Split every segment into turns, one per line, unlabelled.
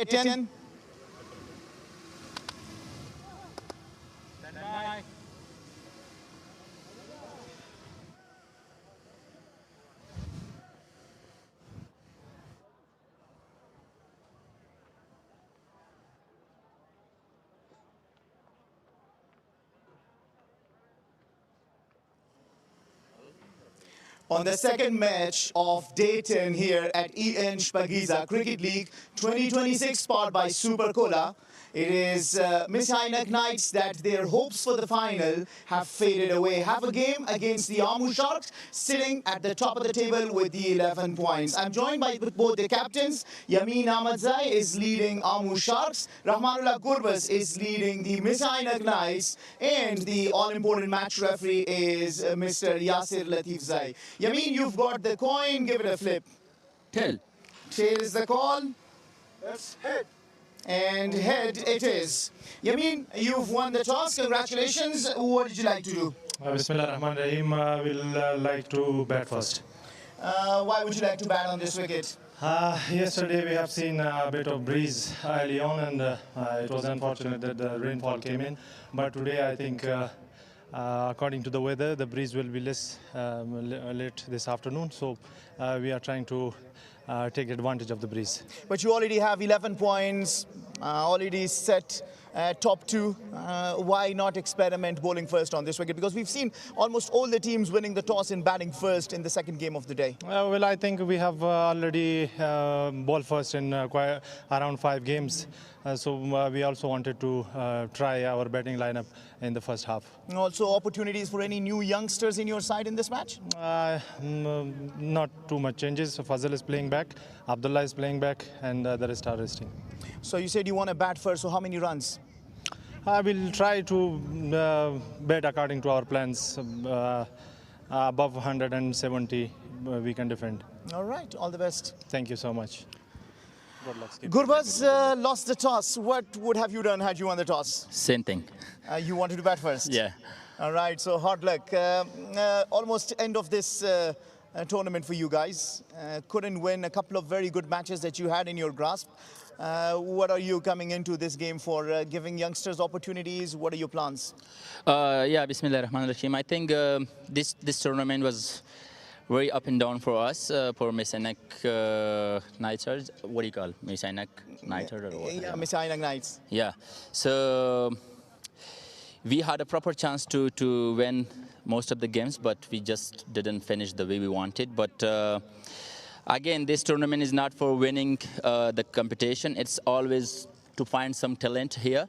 10. On the second match of day 10 here at Shpageeza Cricket League 2026 powered by Super Cola. It is Mis-e-Ainak Knights that their hopes for the final have faded away. Have a game against the Amo Sharks, sitting at the top of the table with the 11 points. I'm joined by both the captains. Yamin Ahmadzai is leading Amo Sharks. Rahmat is leading the Mis-e-Ainak Knights. And the all-important match referee is Mr. Yasir Latif Zai. Yamin, you've got the coin. Give it a flip.
Tail.
Tail is the call.
That's head.
And head it is. Yamin, you've won the toss. Congratulations. What did you like to do?
Bismillahirrahmanirrahim. Will like to bat first.
Why would you like to bat on this wicket?
Yesterday we have seen a bit of breeze early on, and it was unfortunate that the rainfall came in. But today I think, according to the weather, the breeze will be less late this afternoon. So we are trying to take advantage of the breeze.
But you already have 11 points, already set top 2. Why not experiment bowling first on this wicket? Because we've seen almost all the teams winning the toss and batting first in the second game of the day.
Well, I think we have already bowled first in around 5 games. So we also wanted to try our batting lineup in the first half.
Also opportunities for any new youngsters in your side in this match?
Not too much changes. So Fazal is playing back, Abdullah is playing back, and the rest are resting.
So you said you want to bat first, so how many runs?
I will try to bat according to our plans. Above 170 we can defend.
All right, all the best.
Thank you so much.
Gurbaz lost the toss. What would have you done had you won the toss?
Same thing.
You wanted to bat first?
Yeah.
All right, so hard luck. Almost end of this tournament for you guys. Couldn't win a couple of very good matches that you had in your grasp. What are you coming into this game for? Giving youngsters opportunities? What are your plans?
Yeah, Bismillahirrahmanirrahim. I think this tournament was very up and down for us, for Mis-e-Ainak Knights. What do you call Mis-e-Ainak Knights?
Yeah, Mis-e-Ainak Knights.
Yeah. So we had a proper chance to win most of the games, but we just didn't finish the way we wanted. But again, this tournament is not for winning the competition. It's always to find some talent here.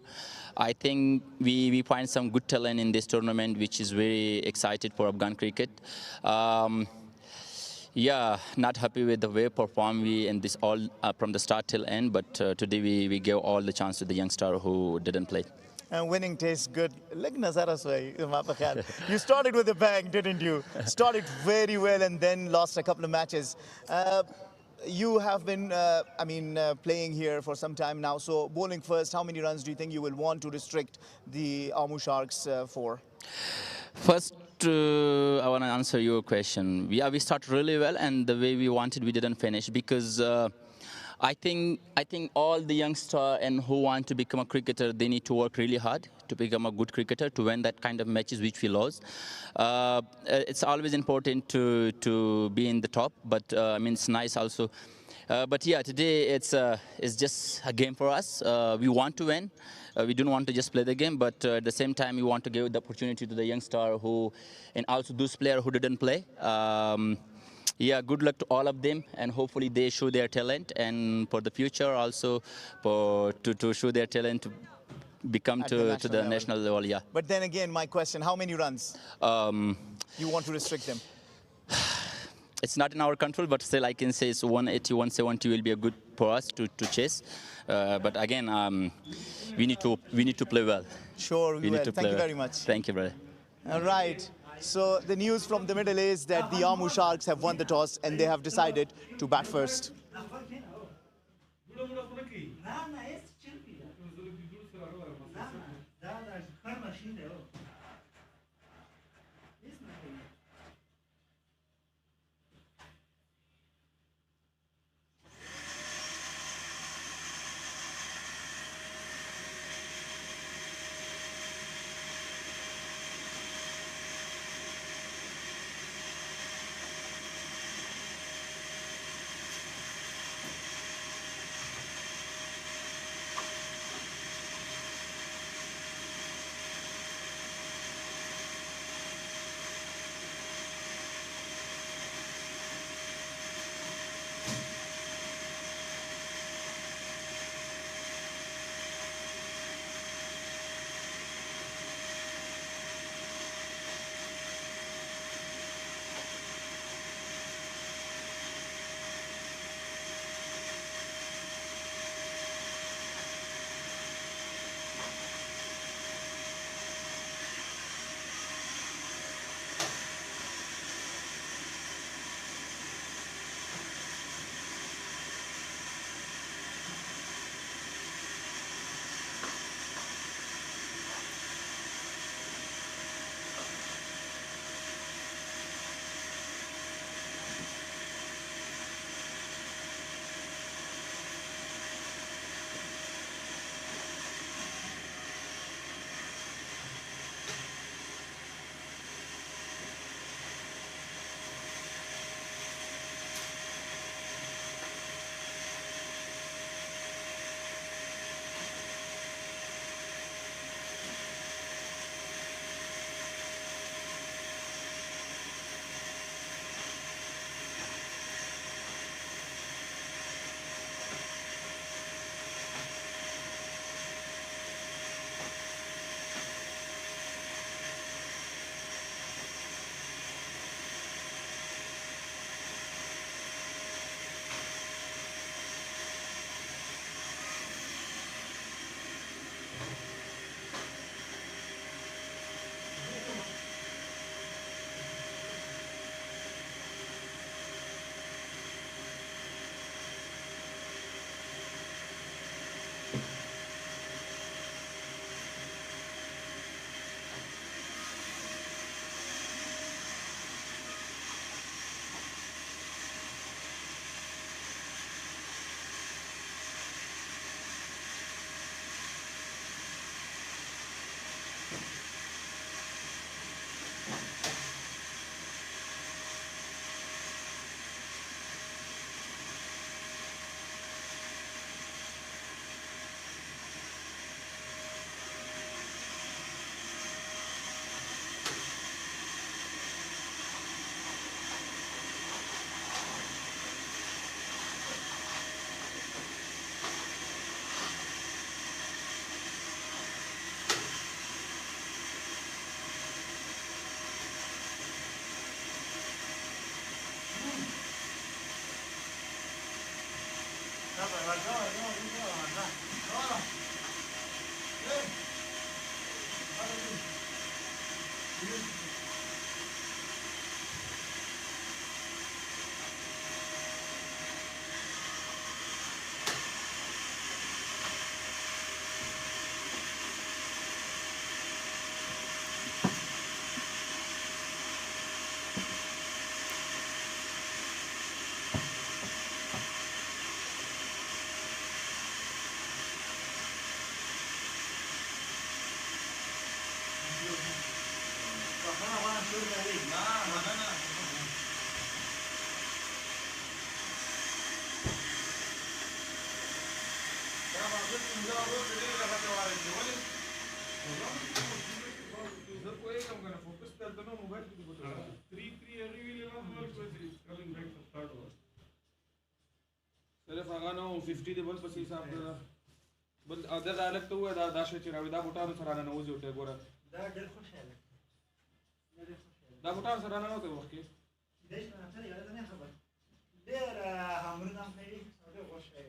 I think we find some good talent in this tournament, which is very excited for Afghan cricket. Yeah, not happy with the way perform we in this all from the start till end, but today we gave all the chance to the youngster who didn't play.
And winning tastes good. You started with a bang, didn't you? Started very well and then lost a couple of matches. You have been, playing here for some time now. So bowling first, how many runs do you think you will want to restrict the Amo Sharks for?
First, I want to answer your question. We start really well, and the way we wanted, we didn't finish because I think all the youngsters and who want to become a cricketer, they need to work really hard to become a good cricketer, to win that kind of matches which we lost. It's always important to be in the top, but it's nice also. But yeah, today it's just a game for us. We want to win. We don't want to just play the game, but at the same time, we want to give the opportunity to the youngster who, and also those players who didn't play. Yeah, good luck to all of them, and hopefully they show their talent, and for the future also to show their talent to become to the national level. Yeah.
But then again, my question: how many runs you want to restrict them?
It's not in our control, but still I can say it's 180, 170 will be a good for us to chase. But again, we need to play well.
Sure, we will. Thank you very much.
Thank you, brother.
All right. So the news from the middle is that the Amo Sharks have won the toss and they have decided to bat first.
सिर्फ आगानो 50 दे बल पसी साहब बल other अलग तो हुआ दाशे चिरावी दा बुटान सराना न उजे उठे गोरा दा दिल खुश है दा बुटान सराना न होते वके देश में अच्छा नहीं नहीं खबर देर हमर नाम है अरे खुश है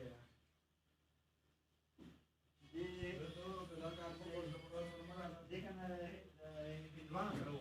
ये तो कलाकार को देखना विद्वान करो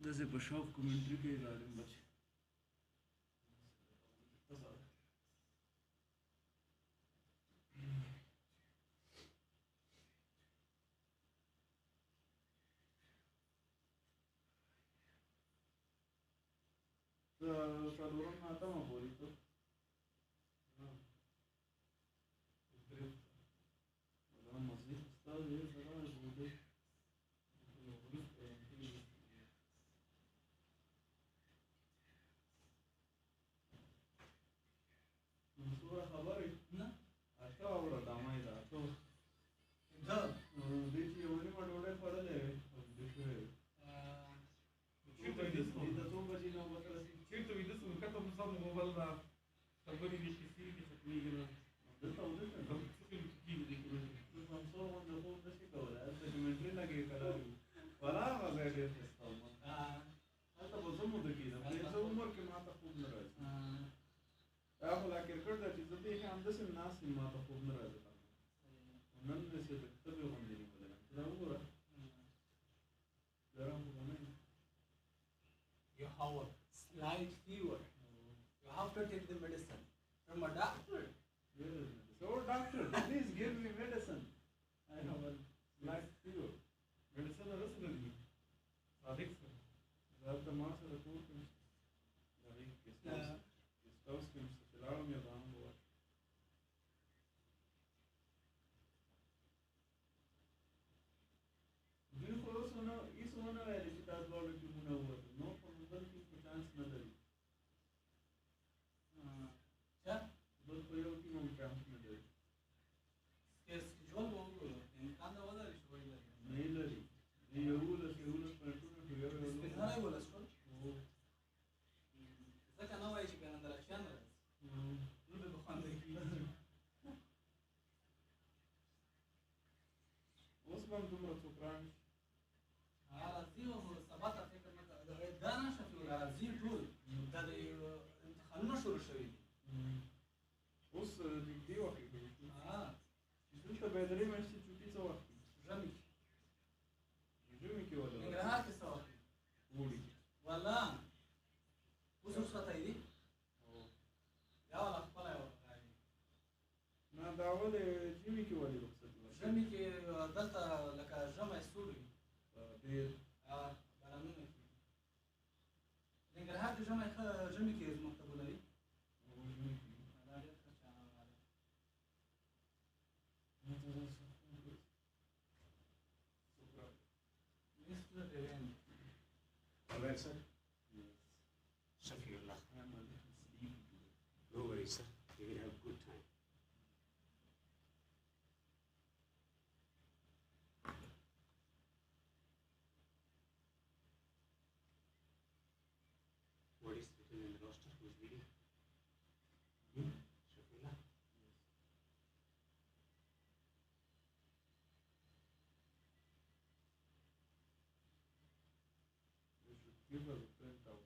जैसे पशौक कमेंट्री के इलाके में बचे साधारण आता हूँ बोली तो मस्जिद उस्ताद ये सारा बोले मंसूर खबर इतना अच्छा आवड़ा दामाई दा तो इधर देखिए वो नहीं मटोड़े पड़े ले देखिए इधर तो बची ना बता
شفت بيدس وكتب نظام موبايل ده تقولي دي كتير دي تكوين كده
ده طول ده
طب شوفي الكتير دي كده
منصور وانت فوق ده شيء كولا انت كومنتري لقي كلام ولا ما زي ده انت بظلمه ده كده بس عمر كم ما تقوم نراج اخو لا كركر ده چیز دي هم د سم ناس ما تقوم نراج نن نسي تكتب يوم دي بدل ده وګوره درم نه
you have a slight fever. You have to take the medicine from a doctor.
So doctor, please give me medicine. I have a slight fever.
medicine رسل دي صادق
ذات ما سرقوه كم يعني يستوس كم ستلعهم يضعهم بوا دي خلاص هنا يسونا ولا كتاب لولا كمونا هو no probability for chance نظري
Yeah.
بس کوم دومره څوک رانشي
راځي او سبا ته فکر نه کوه دا نشه چې راځي ټول دا د امتحانونه شروع شوي دي
اوس نږدې وخت کې دلته به درې میاشتې چوټي څه وخت
ژمي
ژمي کې ولا
ننګرهار کې څه وخت
اوړي
والله اوس رخصتۍ دي یا والا خپله یې ورغاړي
نه دا ولې ژمي کې ولې رخصت
ژمي کې دلته لکه ژمی سوړ وي
ډېر
بارانونه کېږي ننګرهار کې ژمي کې مکتبونه وي دا ډېر ښه چانه والی Mr. Devendra.
All right, sir. Shafirullah. I'm a little sleepy today. No worries, sir. We will have a good time. What is written in the roster? Who's leading? Shafirullah.
They should give us a printout.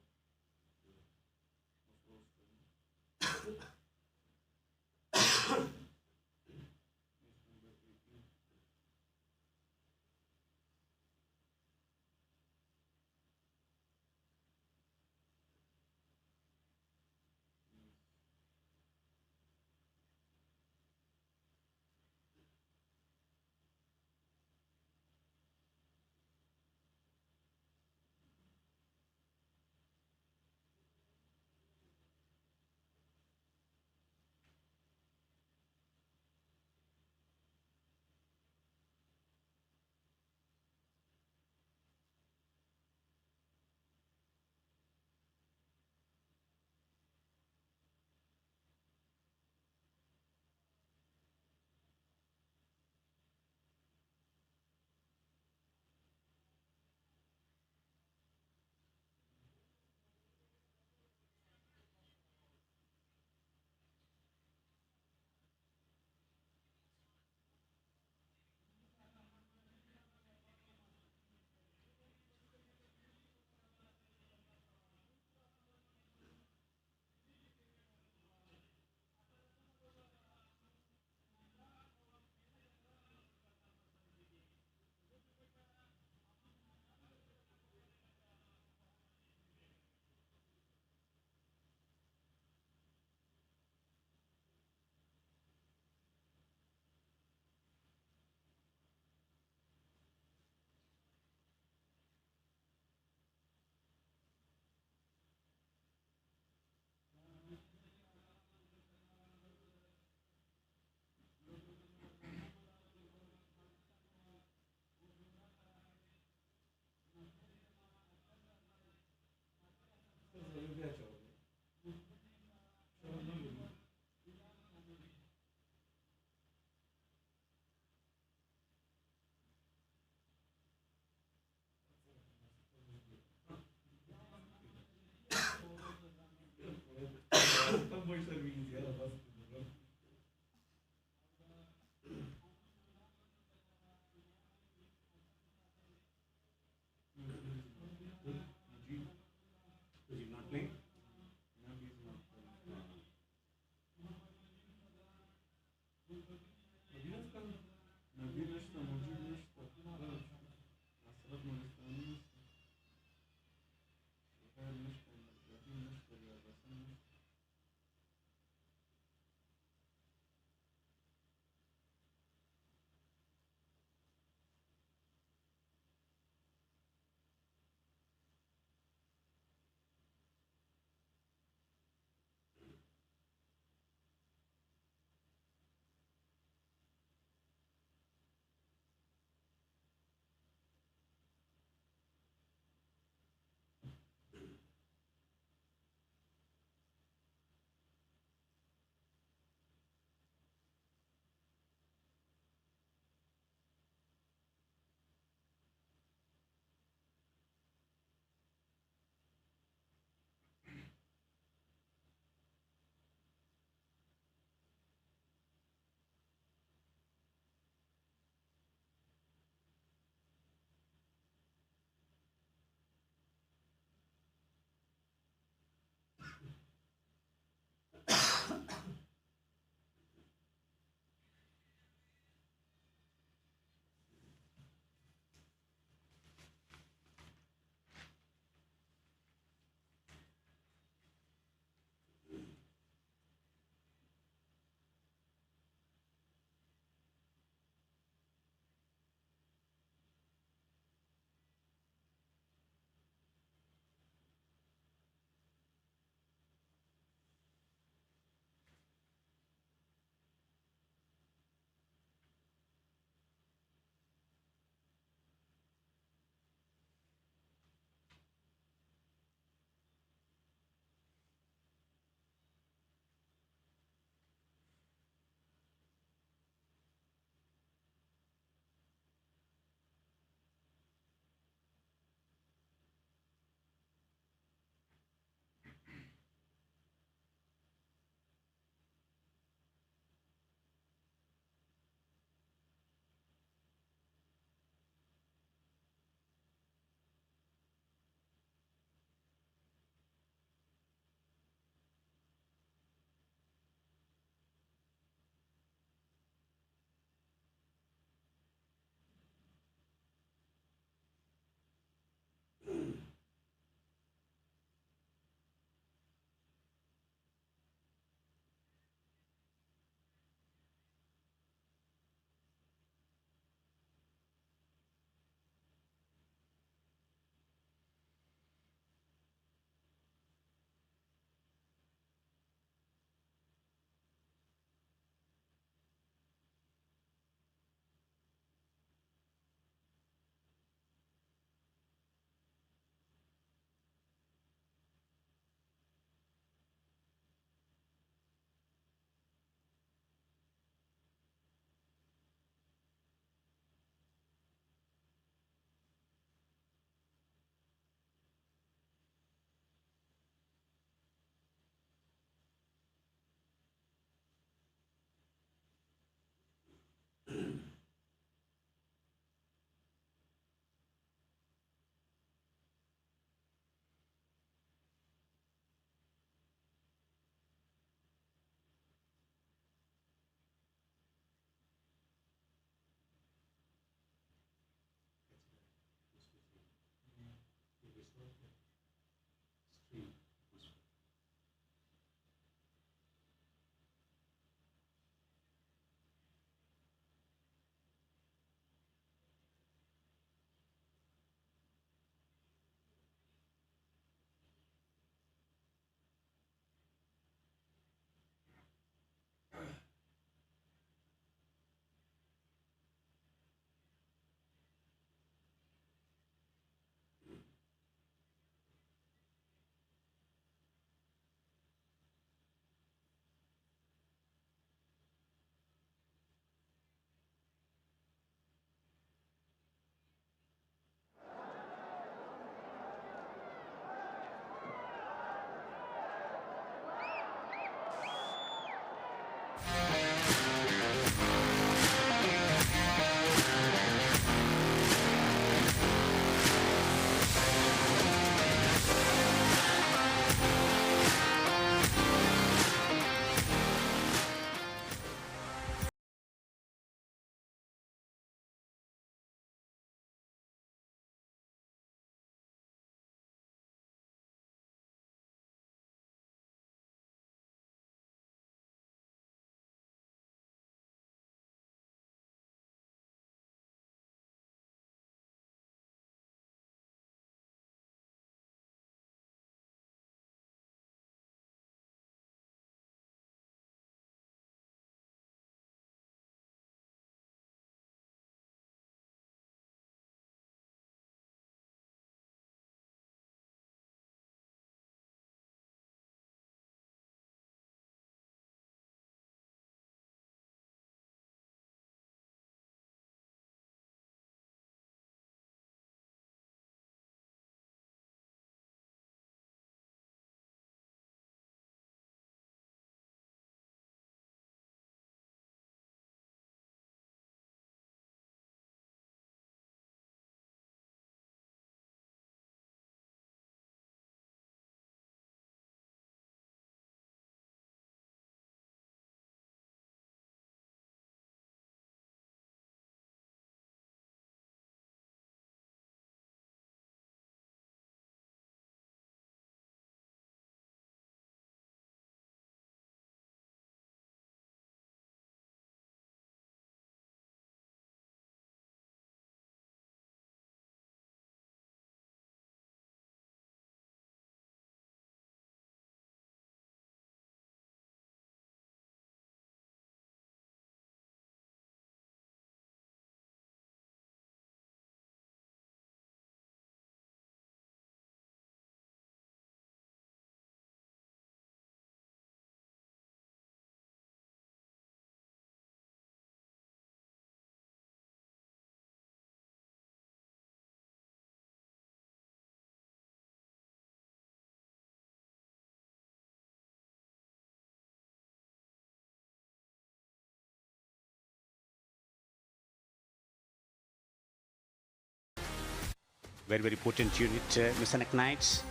Very, very potent unit. Mis-e-Ainak Knights,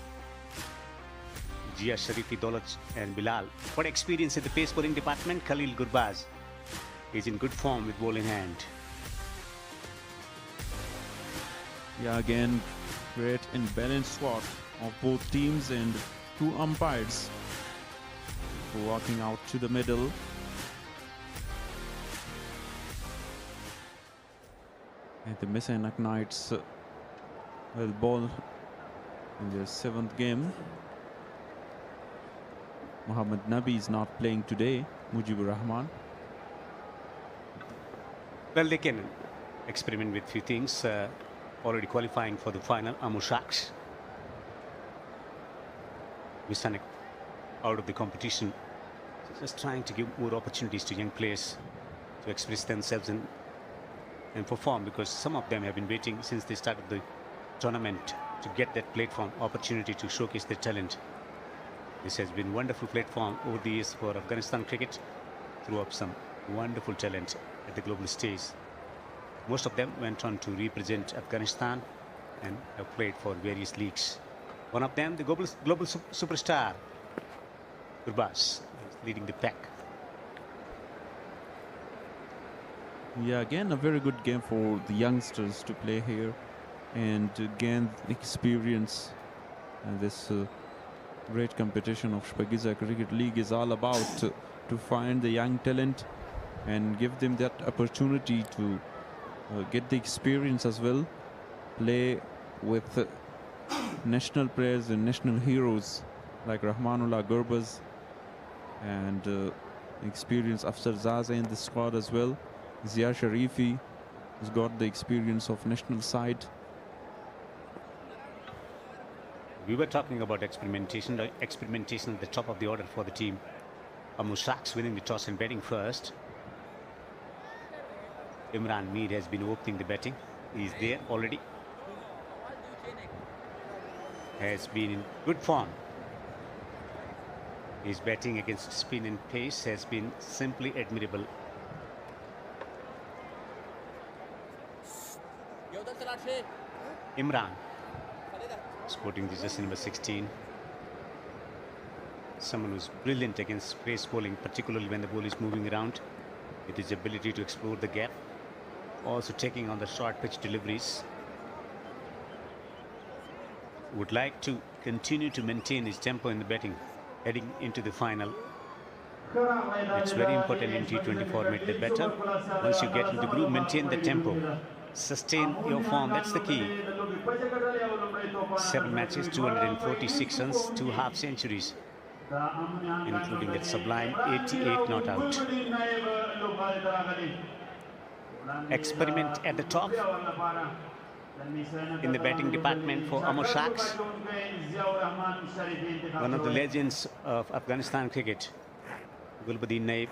Jia Sharifi, Daulat and Bilal. What experience in the pace bowling department? Khalil Gurbaz is in good form with ball in hand.
Yeah, again, great and balanced squad of both teams and two umpires walking out to the middle. And the Mis-e-Ainak Knights will bowl in their 7th game. Mohammad Nabi is not playing today. Mujibur Rahman.
Well, they can experiment with few things. Already qualifying for the final, Amo Sharks. Mis-e-Ainak out of the competition. Just trying to give more opportunities to young players to express themselves and perform, because some of them have been waiting since they started the tournament to get that platform opportunity to showcase their talent. This has been a wonderful platform over the years for Afghanistan cricket, threw up some wonderful talent at the global stage. Most of them went on to represent Afghanistan and have played for various leagues. One of them, the global superstar, Gurbaz, is leading the pack.
Yeah, again, a very good game for the youngsters to play here and to gain experience. And this great competition of Shpageeza Cricket League is all about to find the young talent and give them that opportunity to get the experience as well, play with national players and national heroes like Rahmanullah Gurbaz and experience Afsar Zaza in the squad as well. Zia Sharifi has got the experience of national side.
We were talking about experimentation at the top of the order for the team. Amo Sharks winning the toss and batting first. Imran Mir has been opening the batting. He is there already. Has been in good form. His batting against spin and pace has been simply admirable. Imran, sporting jersey number 16. Someone who's brilliant against pace bowling, particularly when the ball is moving around, with his ability to explore the gap. Also taking on the short pitch deliveries. Would like to continue to maintain his tempo in the batting, heading into the final. It's very important in T20 format, the better. Once you get into the groove, maintain the tempo. Sustain your form, that's the key. 7 matches, 246 runs, 2 half centuries, including that sublime 88 not out. Experiment at the top in the batting department for Amo Sharks. One of the legends of Afghanistan cricket, Gulbuddin Naib,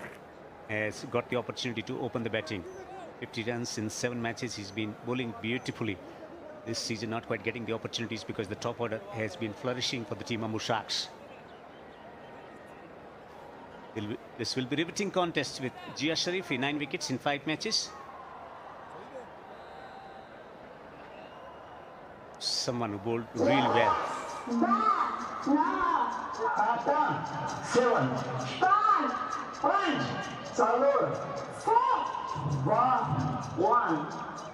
has got the opportunity to open the batting. 50 runs in 7 matches. He's been bowling beautifully this season, not quite getting the opportunities because the top order has been flourishing for the team Amo Sharks. This will be riveting contest with Jia Sharifi, 9 wickets in 5 matches. Someone who bowled really well.
7, 1.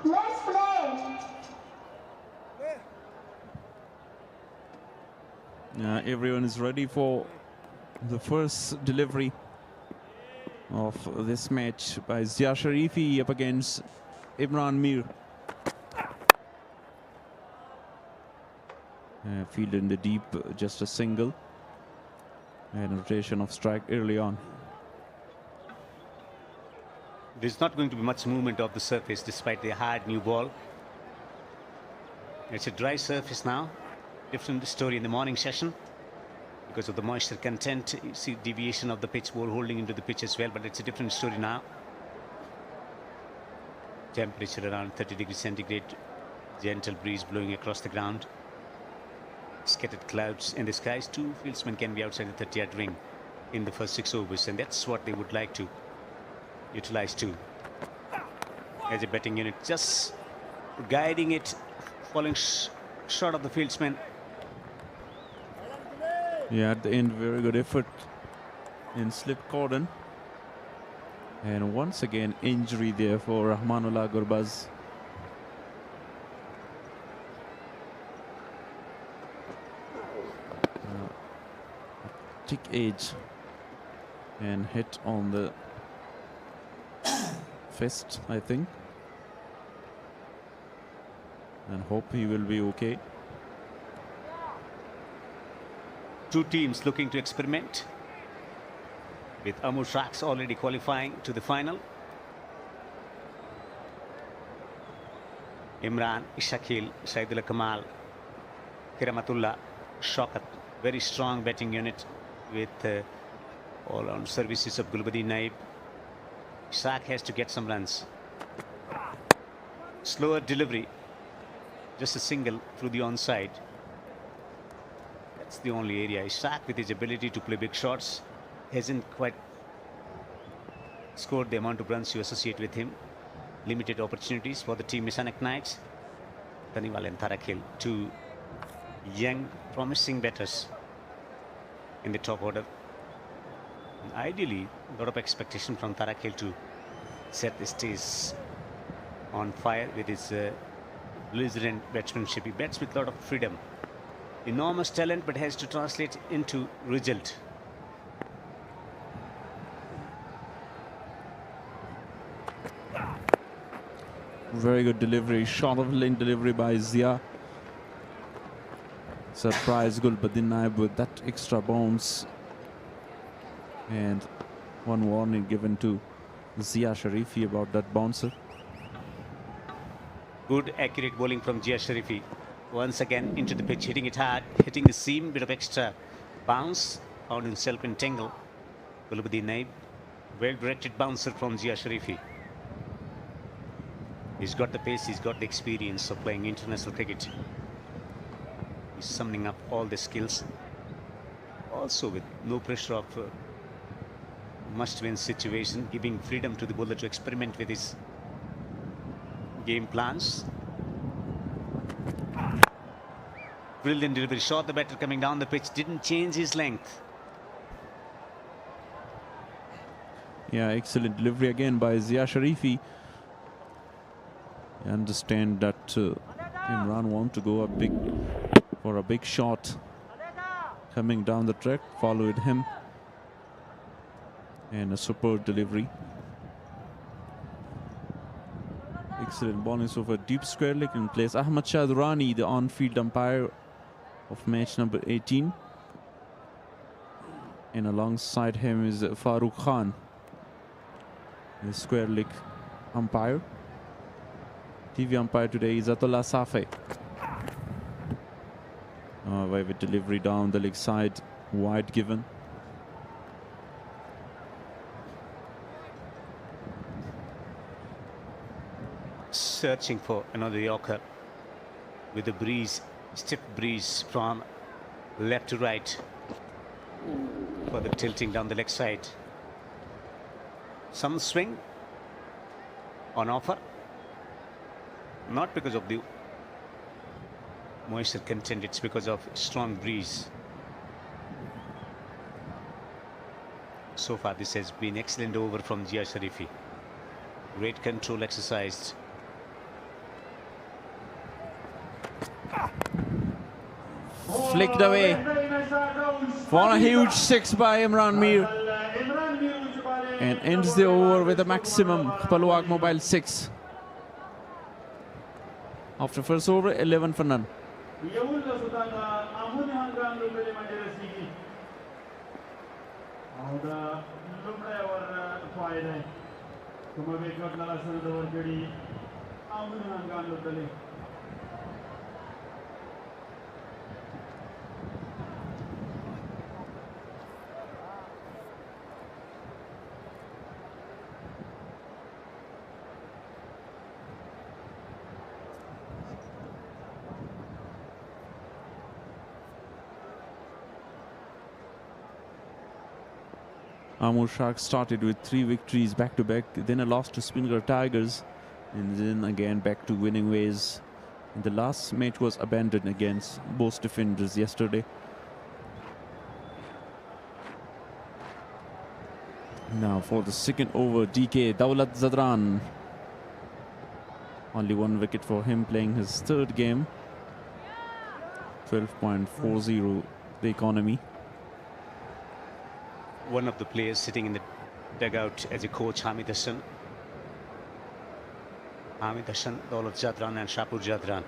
Let's play.
Everyone is ready for the first delivery of this match by Zia Sharifi up against Imran Mir. Field in the deep, just a single, and rotation of strike early on.
There's not going to be much movement of the surface despite the hard new ball. It's a dry surface now. Different story in the morning session because of the moisture content. You see deviation of the pitch, ball holding into the pitch as well, but it's a different story now. Temperature around 30 degrees centigrade, gentle breeze blowing across the ground. Scattered clouds in the skies. 2 fieldsmen can be outside the 30-yard ring in the first 6 overs, and that's what they would like to utilize too. As a batting unit, just guiding it, following short of the fieldsman.
Yeah, at the end, very good effort in slip cordon. And once again, injury there for Rahmanullah Gurbaz. Thick edge and hit on the fist, I think. And hope he will be okay.
Two teams looking to experiment, with Amo Sharks already qualifying to the final. Imran, Shakil, Saidullah Kamal, Kiramatullah, Shaukat. Very strong batting unit with all-round services of Gulbuddin Naib. Ishaq has to get some runs. Slower delivery. Just a single through the onside. That's the only area. Ishaq, with his ability to play big shots, hasn't quite scored the amount of runs you associate with him. Limited opportunities for the team Mis-e-Ainak Knights. Taniwal and Tarakil, two young, promising batters in the top order. And ideally, a lot of expectation from Tarakil to set the stage on fire with his belligerent batsmanship. He bats with a lot of freedom. Enormous talent, but has to translate into result.
Very good delivery, short of lane delivery by Zia. Surprise Gulbuddin Naib with that extra bounce. And one warning given to Zia Sharifi about that bouncer.
Good accurate bowling from Zia Sharifi. Once again into the pitch, hitting it hard, hitting the seam, bit of extra bounce, found himself in tangle. Gulbuddin Naib, well directed bouncer from Zia Sharifi. He's got the pace, he's got the experience of playing international cricket. He's summing up all the skills. Also with no pressure of must-win situation, giving freedom to the bowler to experiment with his game plans. Brilliant delivery, shot the batter coming down the pitch, didn't change his length.
Yeah, excellent delivery again by Zia Sharifi. I understand that Imran want to go for a big shot coming down the track, followed him, and a superb delivery. Excellent bowling so far. Deep square leg in place. Ahmad Shah Durrani, the on-field umpire of match number 18, and alongside him is Farooq Khan, the square leg umpire. TV umpire today is Atullah Safe. With delivery down the leg side, wide given.
Searching for another Yorker with a breeze, stiff breeze from left to right. Further tilting down the leg side. Some swing on offer. Not because of the moisture content, it's because of strong breeze. So far this has been excellent over from Zia Sharifi. Great control exercised.
Flicked away for a huge six by Imran Mir, and ends the over with a maximum Palwag Mobile 6. After first over, 11 for none. Amo Sharks started with 3 victories back-to-back, then a loss to Spingar Tigers, and then again back to winning ways The last match was abandoned against both defenders yesterday. Now for the second over, DK Daulat Zadran. Only one wicket for him, playing his third game. 12.40 the economy.
One of the players sitting in the dugout as a coach, Hamid Hassan. Hamid Hassan, Daulat Zadran and Shapur Zadran.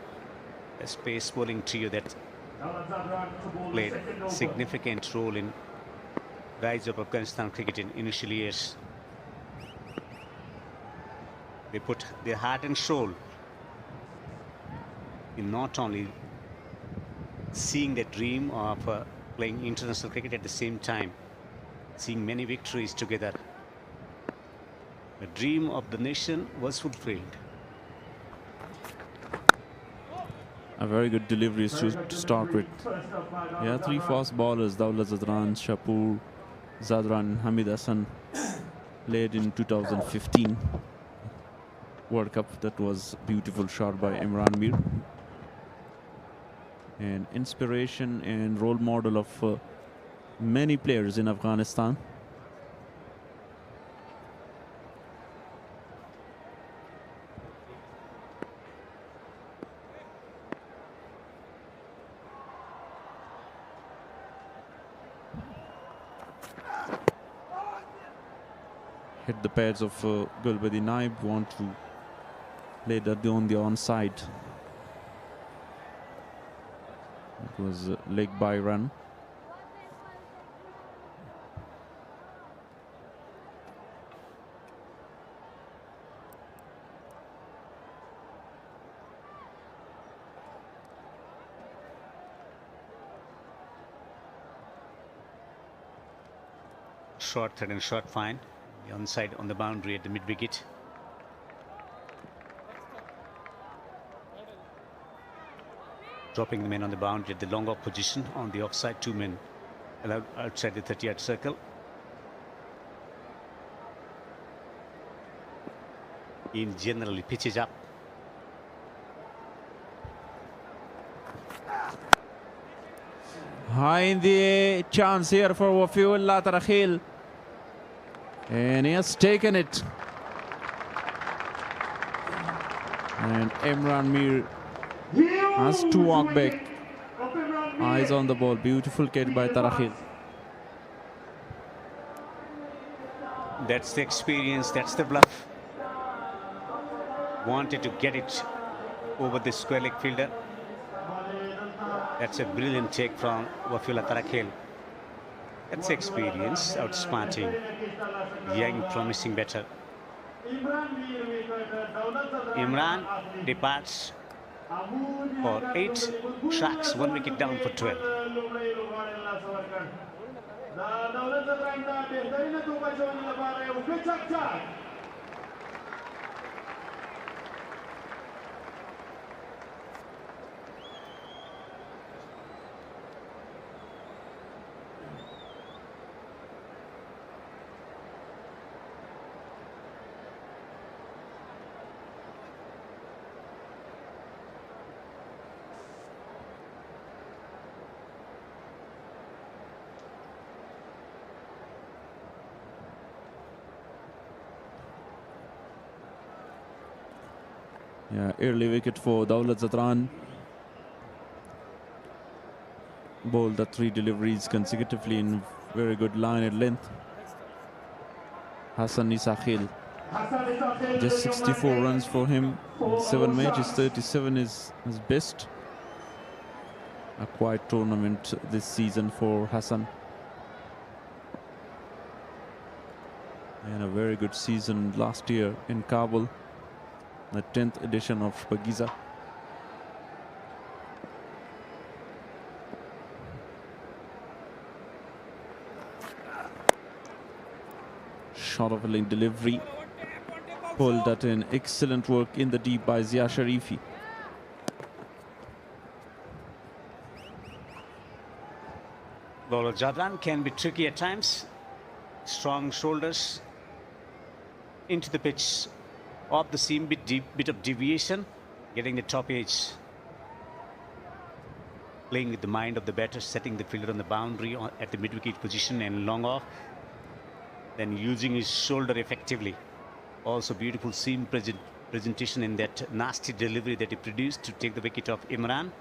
A space bowling trio that played a significant role in rise of Afghanistan cricket in initial years. They put their heart and soul in not only seeing the dream of playing international cricket, at the same time seeing many victories together. The dream of the nation was fulfilled.
A very good delivery to start with. Yeah, three fast bowlers, Daulat Zadran, Shapur Zadran, Hamid Hassan, played in 2015 World Cup. That was beautiful shot by Imran Mir. An inspiration and role model of many players in Afghanistan. Hit the pads of Gulbadi Naib, want to play that on the onside. It was a leg by run.
Short thread and short fine. The onside on the boundary at the mid-wicket. Dropping the men on the boundary at the long off position on the offside. 2 men allowed outside the 30-yard circle. In generally pitches up.
High in the air, chance here for Wafiullah Tarakhil. And he has taken it. And Imran Mir has to walk back. Eyes on the ball. Beautiful catch by Tarakhil.
That's the experience, that's the bluff. Wanted to get it over the square leg fielder. That's a brilliant take from Wafiullah Tarakhil. That's experience, outsmarting, young, promising batter. Imran departs for 8 Sharks, 1 wicket down for 12.
Yeah, early wicket for Daulat Zadran. Bowled the 3 deliveries consecutively in very good line and length. Hassan Isakhil, just 64 runs for him. In 7 matches, 37 is his best. A quiet tournament this season for Hassan. And a very good season last year in Kabul. The 10th edition of Shpageeza. Shot of a link delivery. Pulled that in. Excellent work in the deep by Zia Sharifi.
Bowler Jadran can be tricky at times. Strong shoulders into the pitch. Off the seam, bit of deviation, getting the top edge playing with the mind of the batter, setting the fielder on the boundary at the mid-wicket position and long off, then using his shoulder effectively. Also beautiful seam presentation in that nasty delivery that he produced to take the wicket of Imran.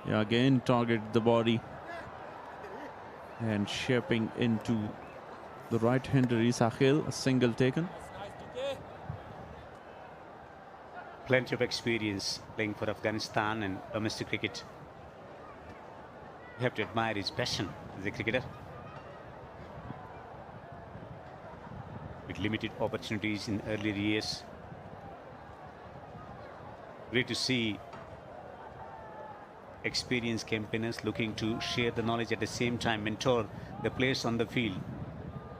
Yeah, again target the body and shaping into the right-hander Isahil, a single taken.
Plenty of experience playing for Afghanistan and domestic cricket. You have to admire his passion as a cricketer. With limited opportunities in earlier years. Great to see experienced campaigners looking to share the knowledge, at the same time mentor the players on the field.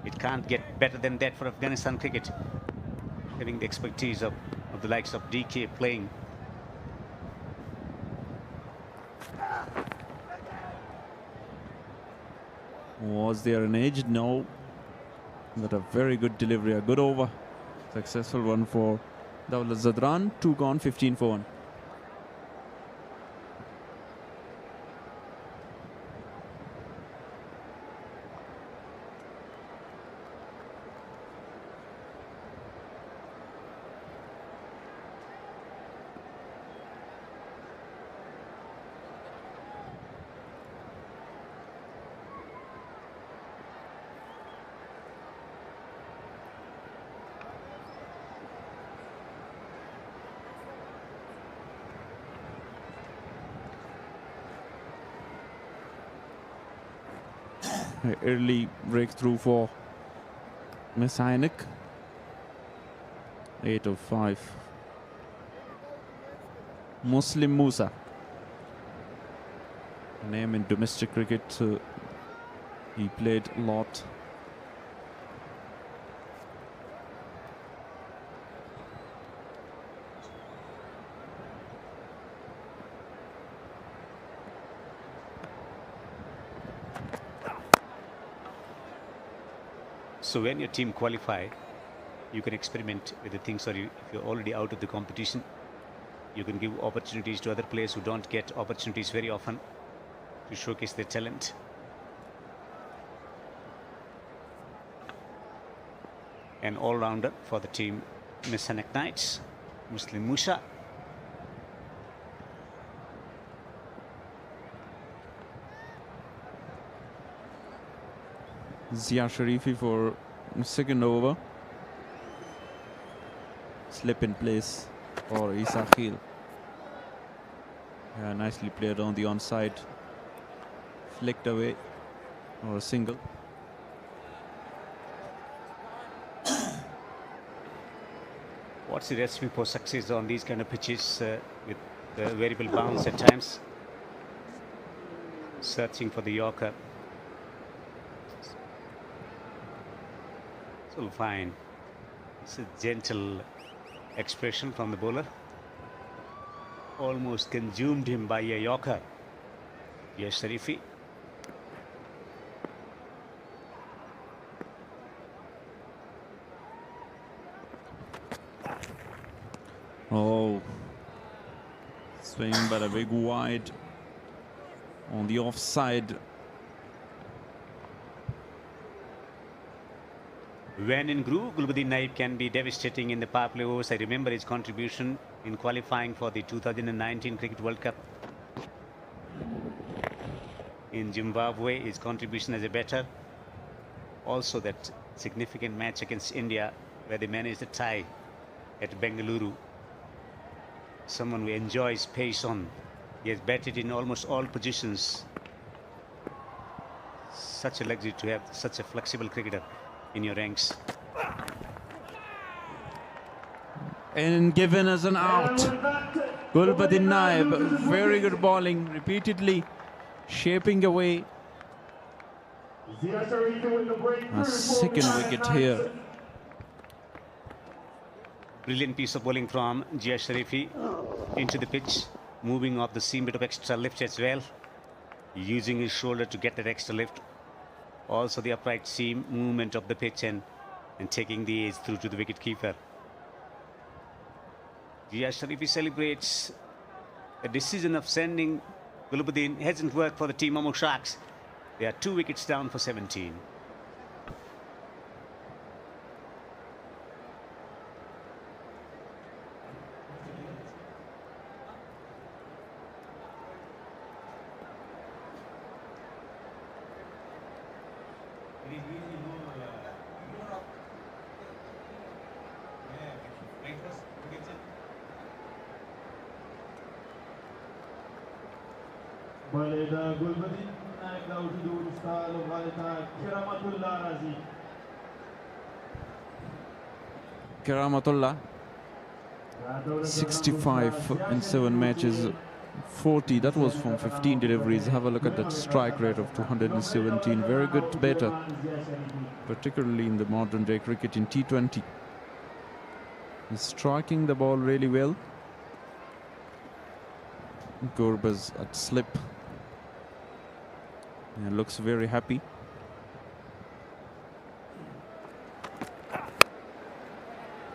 It can't get better than that for Afghanistan cricket, having the expertise of the likes of DK playing.
Was there an edge? No. But a very good delivery, a good over. Successful one for Dawlat Zadran. 2 gone, 15 for 1. Early breakthrough for Mis-e-Ainak. 8 of 5. Muslim Musa. Name in domestic cricket. He played a lot.
So when your team qualify, you can experiment with the things, or if you're already out of the competition, you can give opportunities to other players who don't get opportunities very often to showcase their talent. An all-rounder for the team Mis-e-Ainak Knights, Muslim Musa.
Zia Sharifi for second over. Slip in place for Isahil. Yeah, nicely played on the onside. Flicked away or a single.
What's the recipe for success on these kind of pitches with the variable bounce at times? Searching for the Yorker. So fine. It's a gentle expression from the bowler. Almost consumed him by a Yorker. Yes, Sharifi.
Oh, swing but a big wide on the offside.
When in groove, Gulbuddin Naib can be devastating in the power play overs. I remember his contribution in qualifying for the 2019 Cricket World Cup in Zimbabwe. His contribution as a batter. Also that significant match against India where they managed a tie at Bengaluru. Someone who enjoys pace on. He has batted in almost all positions. Such a luxury to have such a flexible cricketer in your ranks.
And given as an out. Gulbuddin Naib, very good bowling, repeatedly shaping away. A second wicket here.
Brilliant piece of bowling from Jia Sharifi into the pitch, moving off the seam, bit of extra lift as well, using his shoulder to get that extra lift. Also the upright seam movement of the pitch and taking the edge through to the wicket keeper. Jia Sharifi celebrates the decision of sending Gulbuddin. Hasn't worked for the team Amo Sharks. They are 2 wickets down for 17.
Baleda Gulbuddin naik laut hidup ustaz Baleda Kiramatullah Razi.
Karamatullah, 65 in 7 matches, 40. That was from 15 deliveries. Have a look at that strike rate of 217. Very good batter, particularly in the modern day cricket in T20. He's striking the ball really well. Gurbaz at slip. And looks very happy.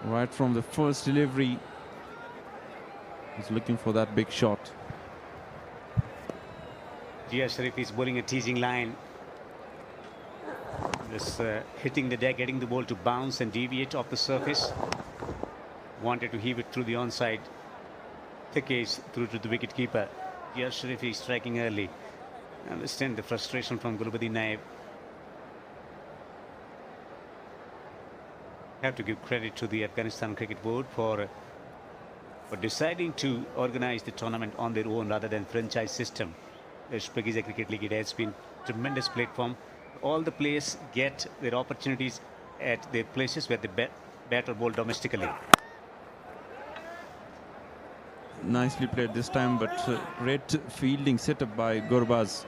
Right from the first delivery, he's looking for that big shot.
Jia Sharif is bowling a teasing line. Just hitting the deck, getting the ball to bounce and deviate off the surface. Wanted to heave it through the onside thickets through to the wicket keeper. Jia Sharif is striking early. I understand the frustration from Gulbuddin Naib. Have to give credit to the Afghanistan Cricket Board for deciding to organize the tournament on their own rather than franchise system. The Shpageeza Cricket League, it has been a tremendous platform. All the players get their opportunities at their places where they bat or bowl domestically.
Nicely played this time, but great fielding set up by Gurbaz.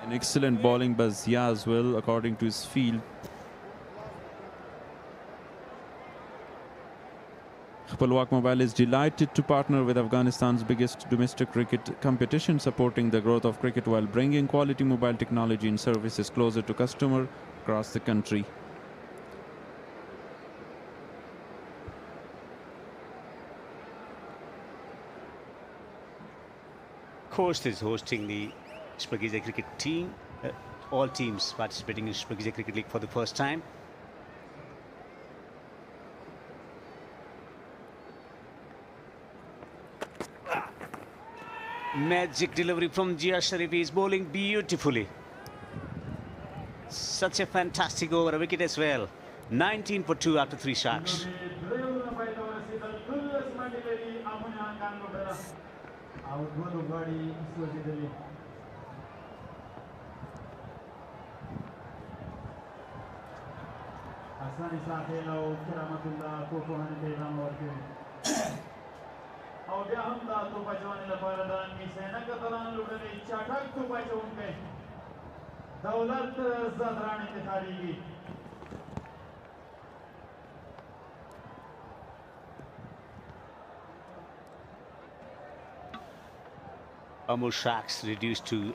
An excellent bowling by Zia as well, according to his field. Khapalwaq Mobile is delighted to partner with Afghanistan's biggest domestic cricket competition, supporting the growth of cricket while bringing quality mobile technology and services closer to customer across the country.
Khost is hosting the Shpageeza cricket team. All teams participating in Shpageeza Cricket League for the first time. Magic delivery from Jia Sharif. Is bowling beautifully. Such a fantastic over, a wicket as well. 19 for 2 after 3 shots. Amo Sharks reduced to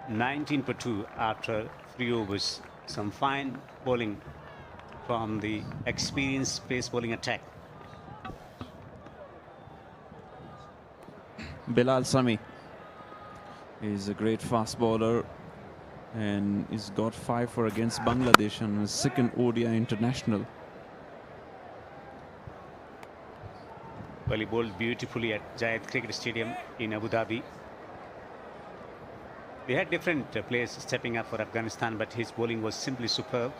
19 for 2 after 3 overs. Some fine bowling from the experienced pace bowling attack.
Bilal Sami is a great fast bowler and he's got 5 for against Bangladesh on his second ODI international.
Well, he bowled beautifully at Zayed Cricket Stadium in Abu Dhabi. We had different players stepping up for Afghanistan, but his bowling was simply superb,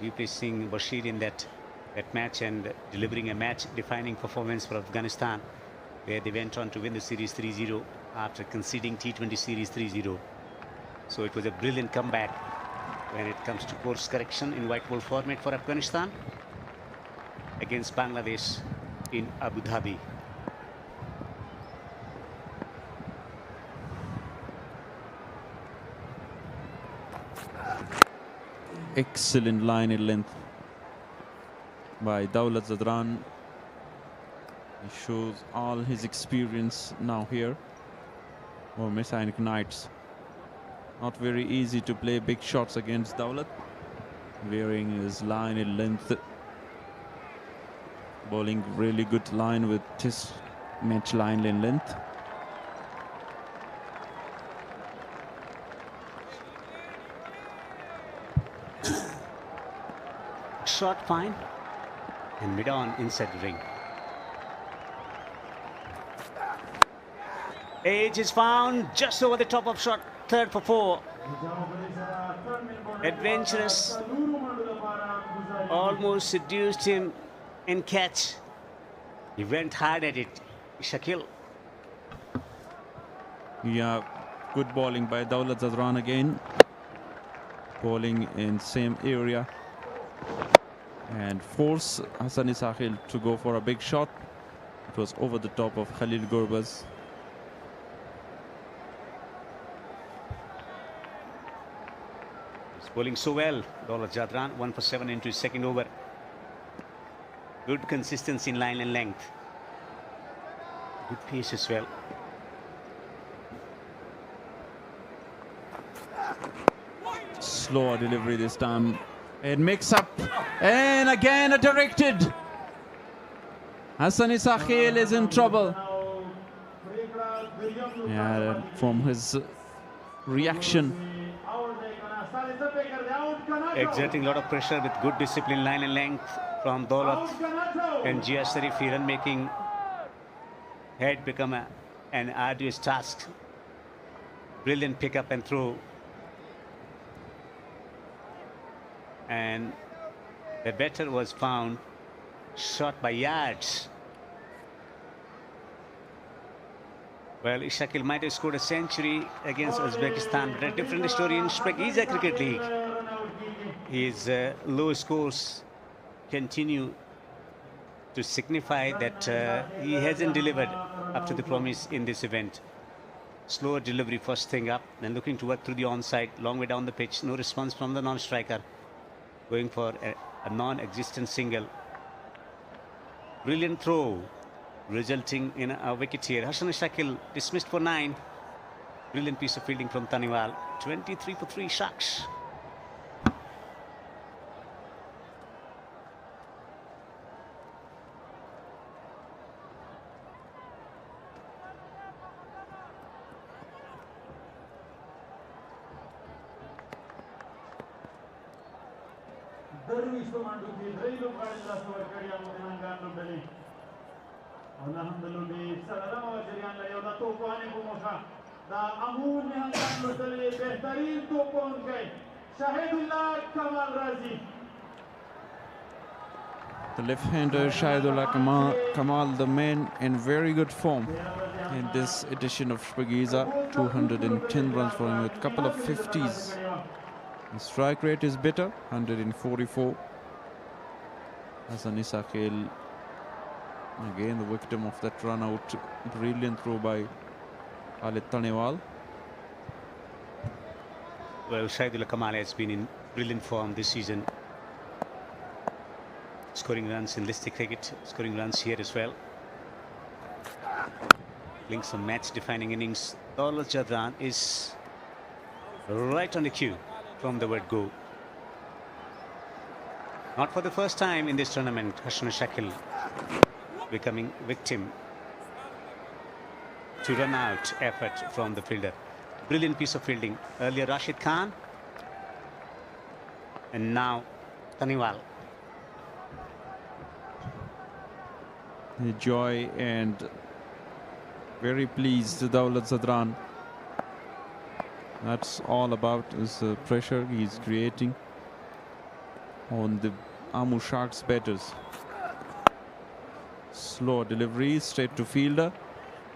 replacing Bashir in that match and delivering a match-defining performance for Afghanistan, where they went on to win the series 3-0 after conceding T20 series 3-0. So it was a brilliant comeback when it comes to course correction in white ball format for Afghanistan against Bangladesh in Abu Dhabi.
Excellent line in length by Dawlat Zadran. He shows all his experience now here for Mis-e-Ainak Knights. Not very easy to play big shots against Dawlat, wearing his line in length. Bowling really good line with his match line in length.
Shot fine. And mid-on inside the ring. Edge is found just over the top of shot. Third for 4. Adventurous. Almost seduced him in catch. He went hard at it. Shakil.
Yeah, good bowling by Daulat Zadran again. Bowling in same area. And force Hassan Isakhil to go for a big shot. It was over the top of Khalil Gurbaz.
He's bowling so well. Daulat Zadran 1 for 7 into his second over. Good consistency in line and length. Good pace as well.
Slower delivery this time. It mix up. And again a directed. Hassan Isakhil is in trouble. Yeah, from his reaction.
Exerting a lot of pressure with good discipline, line and length from Daulat and Jia Sharifi. Run making had become an arduous task. Brilliant pick up and throw. And the better was found, shot by yards. Well, Shakil might have scored a century against Uzbekistan, but a different story in Shpageeza Cricket League. His low scores continue to signify that he hasn't delivered up to the promise in this event. Slower delivery first thing up, then looking to work through the onside, long way down the pitch, no response from the non-striker. Going for a non-existent single. Brilliant throw, resulting in a wicket here. Hassan Isakhil dismissed for 9. Brilliant piece of fielding from Taniwal. 23 for 3 Sharks.
The left-hander Shahidullah Kamal, the man in very good form in this edition of Shpageeza. 210 runs for him with a couple of 50s. The strike rate is better, 144. Hassan Isakhil, again the victim of that run out. Brilliant throw by Khalid Taniwal.
Well, Shahidullah Kamal has been in brilliant form this season. Scoring runs in listed cricket, scoring runs here as well. Playing some match-defining innings. Daulat Zadran is right on the cue from the word go. Not for the first time in this tournament, Hassan Isakhil becoming victim to run out effort from the fielder. Brilliant piece of fielding. Earlier Rashid Khan, and now Taniwal.
Joy and very pleased Daulat Zadran. That's all about is the pressure he's creating on the Amo Sharks batters. Slow delivery straight to fielder.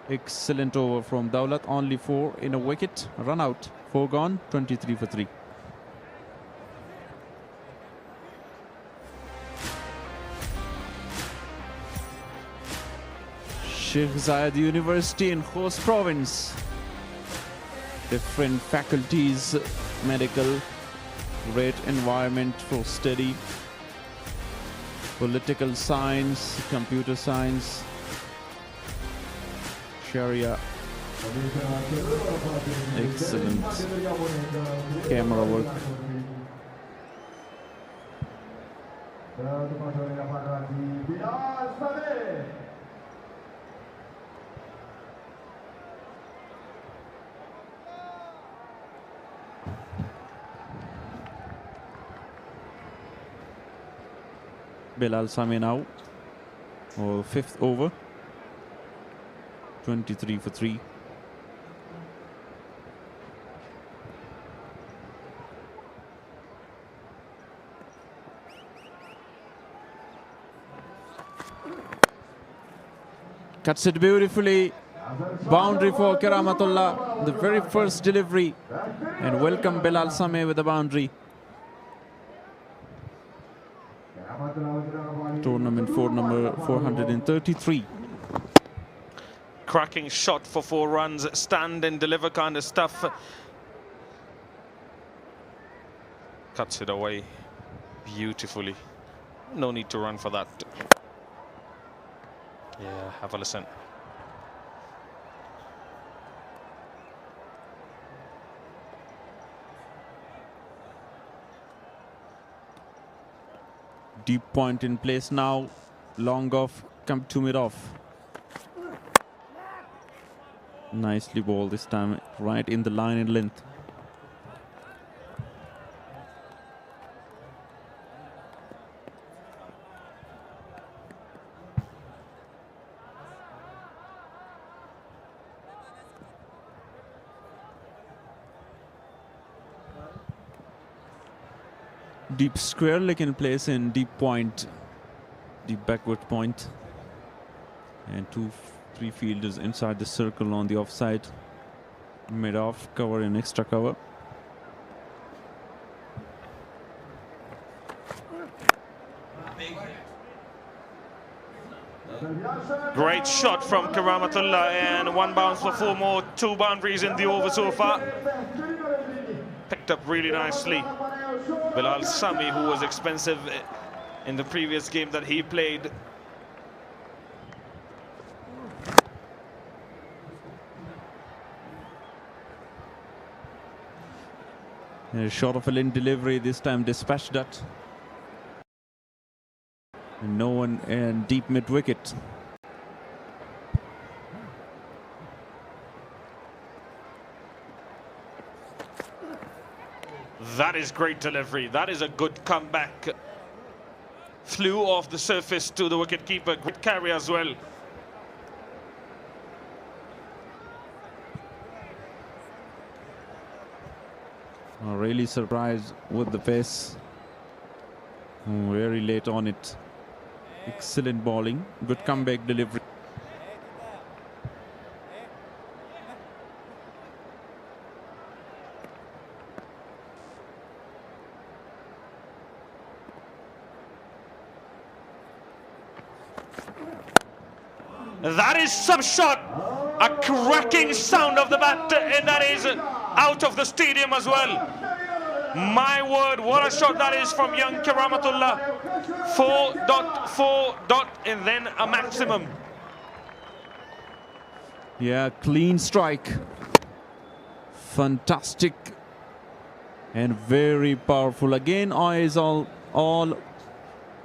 Excellent over from Daulat. Only 4 in a wicket. Run out. 4 gone. 23 for 3. Sheikh Zayed University in Khost province. Different faculties, medical, great environment for study, political science, computer science, Sharia. Excellent camera work. Bilal Sami now. Or 5th over. 23 for 3. Cuts it beautifully. Boundary for Karamatullah. The very first delivery. And welcome Bilal Sami with the boundary. Tournament for number 433.
Cracking shot for 4 runs, stand and deliver kind of stuff. Cuts it away beautifully. No need to run for that. Yeah, have a listen.
Deep point in place now. Long off, come to mid off. Nicely bowled this time, right in the line and length. Deep square leg in place in deep point, deep backward point, and 2-3 fielders inside the circle on the offside. Mid off, cover and extra cover.
Great shot from Karamatullah, and 1 bounce for 4 more, 2 boundaries in the over so far. Picked up really nicely. Bilal Sami, who was expensive in the previous game that he played.
A short of a lint delivery, this time dispatched that. And no one in deep mid wicket.
That is great delivery. That is a good comeback. Flew off the surface to the wicketkeeper. Great carry as well.
Really surprised with the pace. Very late on it. Excellent bowling. Good comeback delivery.
That is some shot. A cracking sound of the bat, and that is out of the stadium as well. My word, what a shot that is from young Karamatullah. 4.4 and then a maximum.
Yeah, clean strike. Fantastic and very powerful. Again, eyes all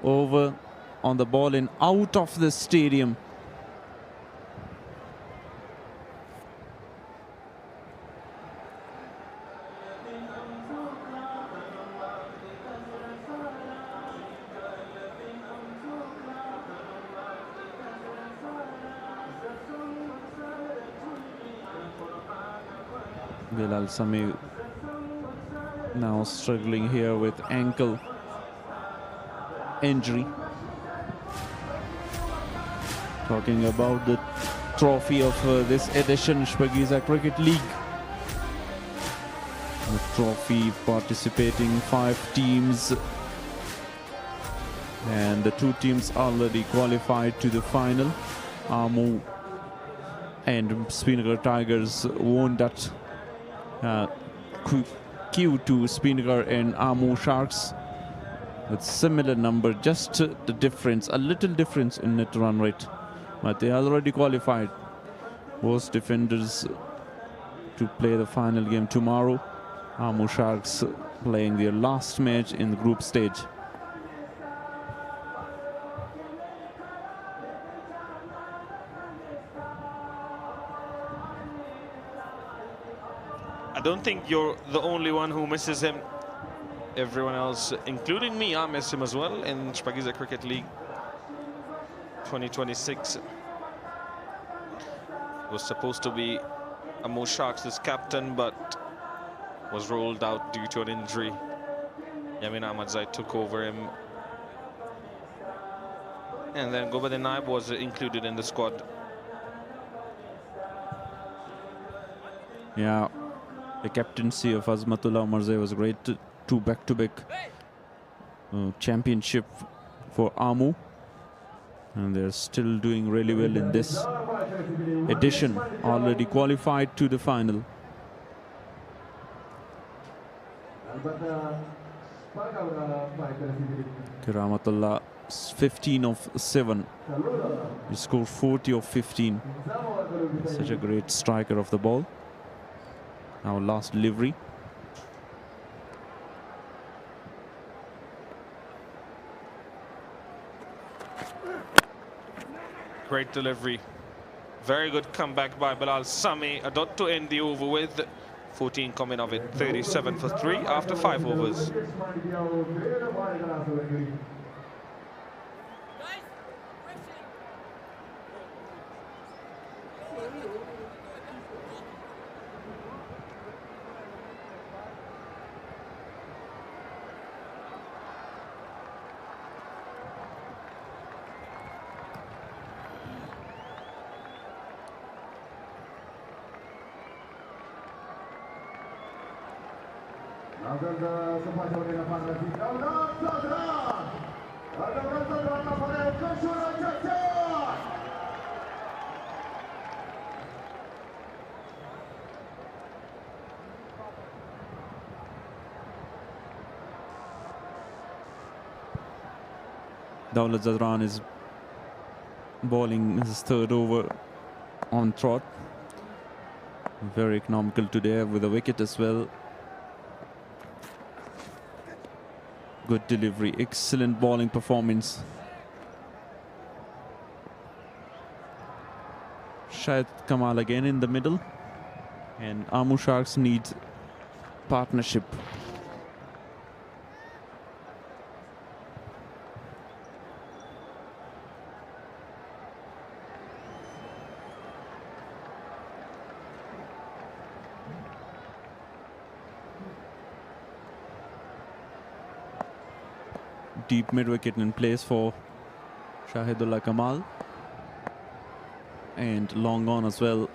over on the ball and out of the stadium. Bilal Sami now struggling here with ankle injury. Talking about the trophy of this edition, Shpageeza Cricket League. The trophy participating 5 teams, and the 2 teams already qualified to the final. Amo and Srinagar Tigers won that Q2 Srinagar and Amo Sharks with similar number, just the difference, a little difference in net run rate, but they already qualified. Both defenders to play the final game tomorrow. Amo Sharks playing their last match in the group stage.
I don't think you're the only one who misses him. everyone else, including me, I miss him as well in Shpageeza Cricket League 2026. Was supposed to be Amo Sharks' captain, but was rolled out due to an injury. Yamin Ahmadzai took over him. And then Gobade Naib was included in the squad.
Yeah, the captaincy of Azmatullah Omarzai was great. Two back-to-back championship for Amo. And they're still doing really well in this edition. Already qualified to the final. Rahmatullah 15 of 7. He scored 40 of 15. Such a great striker of the ball. Our last delivery.
Great delivery. Very good comeback by Bilal Sami. A dot to end the over with. 14 coming of it. 37 for 3 after 5 overs.
Dawlat Zadran is bowling his third over on trot. Very economical today with a wicket as well. Good delivery, excellent bowling performance. Shahid Kamal again in the middle. And Amo Sharks need partnership. Deep mid-wicket in place for Shahidullah Kamal. And long on as well.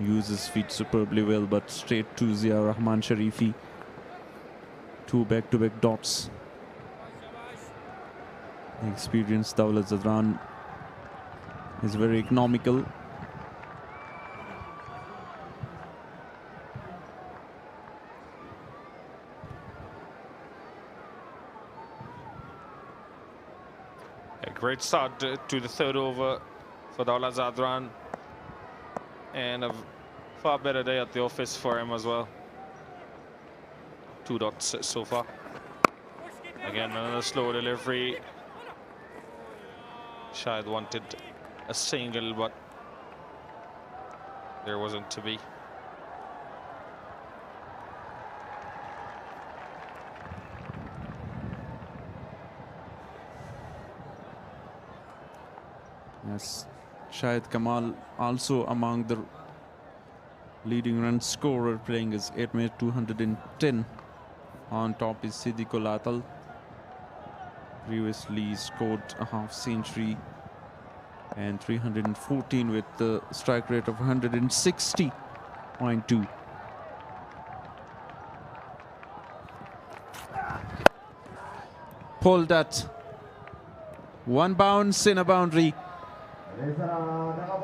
Uses feet superbly well, but straight to Zia Rahman Sharifi. Two back-to-back dots. The experienced Dawlat Zadran is very economical.
Great start to the third over for Dawlat Zadran, and a far better day at the office for him as well. 2 dots so far. Again, another slow delivery. Shahid wanted a single, but there wasn't to be.
Yes, Shahid Kamal also among the leading run scorer, playing his 8 minute 210. On top is Siddiqul Atal. Previously scored a half century and 314 with the strike rate of 160.2. Pulled that. One bounce in a boundary.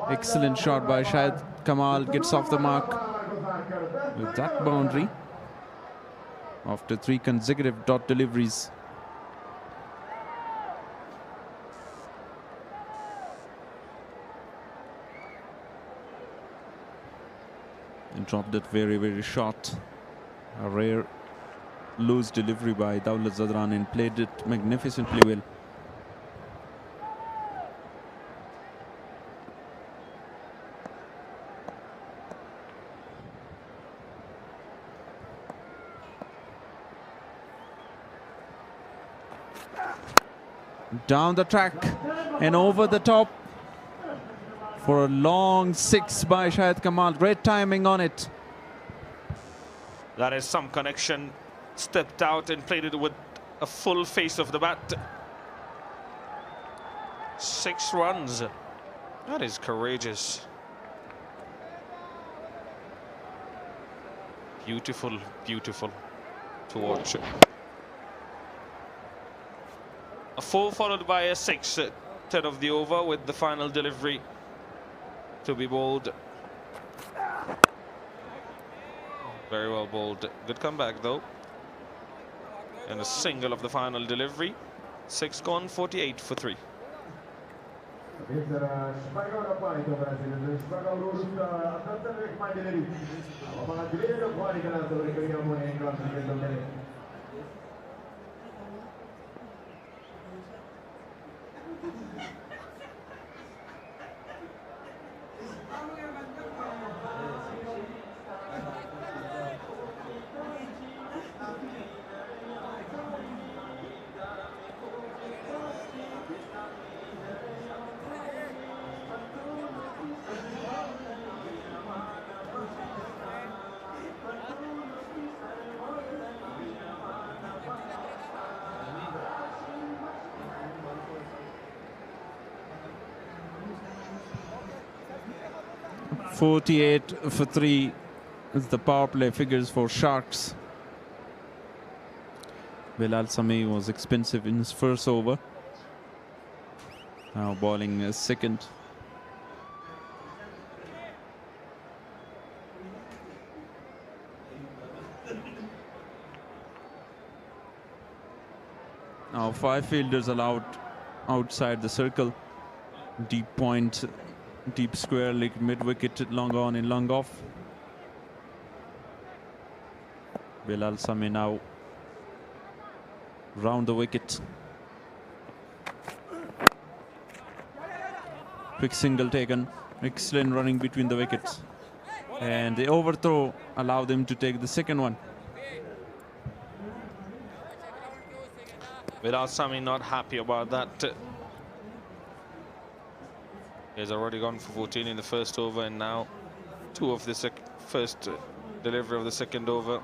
Excellent shot by Shahid Kamal, gets off the mark with that boundary after 3 consecutive dot deliveries. And dropped it very, very short. A rare loose delivery by Dawlat Zadran, and played it magnificently well. Down the track and over the top for a long 6 by Shahid Kamal. Great timing on it.
That is some connection. Stepped out and played it with a full face of the bat. 6 runs. That is courageous. Beautiful, beautiful to watch. A 4 followed by a 6, 10 of the over with the final delivery to be bowled. Very well bowled. Good comeback though. And a single of the final delivery. 6 gone, 48 for 3.
.48 for 3 is the power play figures for Sharks. Bilal Sami was expensive in his first over. Now bowling a second. Now 5 fielders allowed outside the circle. Deep point, deep square leg, mid wicket, long on and long off. Bilal Sami now round the wicket. Quick single taken. Excellent running between the wickets. And the overthrow allowed them to take the second one.
Bilal Sami not happy about that. He's already gone for 14 in the first over, and now 2 of the first delivery of the second over.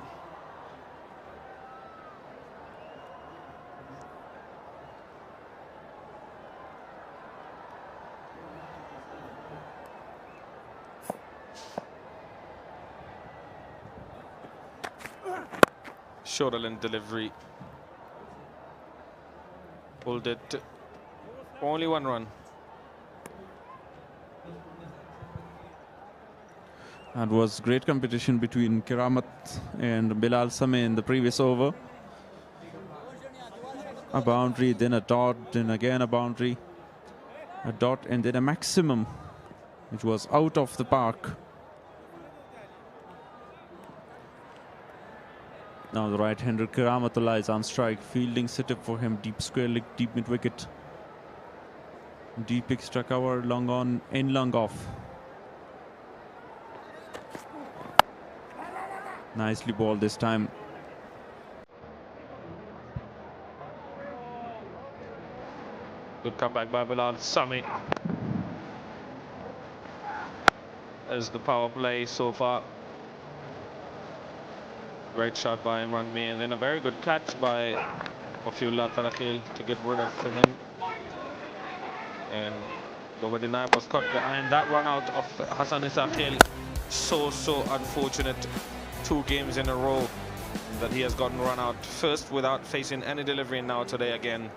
Shorter length delivery. Pulled it. Only 1 run.
And was great competition between Rahmat and Bilal Sami in the previous over. A boundary, then a dot, then again a boundary. A dot and then a maximum, which was out of the park. Now the right-hander Karamatullah is on strike. Fielding setup for him. Deep square leg, deep mid wicket. Deep extra cover, long on and long off. Nicely bowled this time.
Good comeback by Bilal Sami. As the power play so far. Great shot by Imran Mir, and then a very good catch by Wafiullah Tarakhil to get rid of him. And the knife was caught behind that run out of Hassan Isakhil. So unfortunate. 2 games in a row that he has gotten run out. First without facing any delivery, and now today again.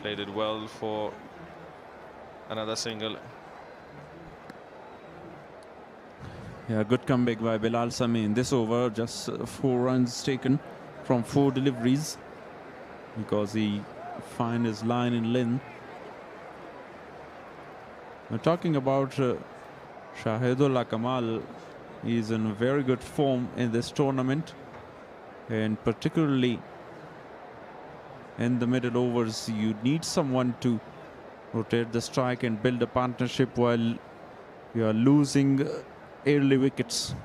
Played it well for another single.
Yeah, good comeback by Bilal Sami in this over. Just 4 runs taken from 4 deliveries because he found his line in length. We're talking about Shahidullah Kamal. He's in very good form in this tournament, and particularly in the middle overs, you need someone to rotate the strike and build a partnership while you are losing early wickets.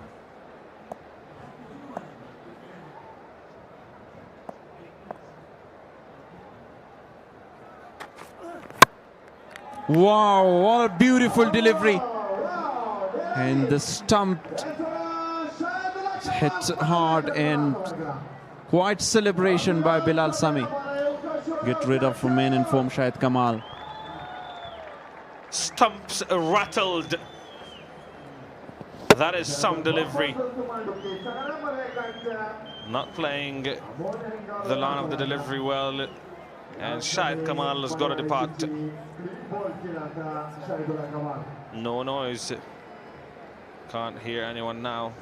Wow, what a beautiful delivery. And the stump hit hard and quite celebration by Bilal Sami. Get rid of remain in form Shahid Kamal.
Stumps rattled. That is some delivery. Not playing the line of the delivery well. And Shahid Kamal has got to depart. No noise. Can't hear anyone now.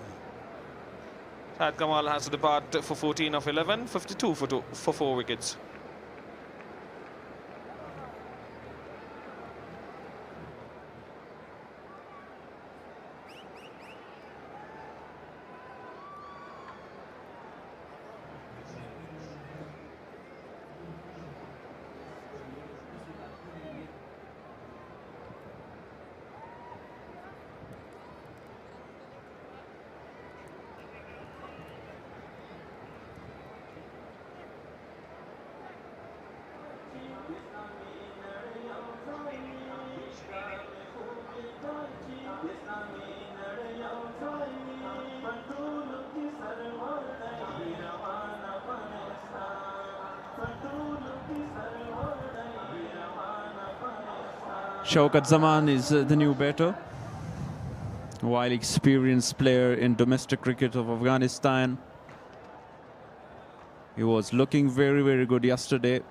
Shahid Kamal has to depart for 14 of 11, 52 for 4 wickets.
Shaukat Zaman is the new batter, while experienced player in domestic cricket of Afghanistan. He was looking very, very good yesterday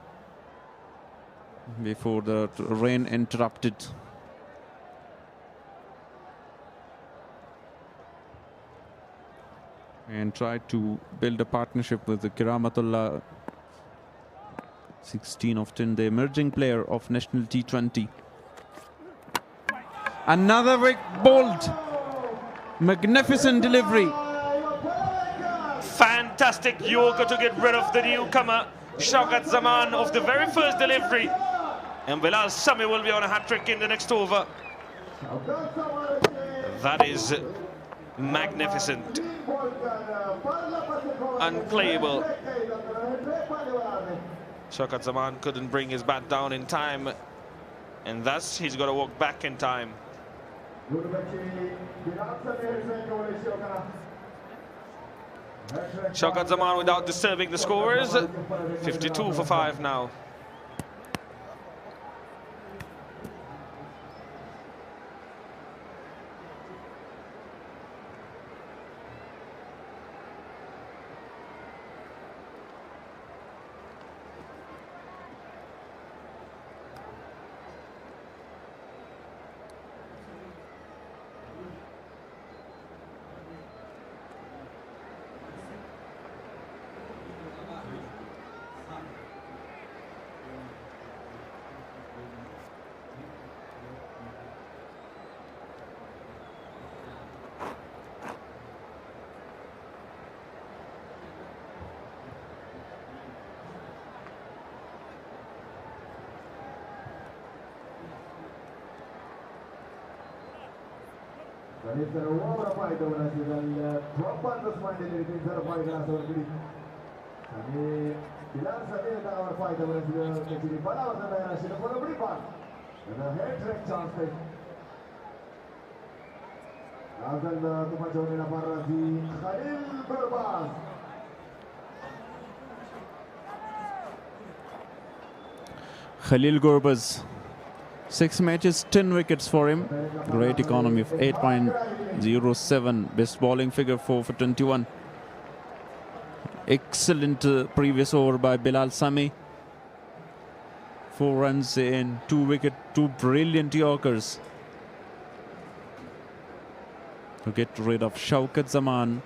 before the rain interrupted. And tried to build a partnership with the Kiramatullah, 16 of 10, the emerging player of national T20. Another very bold, magnificent delivery.
Fantastic Yorker to get rid of the newcomer, Shaukat Zaman, of the very first delivery. And Bilal Sami will be on a hat-trick in the next over. That is magnificent. Unplayable. Shaukat Zaman couldn't bring his bat down in time, and thus he's got to walk back in time. Shaukat Zaman without disturbing the scorers. 52 for 5 now.
Khalil Gurbaz, 6 matches, 10 wickets for him. Great economy of 8.07. Best bowling figure 4 for 21. Excellent previous over by Bilal Sami. 4 runs in 2 wickets, 2 brilliant Yorkers to get rid of Shaukat Zaman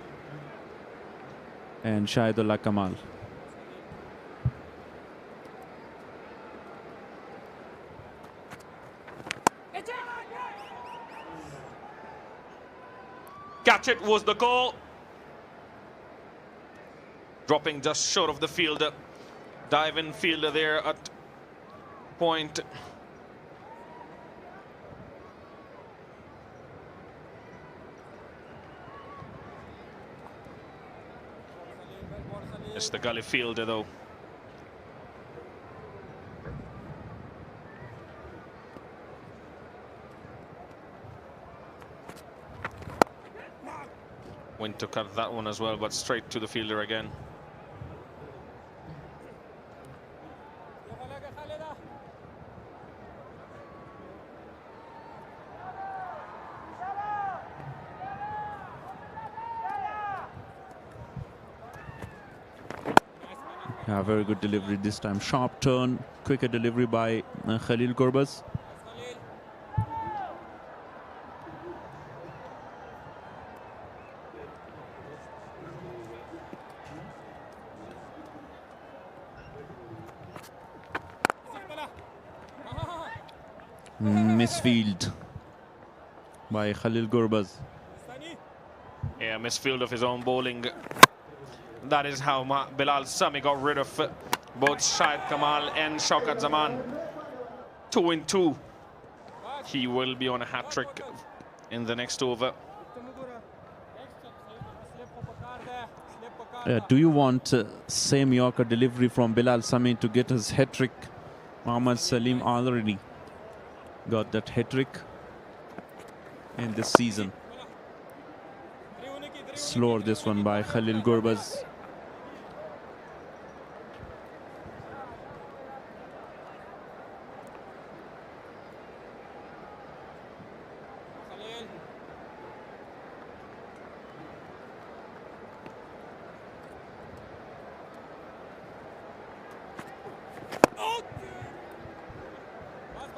and Shahidullah Kamal.
Catch it was the call. Dropping just short of the fielder. Dive-in fielder there at point. It's the gully fielder though. Went to cut that one as well, but straight to the fielder again.
Yeah, very good delivery this time. Sharp turn, quicker delivery by Khalil Gurbaz. Misfield by Khalil Gurbaz.
Yeah, misfield of his own bowling. That is how Bilal Sami got rid of both Shahid Kamal and Shaukat Zaman. 2 in 2. He will be on a hat-trick in the next over.
Do you want same Yorker delivery from Bilal Sami to get his hat-trick? Mohammad Salim already got that hat-trick in this season. Slower this one by Khalil Gurbaz.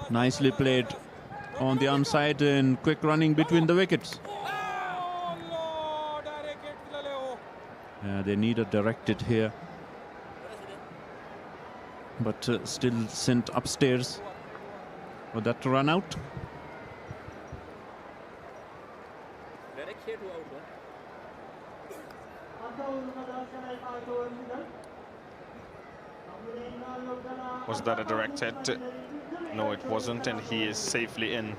Nicely played on the onside and quick running between the wickets. They need a directed here, but still sent upstairs for that to run out.
Was that a direct hit? No, it wasn't, and he is safely in.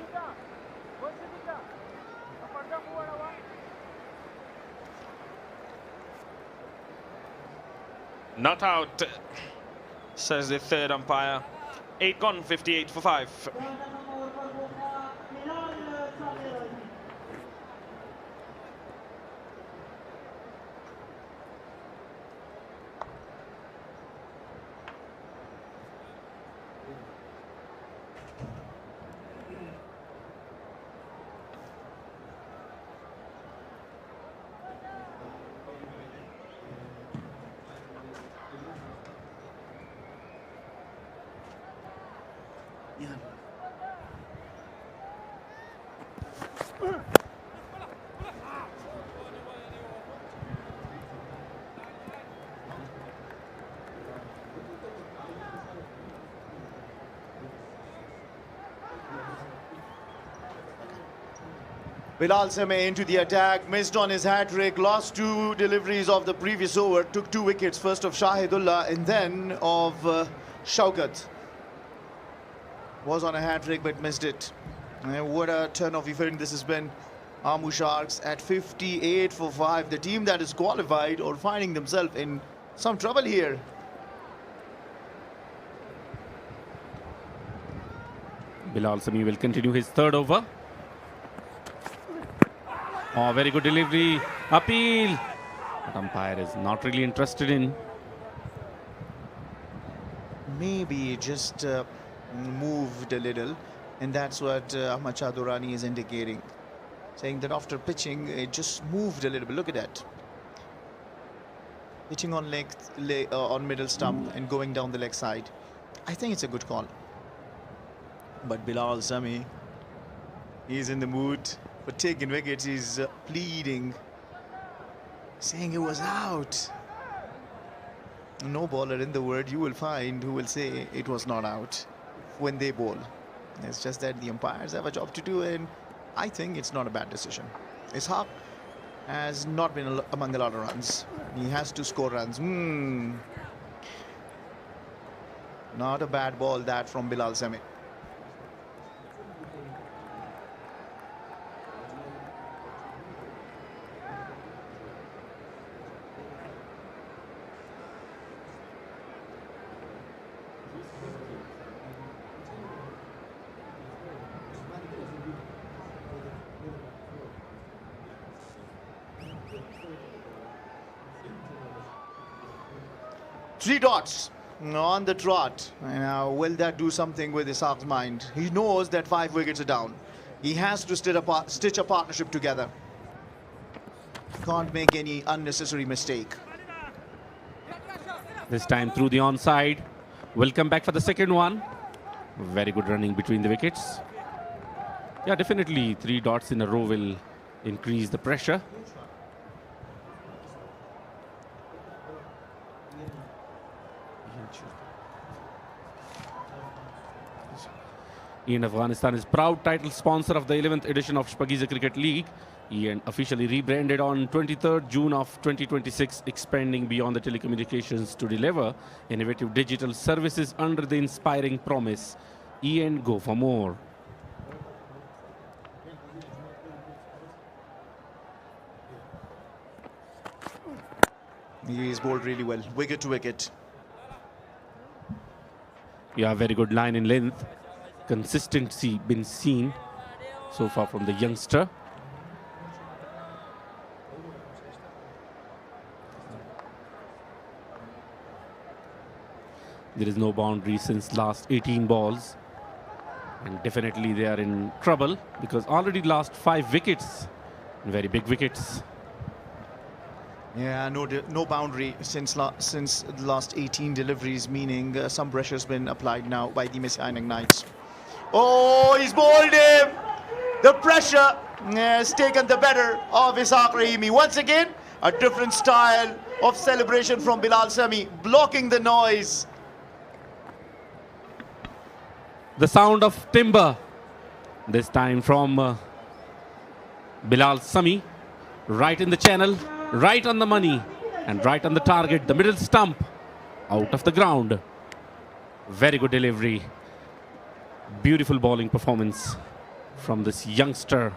Not out, says the third umpire. 8 gone, 58 for 5.
Bilal Sami into the attack, missed on his hat-trick, lost 2 deliveries of the previous over, took 2 wickets, first of Shahidullah and then of Shaukat. Was on a hat-trick but missed it. And what a turn of event this has been. Amo Sharks at 58 for 5. The team that is qualified or finding themselves in some trouble here.
Bilal Sami will continue his third over. Oh, very good delivery. Appeal. But umpire is not really interested in.
Maybe just moved a little, and that's what Ahmad Chadurani is indicating, saying that after pitching it just moved a little bit. Look at that, pitching on on middle stump and going down the leg side. I think it's a good call, but Bilal Sami, he's in the mood for taking wickets. He's pleading, saying it was out. No bowler in the world you will find who will say it was not out when they bowl. It's just that the umpires have a job to do, and I think it's not a bad decision. Ishaq has not been among a lot of runs. He has to score runs. Not a bad ball that from Bilal Sami. Three dots on the trot. Now, will that do something with Isaaq's mind? He knows that 5 wickets are down. He has to stitch a partnership together. Can't make any unnecessary mistake.
This time through the onside. Will come back for the second one. Very good running between the wickets. Yeah, definitely 3 dots in a row will increase the pressure. Afghanistan is proud title sponsor of the 11th edition of Shpageeza Cricket League. Officially rebranded on 23rd June of 2026, expanding beyond the telecommunications to deliver innovative digital services under the inspiring promise, Go for more.
He is bowled really well, wicket to wicket.
Yeah, very good line in length. Consistency been seen so far from the youngster. There is no boundary since last 18 balls. And definitely they are in trouble because already last 5 wickets. Very big wickets.
Yeah, no boundary since the last 18 deliveries, meaning some pressure's been applied now by the Mis-e-Ainak Knights. Oh, he's bowled him! The pressure has taken the better of Isaaq Rahimi. Once again, a different style of celebration from Bilal Sami, blocking the noise.
The sound of timber, this time from Bilal Sami, right in the channel, right on the money, and right on the target, the middle stump, out of the ground. Very good delivery. Beautiful bowling performance from this youngster,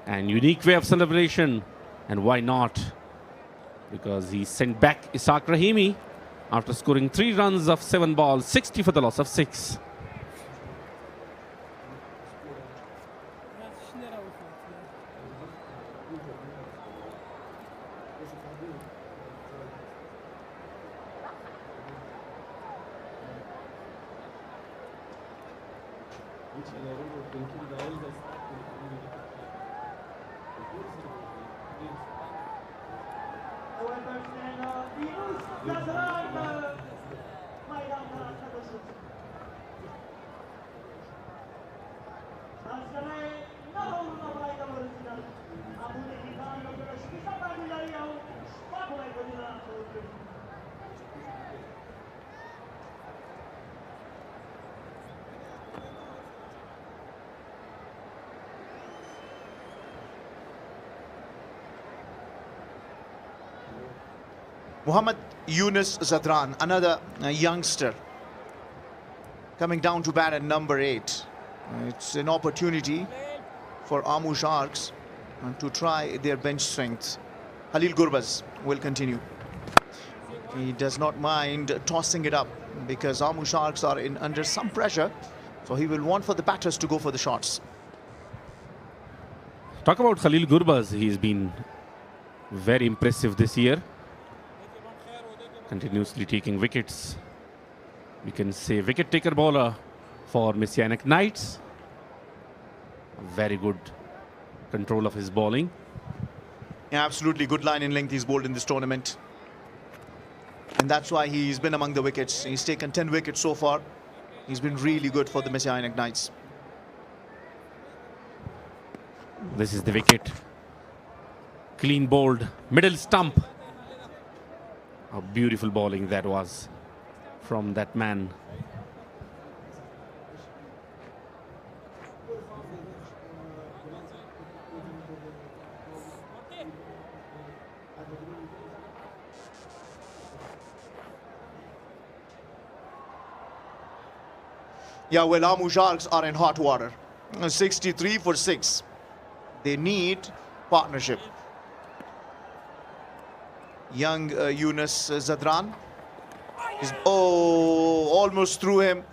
and unique way of celebration. And why not? Because he sent back Isaaq Rahimi after scoring 3 runs of 7 balls, 60 for the loss of 6.
Muhammad Yunus Zadran, another youngster, coming down to bat at number 8. It's an opportunity for Amo Sharks to try their bench strength. Khalil Gurbaz will continue. He does not mind tossing it up because Amo Sharks are under some pressure, so he will want for the batters to go for the shots.
Talk about Khalil Gurbaz. He's been very impressive this year. Continuously taking wickets. We can say wicket taker bowler for Mis-e-Ainak Knights. Very good control of his bowling.
Yeah, absolutely good line in length he's bowled in this tournament. And that's why he's been among the wickets. He's taken 10 wickets so far. He's been really good for the Mis-e-Ainak Knights.
This is the wicket. Clean bowled, middle stump. A beautiful bowling that was from that man.
Yeah, well, Amo Sharks are in hot water. 63 for 6. They need partnership. Young Yunus Zadran is almost through him.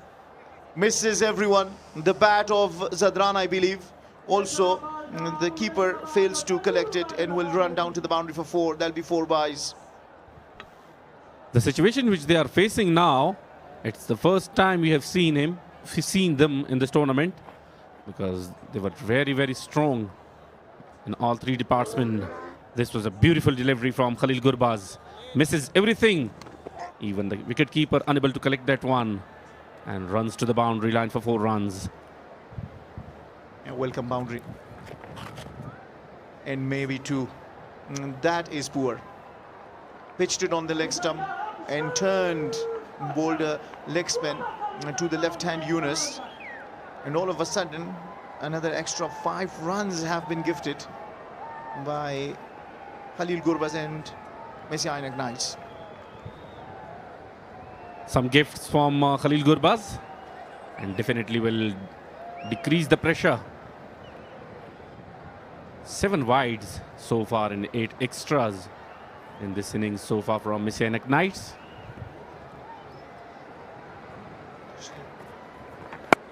Misses everyone. The bat of Zadran, I believe, also The keeper fails to collect it and will run down to the boundary for 4. That'll be 4 byes.
The situation which they are facing now, it's the first time we have seen them in this tournament, because they were very, very strong in all 3 departments. This was a beautiful delivery from Khalil Gurbaz. Misses everything. Even the wicketkeeper unable to collect that one, and runs to the boundary line for 4 runs.
A welcome boundary. And maybe 2. That is poor. Pitched it on the leg stump and turned bowled leg spin to the left hand Yunus. And all of a sudden, another extra 5 runs have been gifted by Khalil Gurbaz and Mis-e-Ainak Knights.
Some gifts from Khalil Gurbaz, and definitely will decrease the pressure. 7 wides so far and 8 extras in this innings so far from Mis-e-Ainak Knights.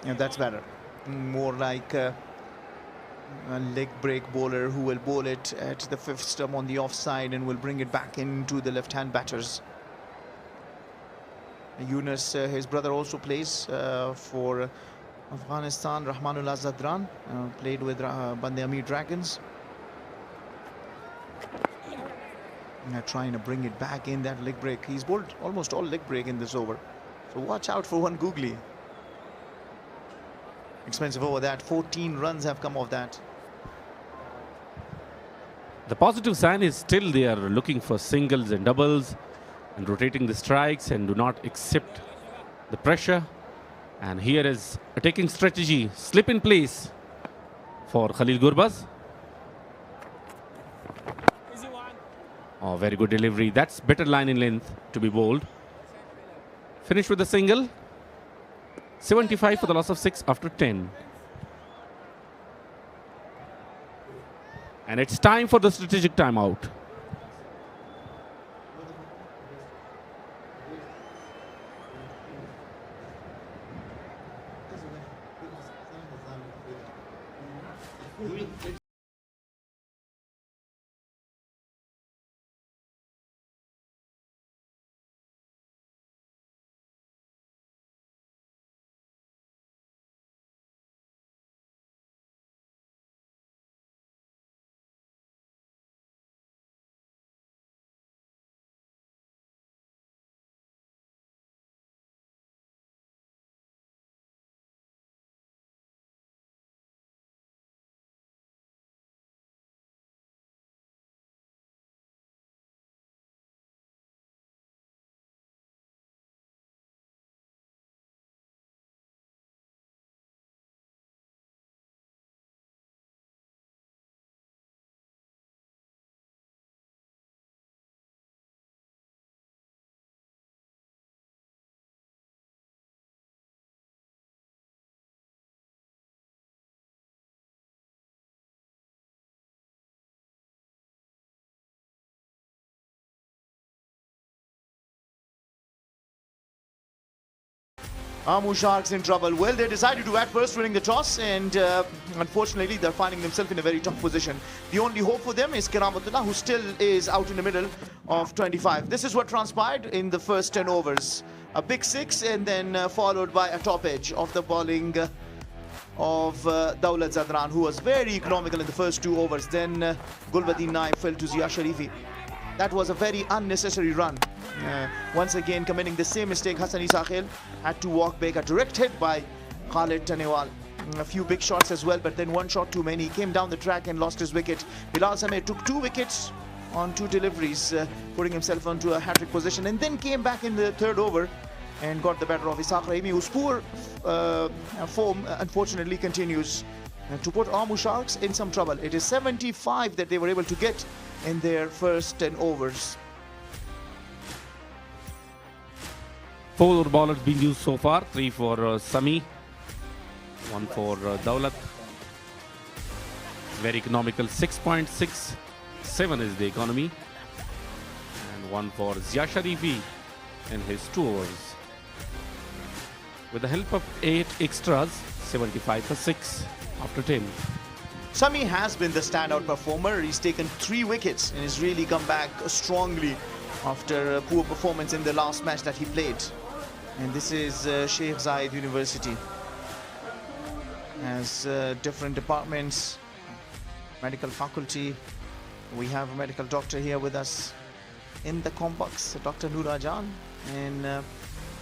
Yeah, that's better. More like a leg break bowler who will bowl it at the 5th stump on the offside and will bring it back into the left-hand batters. Yunus, his brother, also plays for Afghanistan. Rahmanullah Zadran played with Band-e-Amir Dragons. Trying to bring it back in that leg break. He's bowled almost all leg break in this over. So watch out for one googly. Expensive over that. 14 runs have come off that.
The positive sign is still they are looking for singles and doubles and rotating the strikes and do not accept the pressure. And here is a taking strategy, slip in place for Khalil Gurbaz. Oh, very good delivery. That's better line in length to be bowled. Finish with a single. 75 for the loss of 6 after 10. And it's time for the strategic timeout.
Amo Sharks in trouble. Well, they decided to bat first, winning the toss, and unfortunately, they're finding themselves in a very tough position. The only hope for them is Karamatullah, who still is out in the middle of 25. This is what transpired in the first 10 overs. A big 6, and then followed by a top edge of the bowling of Daulat Zadran, who was very economical in the first 2 overs. Then Gulbuddin Naib fell to Zia Sharifi. That was a very unnecessary run. Once again committing the same mistake, Hassani Sakhil had to walk back. A direct hit by Khalid Tanewal. A few big shots as well, but then one shot too many. He came down the track and lost his wicket. Bilal Samir took 2 wickets on 2 deliveries, putting himself onto a hat-trick position, and then came back in the 3rd over and got the better of Ishaq Rahimi, whose poor form unfortunately continues to put Amo Sharks in some trouble. It is 75 that they were able to get in their first 10 overs.
4 bowlers being used so far. 3 for Sami, 1 for Daulat. Very economical. 6.67 is the economy. And 1 for Zia Sharifi in his 2 overs. With the help of 8 extras, 75 for 6 after 10.
Sami has been the standout performer. He's taken 3 wickets and has really come back strongly after a poor performance in the last match that he played. And this is Sheikh Zayed University. Has different departments, medical faculty. We have a medical doctor here with us in the complex, Dr. Noora Jan, and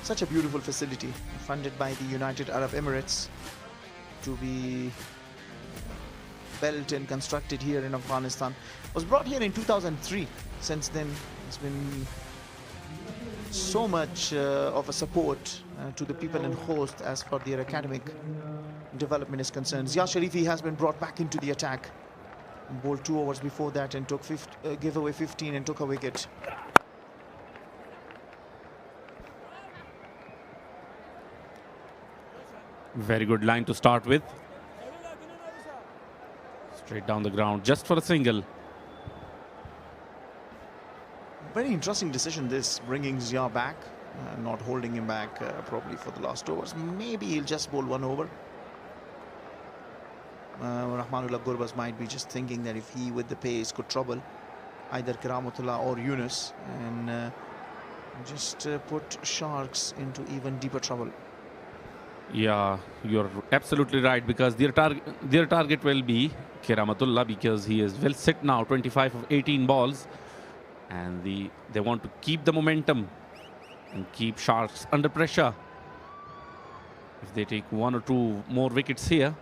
such a beautiful facility funded by the United Arab Emirates to be built and constructed here in Afghanistan. Was brought here in 2003. Since then, it's been so much of a support to the people in Khost as far their academic development is concerned. Zia Sharifi has been brought back into the attack. Bowled 2 overs before that and took gave away 15 and took a wicket.
Very good line to start with. Straight down the ground, just for a single.
Very interesting decision this, bringing Zia back, not holding him back probably for the last overs. Maybe he'll just bowl 1 over. Rahmanullah Gurbaz might be just thinking that if he with the pace could trouble either Karamatullah or Yunus and just put Sharks into even deeper trouble.
Yeah, you're absolutely right, because their target will be Karamatullah, because he is well set now, 25 of 18 balls, and they want to keep the momentum and keep Sharks under pressure. If they take 1 or 2 more wickets here,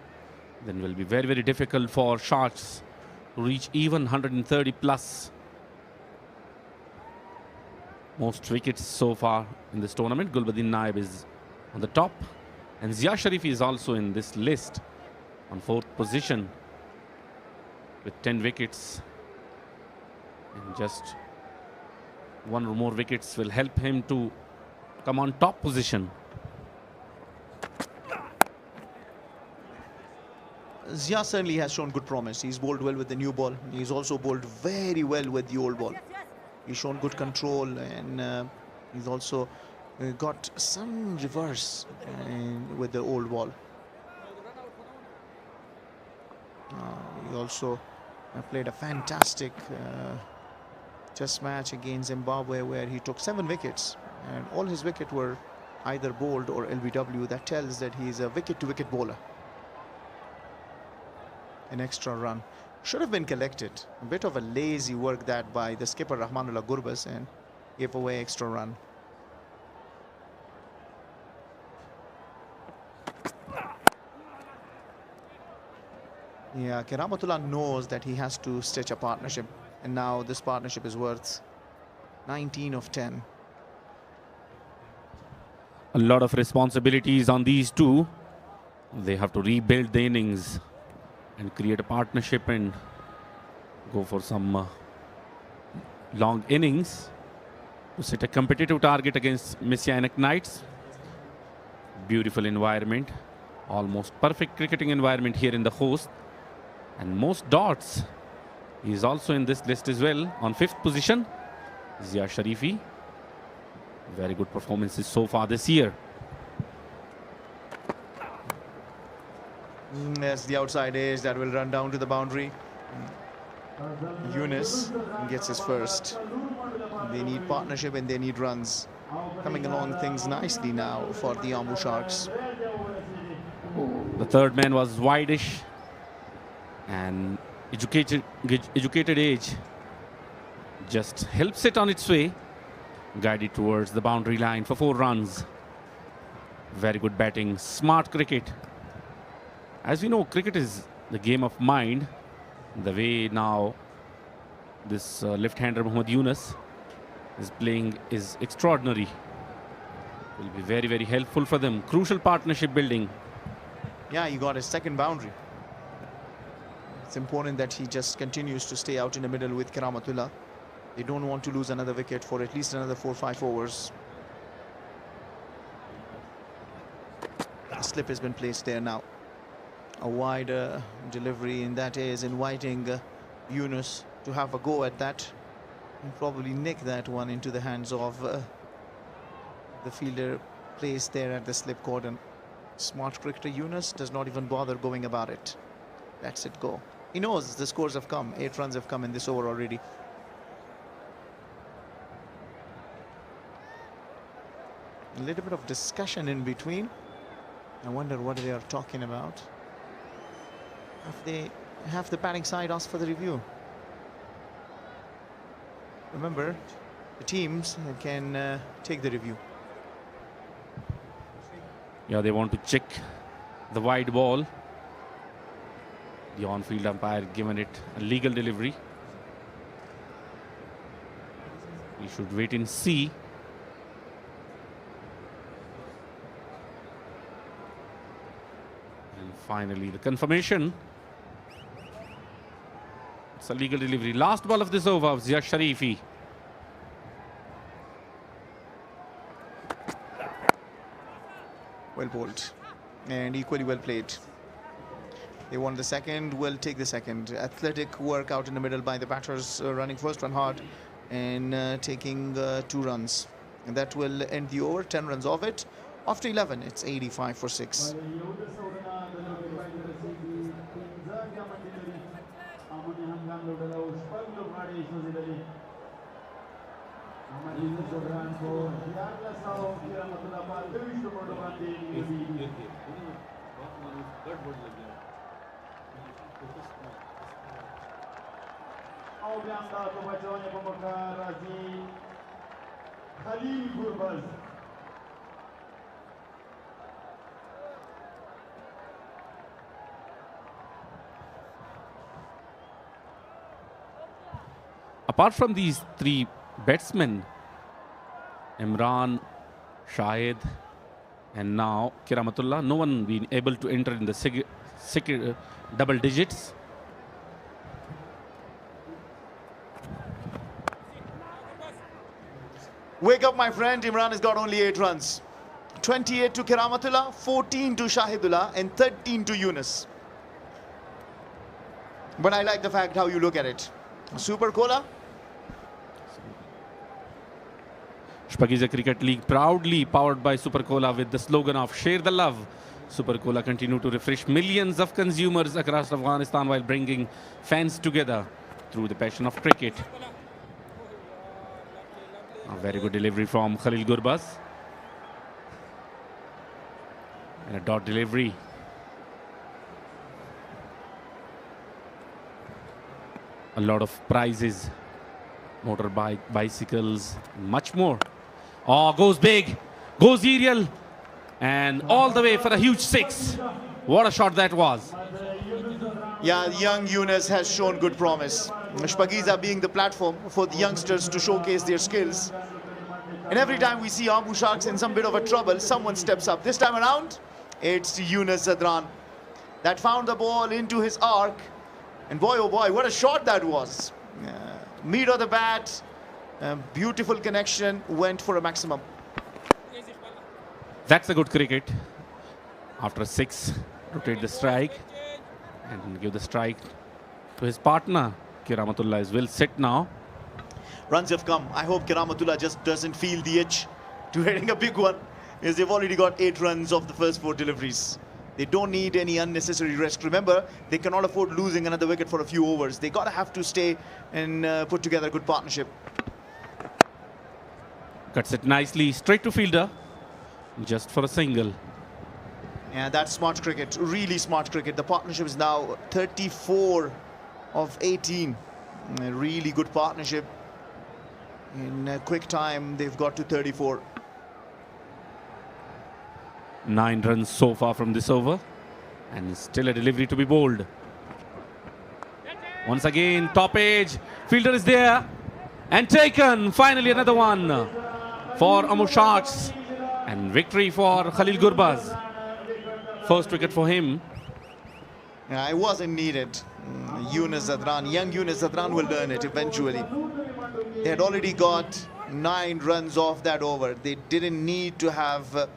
then it will be very, very difficult for Sharks to reach even 130 plus. Most wickets so far in this tournament. Gulbuddin Naib is on the top, and Zia Sharifi is also in this list on 4th position with 10 wickets. And just 1 or more wickets will help him to come on top position.
Zia certainly has shown good promise. He's bowled well with the new ball. He's also bowled very well with the old ball. He's shown good control, and he's also got some reverse with the old ball. He also played a fantastic test match against Zimbabwe where he took 7 wickets, and all his wickets were either bowled or LBW. That tells that he's a wicket-to-wicket bowler. An extra run should have been collected. A bit of a lazy work that by the skipper Rahmanullah Gurbaz, and gave away extra run. Yeah, Karamatullah knows that he has to stitch a partnership, and now this partnership is worth 19 of 10.
A lot of responsibilities on these two. They have to rebuild the innings and create a partnership and go for some long innings to set a competitive target against Mis-e-Ainak Knights. Beautiful environment, almost perfect cricketing environment here in the Khost, and most dots. He is also in this list as well on 5th position. Zia Sharifi, very good performances so far this year.
Yes, the outside edge that will run down to the boundary. Yunus gets his first. They need partnership and they need runs. Coming along things nicely now for the Amo Sharks.
The third man was wideish, and educated age just helps it on its way, guided towards the boundary line for 4 runs. Very good batting, smart cricket. As we know, cricket is the game of mind. The way now this left-hander Mohammad Yunus is playing is extraordinary. Will be very, very helpful for them. Crucial partnership building.
Yeah, he got his 2nd boundary. It's important that he just continues to stay out in the middle with Karamatullah. They don't want to lose another wicket for at least another 4 or 5 overs. A slip has been placed there now. A wider delivery, and that is inviting Yunus to have a go at that and probably nick that one into the hands of the fielder placed there at the slip cordon. Smart cricketer Yunus does not even bother going about it. Lets it go. He knows the scores have come. 8 runs have come in this over already. A little bit of discussion in between. I wonder what they are talking about. Have the batting side asked for the review? Remember, the teams can take the review.
Yeah, they want to check the wide ball. The on-field umpire given it a legal delivery. We should wait and see. And finally, the confirmation. It's a legal delivery. Last ball of this over of Zia Sharifi.
Well bowled and equally well played. They won the second, will take the second. Athletic work out in the middle by the batters, running first run hard and taking 2 runs. And that will end the over, 10 runs of it. After 11, it's 85 for 6.
Apart from these 3 batsmen, Imran, Shahid, and now Kiramatullah, no one been able to enter in the double digits.
Wake up, my friend. Imran has got only 8 runs. 28 to Kiramatullah, 14 to Shahidullah, and 13 to Yunus. But I like the fact how you look at it. Super Cola.
Shpageeza Cricket League proudly powered by Super Cola with the slogan of Share the Love. Super Cola continue to refresh millions of consumers across Afghanistan while bringing fans together through the passion of cricket. A very good delivery from Khalil Gurbaz. And a dot delivery. A lot of prizes, motorbike, bicycles, much more. Oh, goes big, goes aerial, and all the way for a huge 6. What a shot that was.
Yeah, young Yunus has shown good promise. Shpageeza being the platform for the youngsters to showcase their skills. And every time we see Amo Sharks in some bit of a trouble, someone steps up. This time around, it's Yunus Zadran that found the ball into his arc. And boy, oh boy, what a shot that was. Meat of the bat, beautiful connection, went for a maximum.
That's a good cricket. After a 6, rotate the strike and give the strike to his partner. Kiramatullah is well set now.
Runs have come. I hope Kiramatullah just doesn't feel the itch to hitting a big one, as they've already got 8 runs off the first 4 deliveries. They don't need any unnecessary rest. Remember, they cannot afford losing another wicket for a few overs. They gotta have to stay and put together a good partnership.
Cuts it nicely straight to fielder, just for a single.
Yeah, that's smart cricket, really smart cricket. The partnership is now 34 of 18. A really good partnership. In a quick time, they've got to 34.
9 runs so far from this over, and still a delivery to be bowled. Once again, top edge, fielder is there, and taken. Finally another one for Amo Sharks, and victory for Khalil Gurbaz. First wicket for him.
Yeah, it wasn't needed. Yunus Zadran, young Yunus Zadran will learn it eventually. They had already got 9 runs off that over. They didn't need to have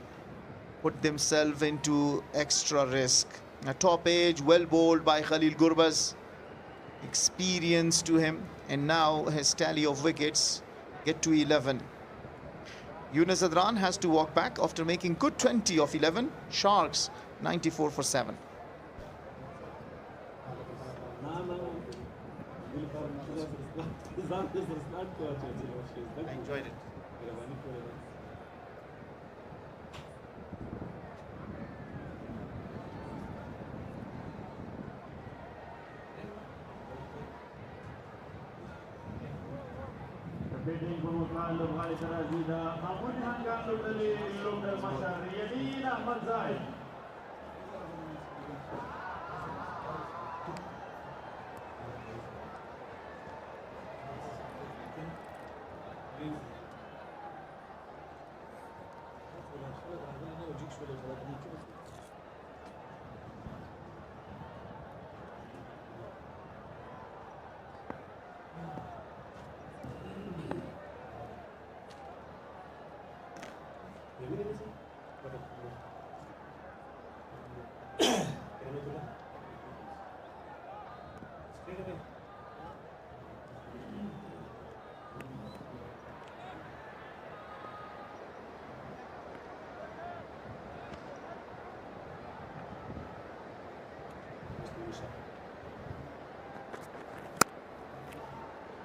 put themselves into extra risk. A top edge, well bowled by Khalil Gurbaz. Experience to him, and now his tally of wickets get to 11. Yunus Zadran has to walk back after making good 20 of 11. Sharks 94 for 7. I enjoyed it.
Bidding pembukaan Dubai Terazida, namun dihanggap dari Lumber Masyari, Yadin Ahmad Zaid.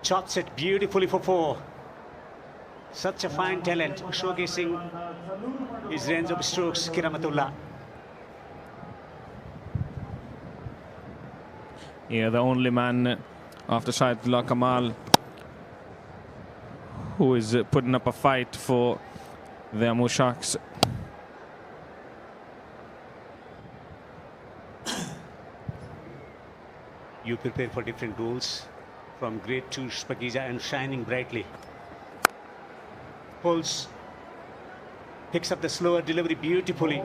Chops it beautifully for 4. Such a fine talent, showcasing his range of strokes, Kiramatullah.
Yeah, the only man after Shahidullah Kamal who is putting up a fight for the Amo Sharks.
You prepare for different roles, from great to Shpageeza and shining brightly. Pulls, picks up the slower delivery beautifully.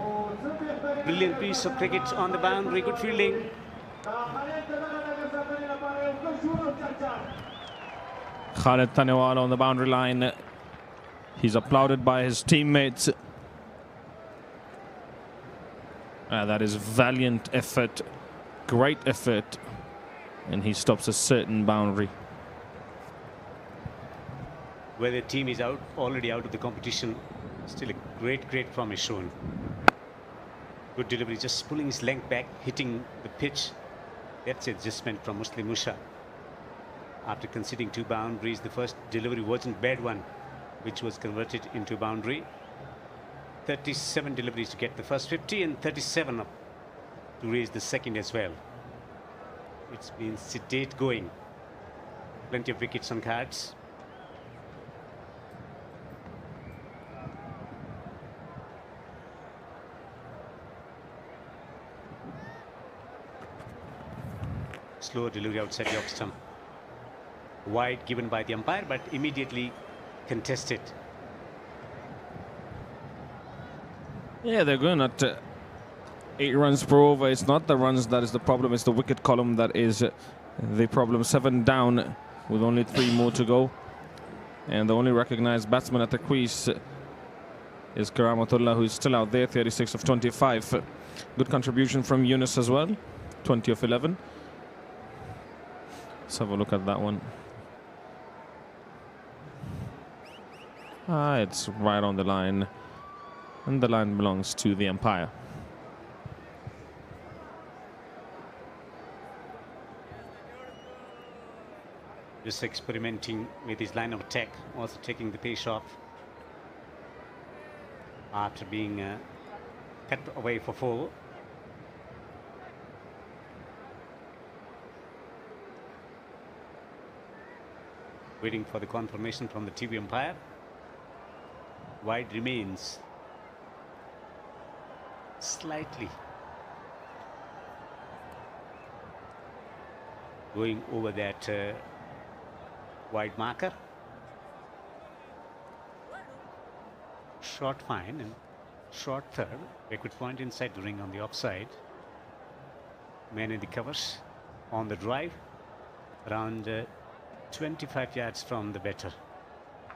Brilliant piece of cricket on the boundary, good fielding.
Khalid Tanewala on the boundary line. He's applauded by his teammates. That is valiant effort, great effort. And he stops a certain boundary.
Where the team is already out of the competition, still a great promise shown. Good delivery, just pulling his length back, hitting the pitch. That's adjustment from Muslim Musa. After conceding 2 boundaries, the first delivery wasn't a bad one, which was converted into a boundary. 37 deliveries to get the first 50 and 37 up to raise the second as well. It's been sedate going. Plenty of wickets on cards. Slower delivery outside the off stump. Wide given by the umpire, but immediately contested.
Yeah, they're going at 8 runs per over. It's not the runs that is the problem, it's the wicket column that is the problem. 7 down with only 3 more to go. And the only recognized batsman at the crease is Karamatullah, who is still out there, 36 of 25. Good contribution from Yunus as well, 20 of 11. Let's have a look at that one. It's right on the line, and the line belongs to the umpire.
Just experimenting with his line of attack, also taking the pace off after being cut away for 4. Waiting for the confirmation from the TV umpire. Wide remains slightly. Going over that wide marker. Short fine and short third. Backward point inside the ring on the offside. Man in the covers on the drive. Around 25 yards from the batter.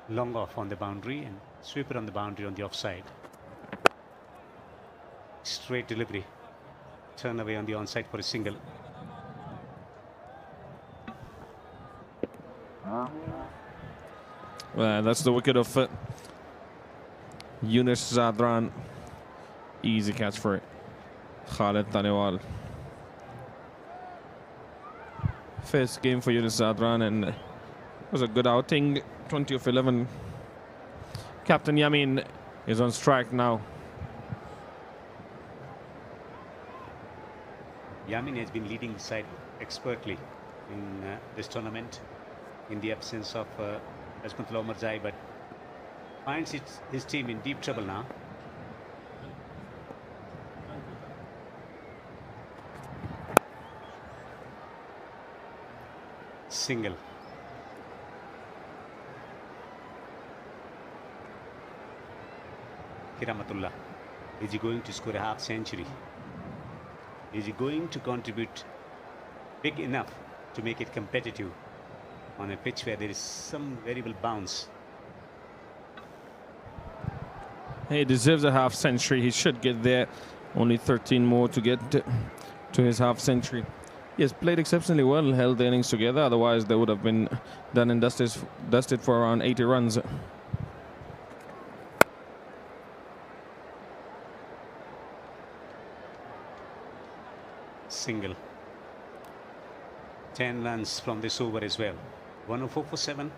Long off on the boundary and sweeper on the boundary on the offside. Straight delivery. Turn away on the onside for a single.
That's the wicket of Yunus Zadran. Easy catch for it. Khalid Tanewal. First game for Yunus Zadran, and
Was a good outing. 20 of 11. Captain Yamin is on strike now.
Yamin has been leading the side expertly in this tournament in the absence of Azmatullah Omarzai, but finds his team in deep trouble now. Single. Rahmatullah. Is he going to score a half century? Is he going to contribute big enough to make it competitive on a pitch where there is some variable bounce?
He deserves a half century. He should get there. Only 13 more to get to his half century. He has played exceptionally well, held the innings together. Otherwise, they would have been done and dusted for around 80 runs.
Single. 10 runs from this over as well. 104 for 7.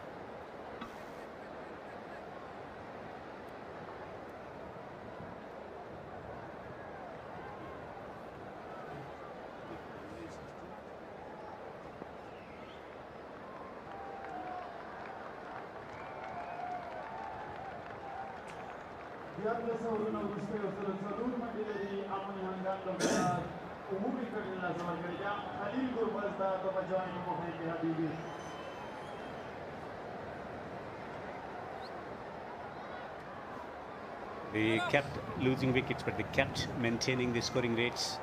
They kept losing wickets, but they kept maintaining the scoring rates.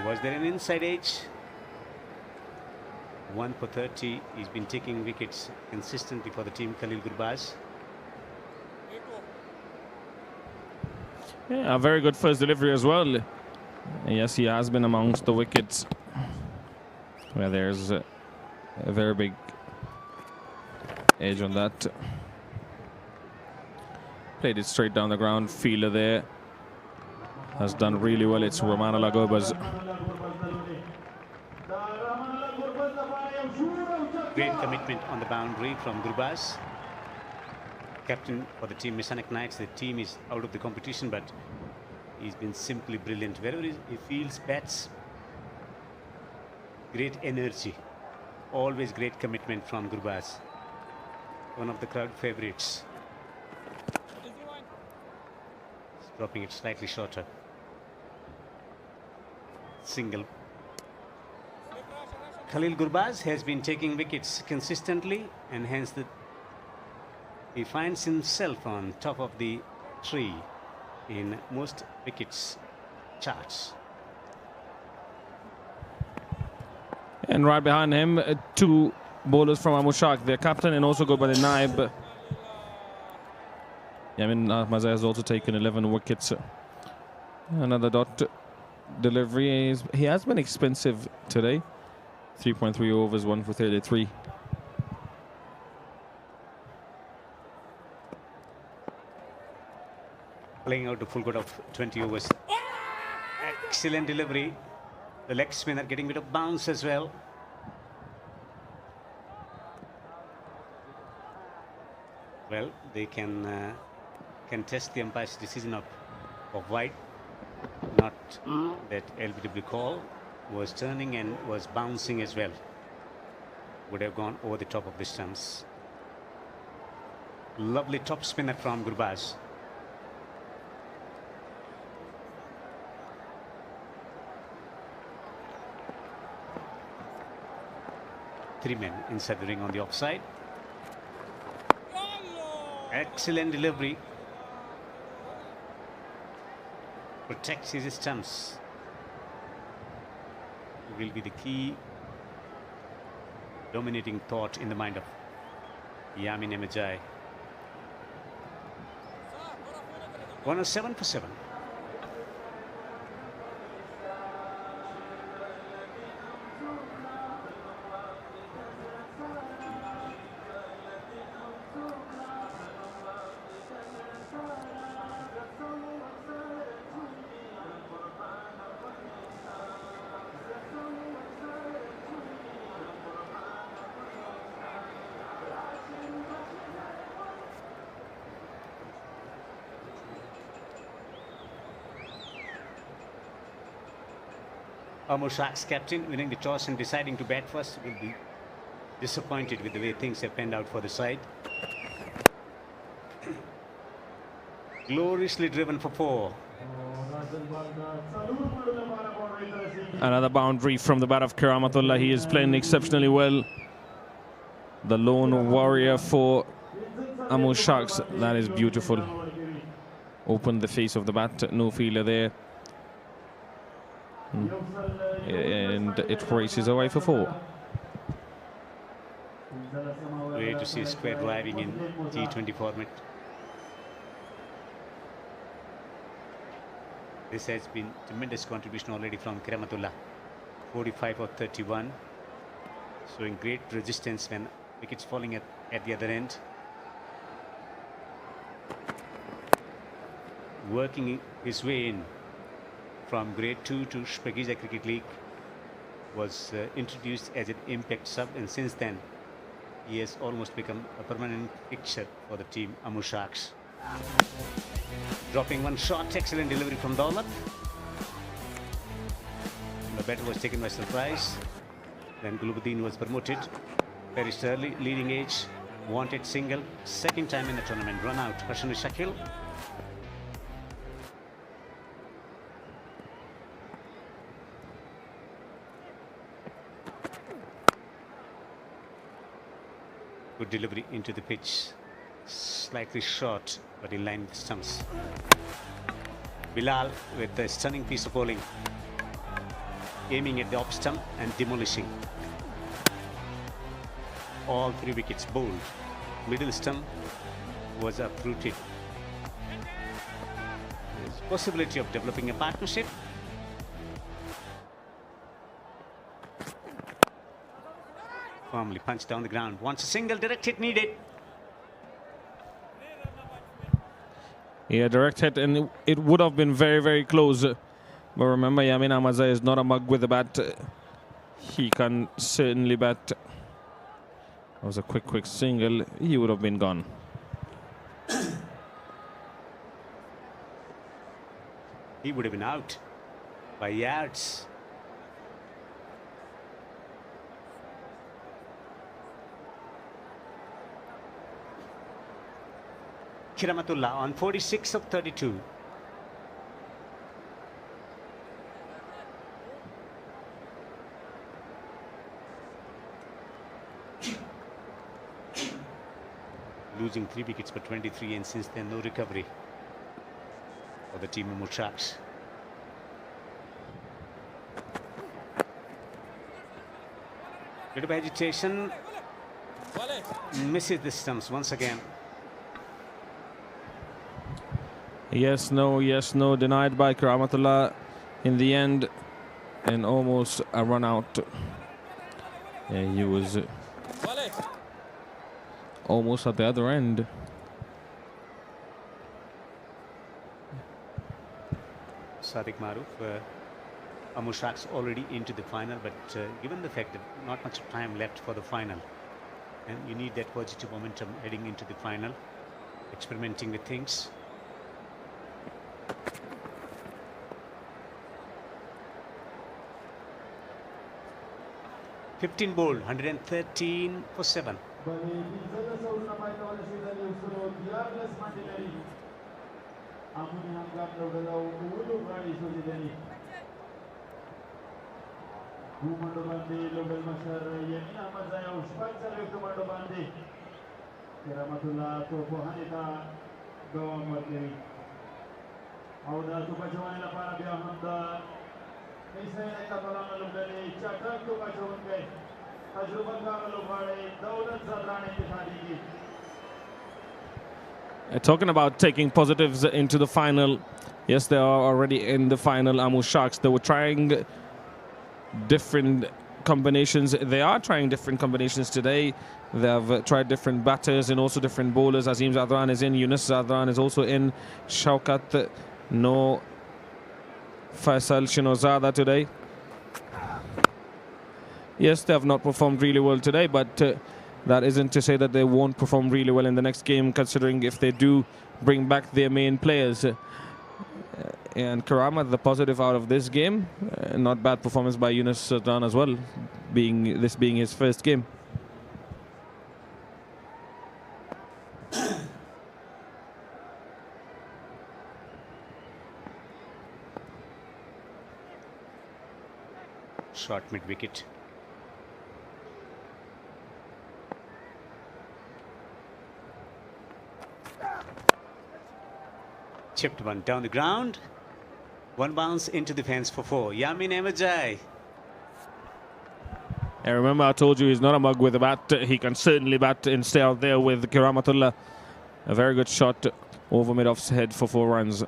Was there an inside edge? 1 for 30. He's been taking wickets consistently for the team, Khalil Gurbaz.
Yeah, a very good first delivery as well. Yes, he has been amongst the wickets where there's a very big edge on that. Played it straight down the ground. Fielder there has done really well. It's Rahmat Gurbaz.
Great commitment on the boundary from Gurbaz. Captain for the team, Mis-e-Ainak Knights. The team is out of the competition, but he's been simply brilliant. Wherever he fields bats, great energy. Always great commitment from Gurbaz. One of the crowd favorites. Dropping it slightly shorter. Single. Khalil Gurbaz has been taking wickets consistently, and hence he finds himself on top of the tree in most wickets charts.
And right behind him, two bowlers from Amo Sharks, their captain, and also go by the Naib. Yamin Ahmad has also taken 11 wickets. Another dot delivery. He has been expensive today. 3.3 overs, 1 for 33.
Playing out the full good of 20 overs. Excellent delivery. The leg spinner getting a bit of bounce as well. Well, they can contest the umpire's decision of wide. Not that LBW call. Was turning and was bouncing as well. Would have gone over the top of the stumps. Lovely top spinner from Gurbaz. Three men inside the ring on the offside. Excellent delivery. Protects his stumps. Will be the key dominating thought in the mind of Yamin Emejai. 107 for 7. Amo Sharks captain, winning the toss and deciding to bat first, will be disappointed with the way things have panned out for the side. Gloriously driven for 4.
Another boundary from the bat of Karamatullah. He is playing exceptionally well. The lone warrior for Amo Sharks. That is beautiful. Opened the face of the bat. No feeler there. And it races away for 4.
Great to see square driving in T20 format. This has been tremendous contribution already from Karamatullah. 45 or 31. Showing great resistance when wickets falling at the other end. Working his way in from Grade 2 to Shpageeza Cricket League. Was introduced as an impact sub, and since then he has almost become a permanent fixture for the team Amo Sharks. Dropping one shot, excellent delivery from Rahmat. The batter was taken by surprise. Then Gulubuddin was promoted. Very early, leading age, wanted single, second time in the tournament. Run out, Hassan Shakil. Good delivery into the pitch. Slightly short, but in line with the stumps. Bilal with a stunning piece of bowling. Aiming at the off stump and demolishing. All 3 wickets bowled. Middle stump was uprooted. There's possibility of developing a partnership. Firmly punched down the ground. Wants a single, direct hit needed.
Yeah, direct hit, and it would have been very, very close. But remember, Yamin Ahmadza is not a mug with the bat. He can certainly bat. That was a quick single. He would have been gone.
He would have been out by yards. Karamatullah on 46 of 32. Losing 3 wickets for 23, and since then no recovery for the team Amo Sharks. Bit of agitation. Misses the stumps once again.
Yes, no, denied by Karamatullah in the end, and almost a run out. Yeah, he was almost at the other end.
Sadiq Maruf, Amo Sharks already into the final, but given the fact that not much time left for the final, and you need that positive momentum heading into the final, experimenting with things. $15 bowled, 113 for 7.
Talking about taking positives into the final, yes, they are already in the final. Amo Sharks, they were trying different combinations. They are trying different combinations today. They have tried different batters and also different bowlers. Azim Zadran is in, Yunus Zadran is also in, Shaukat, no Faisal Shinozada today. Yes, they have not performed really well today, but that isn't to say that they won't perform really well in the next game, considering if they do bring back their main players. And Karamat, the positive out of this game, not bad performance by Yunus Sultan as well, being his first game.
Short mid-wicket. Chipped one down the ground. One bounce into the fence for 4. Yamin Ahmedjai.
And remember, I told you he's not a mug with a bat. He can certainly bat and stay out there with Karamatullah. A very good shot over mid-off's head for 4 runs.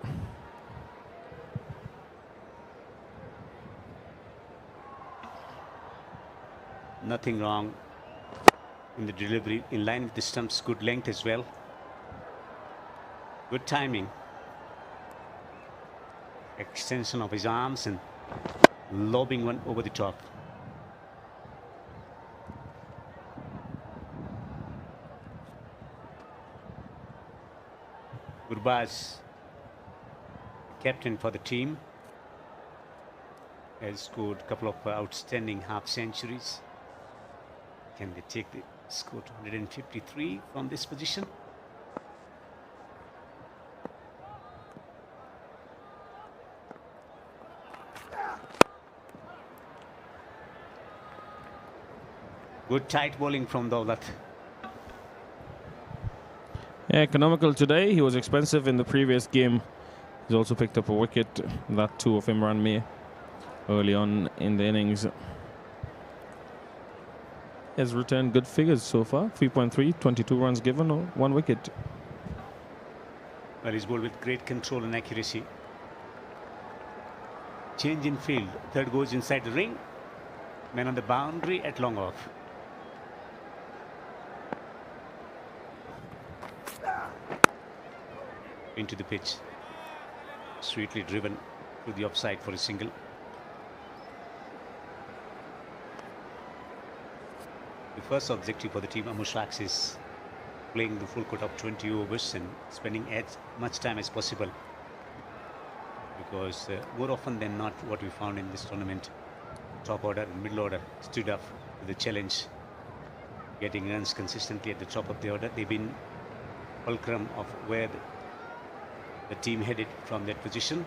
Nothing wrong in the delivery, in line with the stumps, good length as well. Good timing. Extension of his arms and lobbing one over the top. Gurbaz, captain for the team, has scored a couple of outstanding half centuries. Can they take the score to 153 from this position? Good tight bowling from Daulat.
Yeah, economical today. He was expensive in the previous game. He's also picked up a wicket, that too of Imran Mir, early on in the innings. Has returned good figures so far. 3.3, 22 runs given, or 1 wicket.
Well, he's bowled with great control and accuracy. Change in field. Third goes inside the ring. Man on the boundary at long off. Into the pitch. Sweetly driven to the offside for a single. The first objective for the team, Amo Sharks, is playing the full court of 20 overs and spending as much time as possible. Because more often than not, what we found in this tournament, top order and middle order stood up to the challenge, getting runs consistently at the top of the order. They've been fulcrum of where the team headed from that position.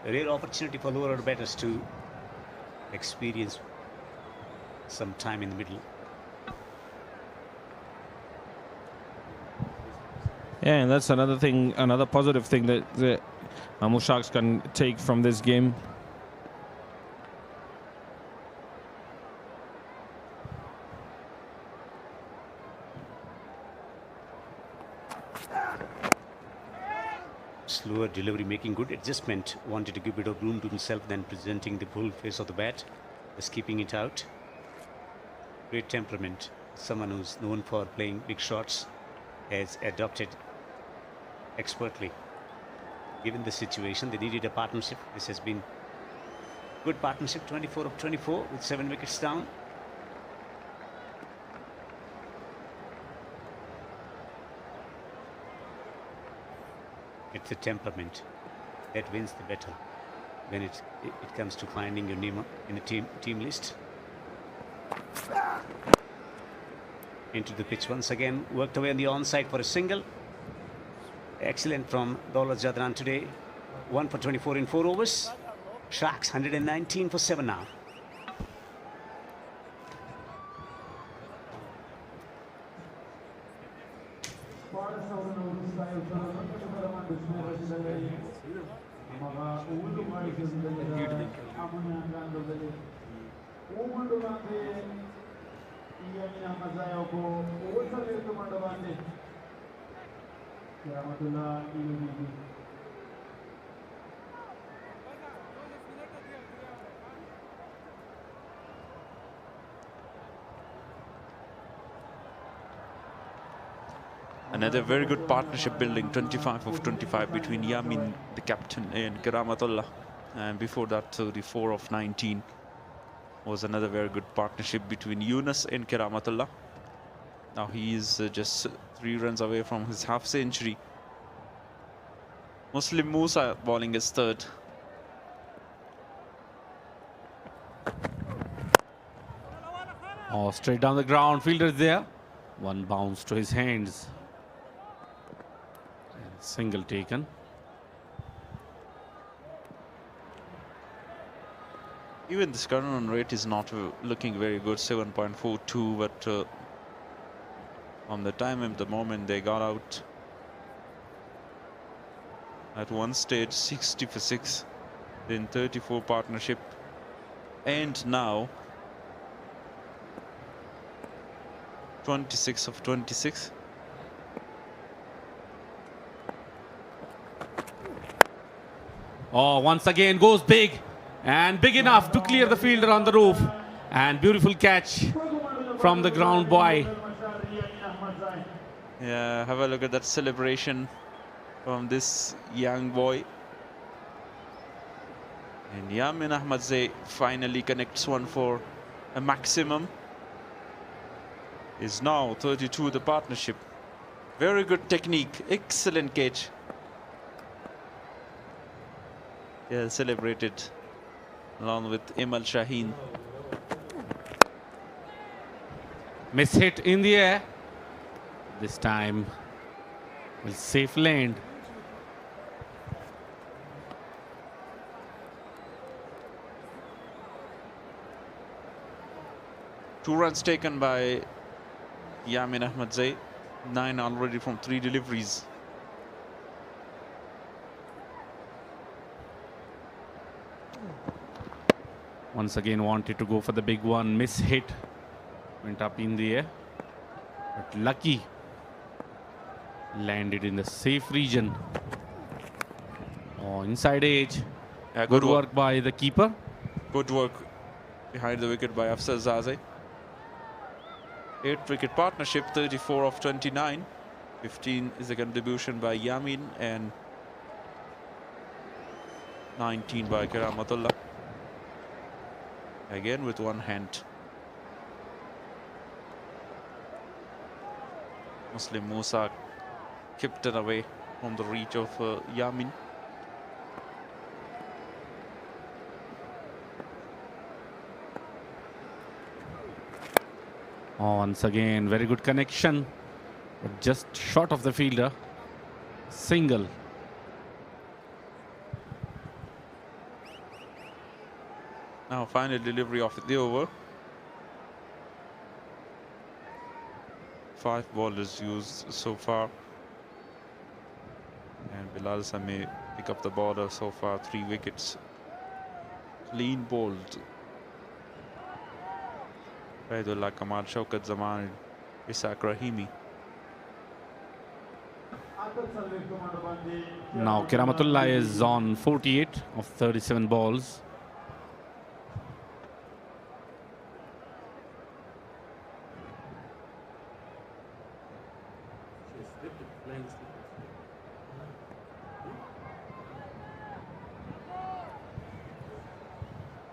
A rare opportunity for lower order batters to experience some time in the middle.
Yeah, and that's another thing, another positive thing that the Amo Sharks can take from this game.
Slower delivery, making good adjustment. Wanted to give a bit of room to himself, then presenting the full face of the bat, just keeping it out. Great temperament. Someone who's known for playing big shots, has adopted expertly. Given the situation, they needed a partnership. This has been good partnership. 24 of 24 with 7 wickets down. It's the temperament that wins the battle when it comes to finding your name in the team list. Into the pitch once again, worked away on the onside for a single. Excellent from Daulat Jadran today. 1 for 24 in 4 overs. Sharks 119 for 7 now.
Another very good partnership building, 25 of 25 between Yamin, the captain, and Karamatullah. And before that, 34 of 19 was another very good partnership between Yunus and Karamatullah. Now he is just 3 runs away from his half century.
Muslim Musa bowling his third.
Oh, straight down the ground, fielder there. One bounce to his hands. Single taken.
Even this current run rate is not looking very good, 7.42, but from the time and the moment they got out, at one stage 60 for 6, then 34 partnership, and now 26 of 26.
Oh, once again goes big and big enough to clear the fielder on the roof. And beautiful catch from the ground boy.
Yeah, have a look at that celebration from this young boy. And Yamin Ahmadzai finally connects one for a maximum. Is now 32 the partnership. Very good technique, excellent catch. Yeah, celebrated along with Imal Shaheen.
Miss hit in the air. This time will safe land.
Two runs taken by Yamin Ahmadzai. 9 already from 3 deliveries.
Once again wanted to go for the big one. Miss hit. Went up in the air. But lucky. Landed in the safe region. Oh, inside edge.
Yeah,
good work by the keeper.
Good work behind the wicket by Afsar Zazai. 8 wicket partnership, 34 of 29. 15 is the contribution by Yamin and 19 by Karamatullah. Again with one hand. Muslim Musa kept it away from the reach of Yamin.
Oh, once again, very good connection. But just short of the fielder. Single.
Now final delivery of the over. 5 bowlers used so far. And Bilal Sami pick up the border so far, 3 wickets. Clean bowled. Raidullah Kamal, Shaukat Zaman, Ishaq Rahimi.
Now Karamatullah is on 48 of 37 balls.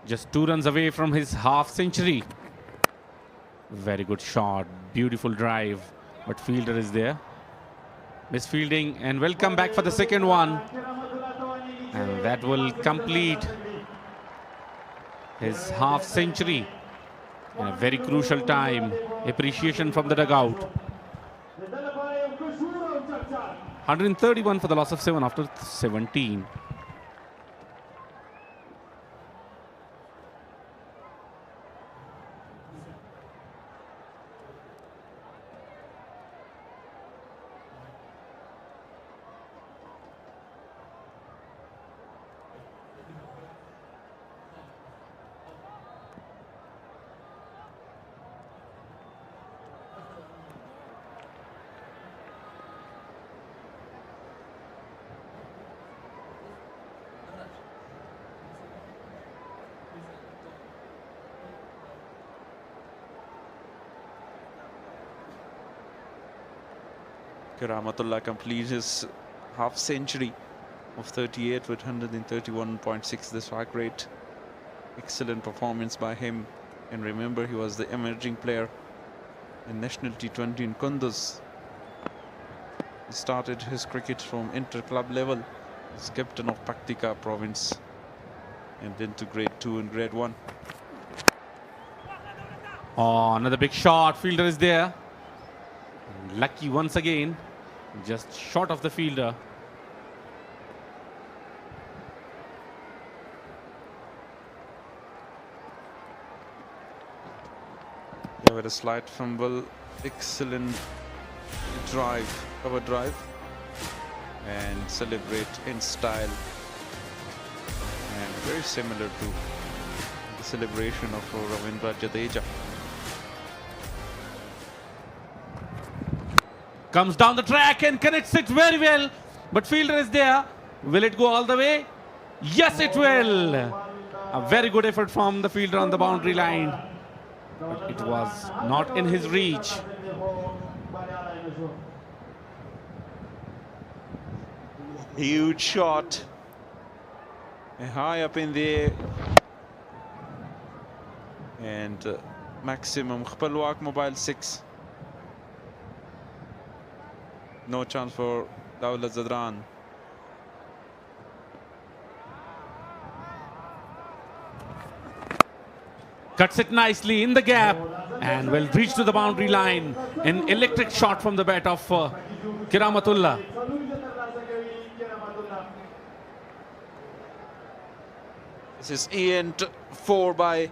Just 2 runs away from his half century. Very good shot, beautiful drive, but fielder is there. Misfielding, and welcome back for the second one. And that will complete his half century in a very crucial time. Appreciation from the dugout. 131 for the loss of 7 after 17.
Karamatullah completes his half century of 38 with 131.6 the strike rate. Excellent performance by him. And remember, he was the emerging player in National T20 in Kunduz. He started his cricket from inter-club level He's captain of Paktika province and then to grade 2 and grade 1.
Oh, another big shot. Fielder is there. Lucky once again. Just short of the fielder.
Yeah, with a slight fumble. Excellent drive, cover drive. And celebrate in style. And very similar to the celebration of Ravindra Jadeja.
Comes down the track and connects it very well. But fielder is there. Will it go all the way? Yes, it will. A very good effort from the fielder on the boundary line. But it was not in his reach.
Huge shot. High up in the air. And maximum. Khpalwak Mobile 6. No chance for Dawla Zadran.
Cuts it nicely in the gap and will reach to the boundary line. An electric shot from the bat of Kiramatullah.
This is Ian 4 by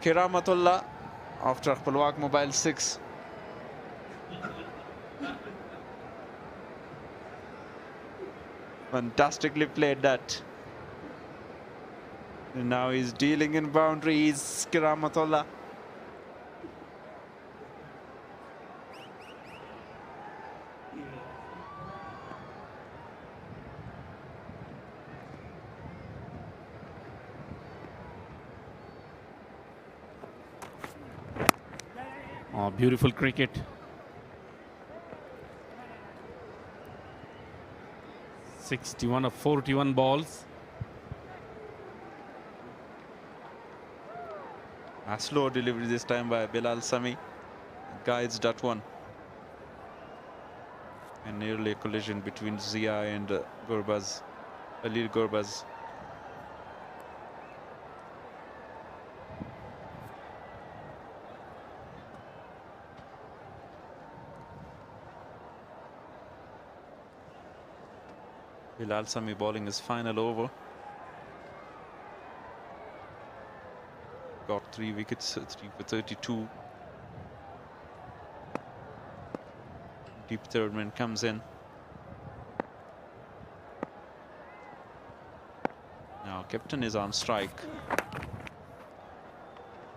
Kiramatullah after Khpalwak Mobile 6. Fantastically played that. And now he's dealing in boundaries, Kiramatullah.
Oh, beautiful cricket. (61 of 41 balls).
A slow delivery this time by Bilal Sami. Guides that one. And nearly a collision between Zia and Gurbaz. Alil Gurbaz. Bilal Sami bowling his final over. Got 3 wickets, 3 for 32. Deep third man comes in. Now captain is on strike.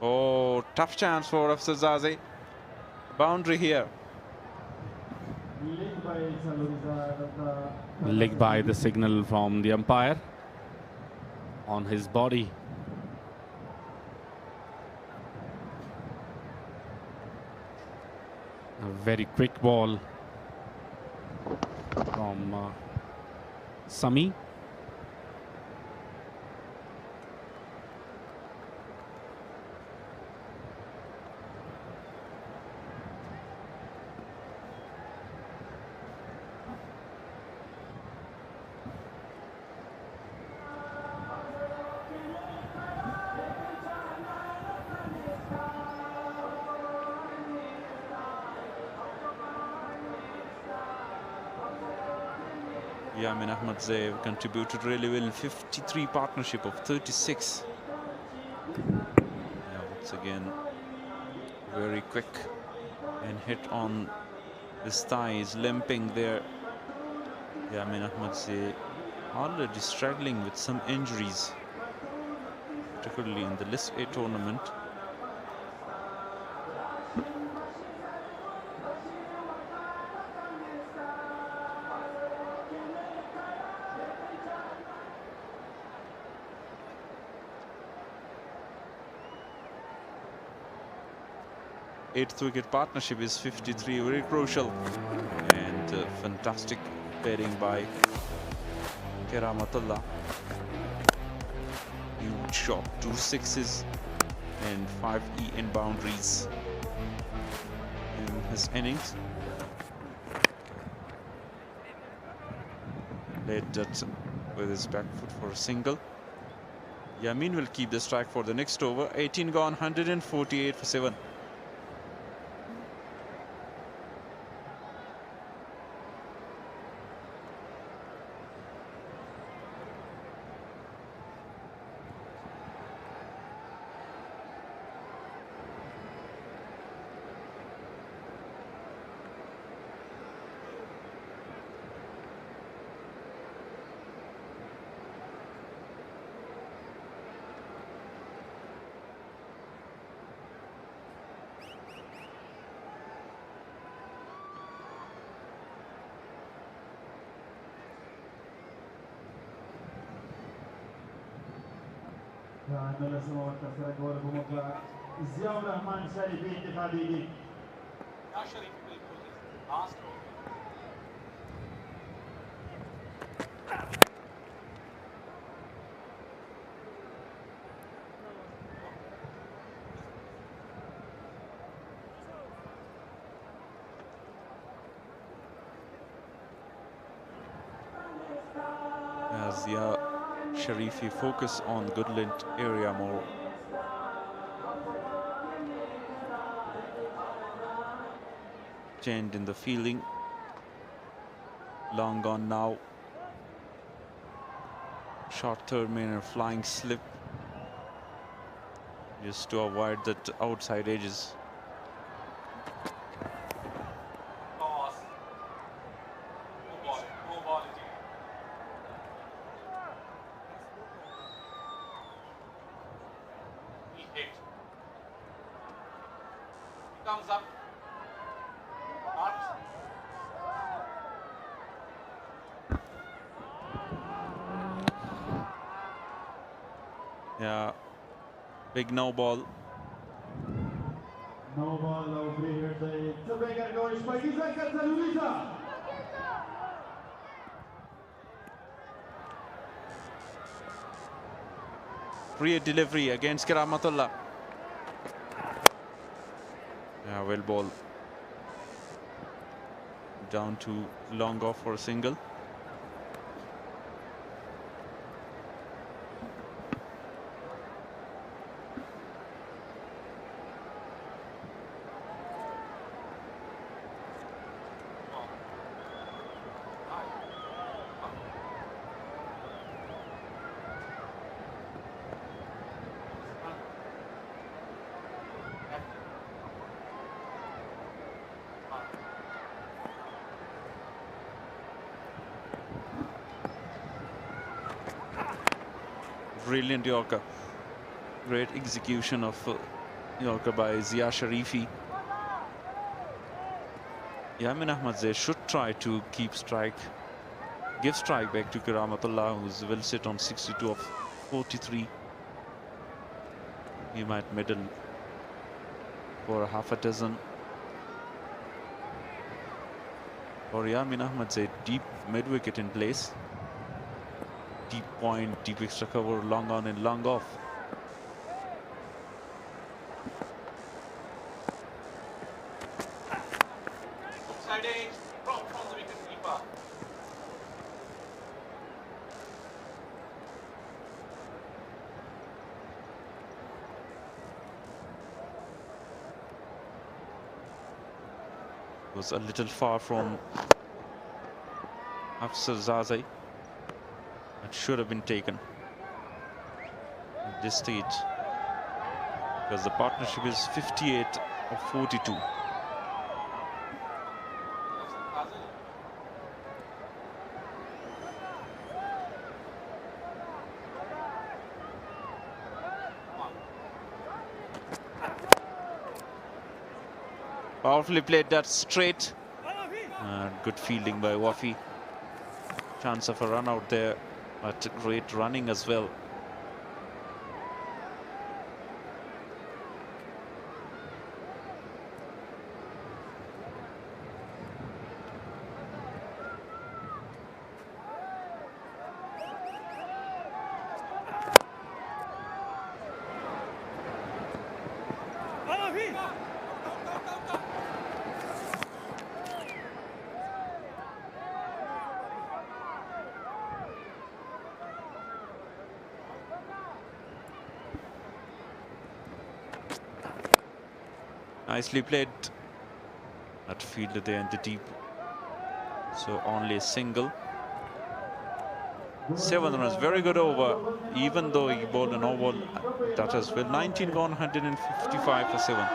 Oh, tough chance for Afsarzazi. Boundary here.
Leg by the signal from the umpire on his body. A very quick ball from Sami.
Yamin Ahmad Zaev contributed really well. 53 partnership of 36. Yeah, once again, very quick and hit on his thighs, limping there. Yamin Ahmad Zaev already struggling with some injuries, particularly in the List A tournament. Eighth wicket partnership is 53, very crucial, and fantastic batting by Kiramatullah. Huge shot, 2 sixes and 5 EN boundaries in his innings.
Played that with his back foot for a single. Yamin will keep the strike for the next over. 18 gone, 148 for 7.
عندنا سماوات كسرت ورقمك زياو الرحمن شريفي انتخابي يا شريفي بالكل last
As Sharifi focus on good length area more. Change in the feeling. Long gone now. Short third man and flying slip. Just to avoid that outside edges.
Comes up. Not.
Yeah, big no ball.
No ball, no free hit. Shpageeza goes. Shpageeza gets a Louisa.
Free delivery against Rahmatullah. Yeah, well ball. Down to long off for a single. Brilliant Yorker. Great execution of Yorker by Zia Sharifi. Yamin Ahmad should try to keep strike, give strike back to Rahmatullah, who's will sit on 62 of 43. He might middle for a half a dozen. For Yamin Ahmad, deep mid wicket in place. Deep point, deep extra cover, long on and long off.
Side edge from the wicket keeper.
Was a little far from Afsar Zazai. It should have been taken at this stage because the partnership is 58 of 42. Powerfully played that straight. Good fielding by Wafi. Chance of a run out there, but great running as well. Nicely played. That fielder there in the deep. So only a single. 7 runs, very good over. Even though he bowled an all that as well. 19 gone, 155 for 7.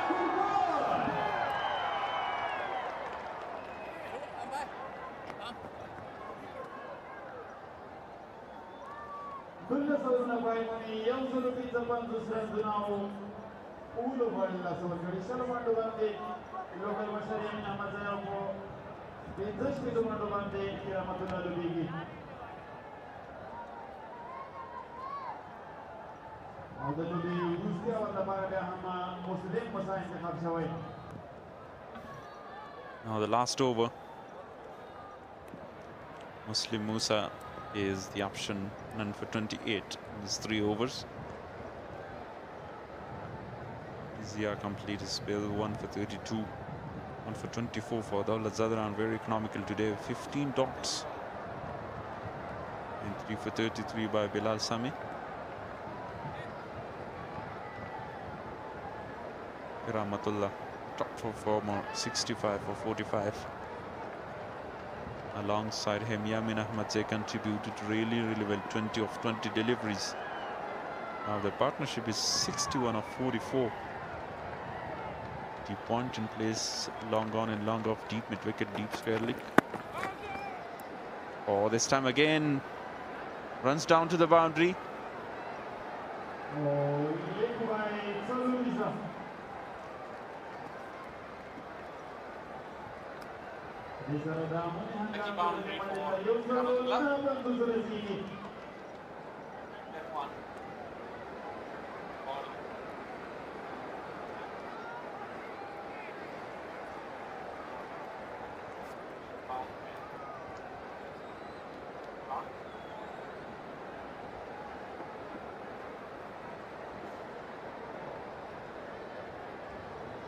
Now the last over. Muslim Musa is the option, none for 28 in these 3 overs. Zia complete his spell, 1 for 32, 1 for 24 for Daulat Zadran, very economical today, 15 dots. And 3 for 33 by Bilal Sami. Rahmatullah, top performer, 65 for 45. Alongside him, Yamin Ahmad contributed really well, 20 of 20 deliveries. Now the partnership is 61 of 44. Deep point in place, long on and long off, deep mid wicket, deep square leg. Oh, this time again, runs down to the boundary.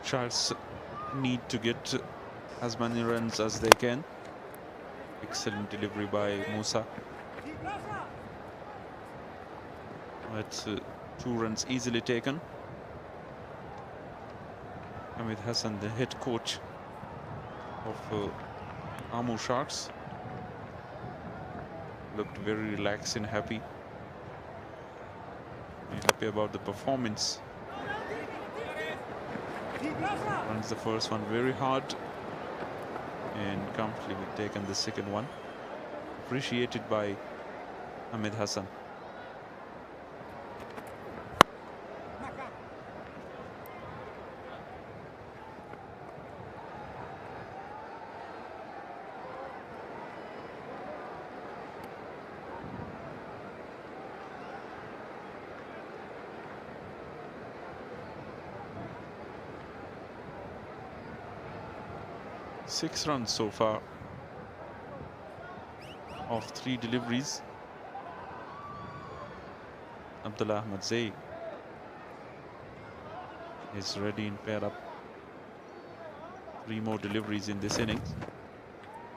Sharks need to get as many runs as they can. Excellent delivery by Musa. But 2 runs easily taken. Hamid Hassan, the head coach of Amo Sharks, looked very relaxed and happy. Happy about the performance. Runs the first one very hard and comfortably taken the second one. Appreciated by Hamid Hassan. Six runs so far of 3 deliveries. Abdullah Ahmad Zay is ready and paired up. 3 more deliveries in this innings.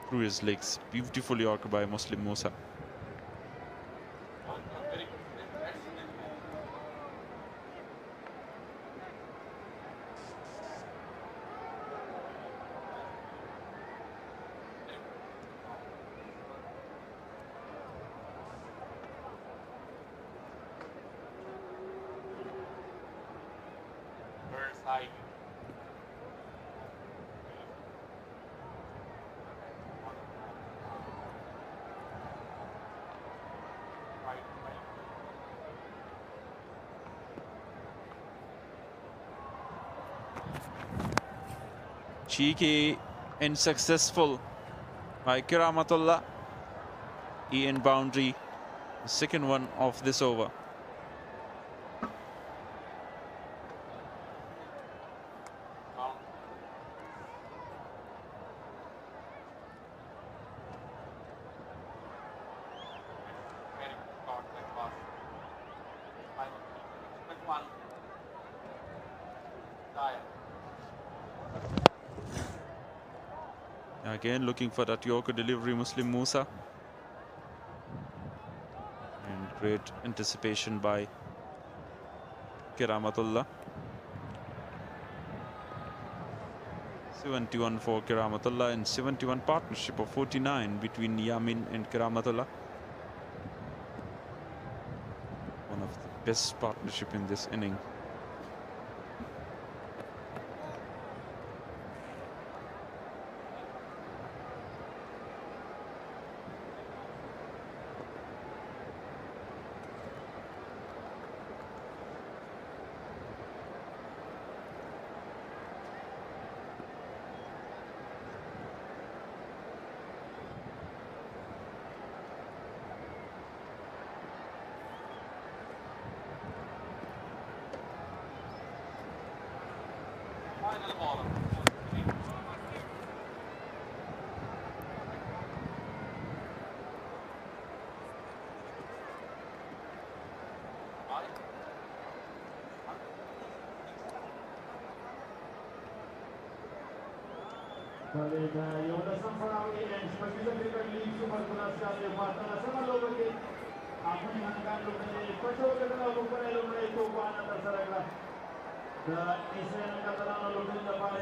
Through his legs, beautifully yorker by Muslim Musa. Cheeky and successful by Kiramatullah. Ian boundary, the second one of this over. Again looking for that Yorker delivery, Muslim Musa. And great anticipation by Kiramatullah. 71 for Karamatullah and 71 partnership of 49 between Yamin and Karamatullah. One of the best partnership in this inning.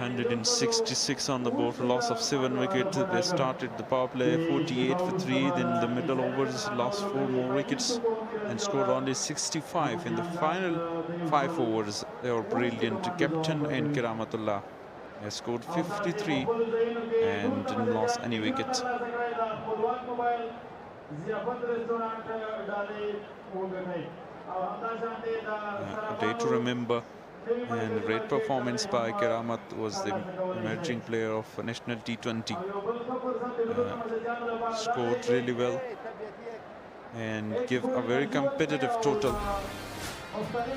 ...166 on the board for loss of 7 wickets. They started the power play 48 for 3. Then the middle overs lost 4 more wickets and scored only 65 in the final 5 overs. They were brilliant. Captain and Karamatullah has scored 53 and didn't lose any wicket. A day to remember. And the great performance by Karamat was the emerging player of national T20. Scored really well and give a very competitive total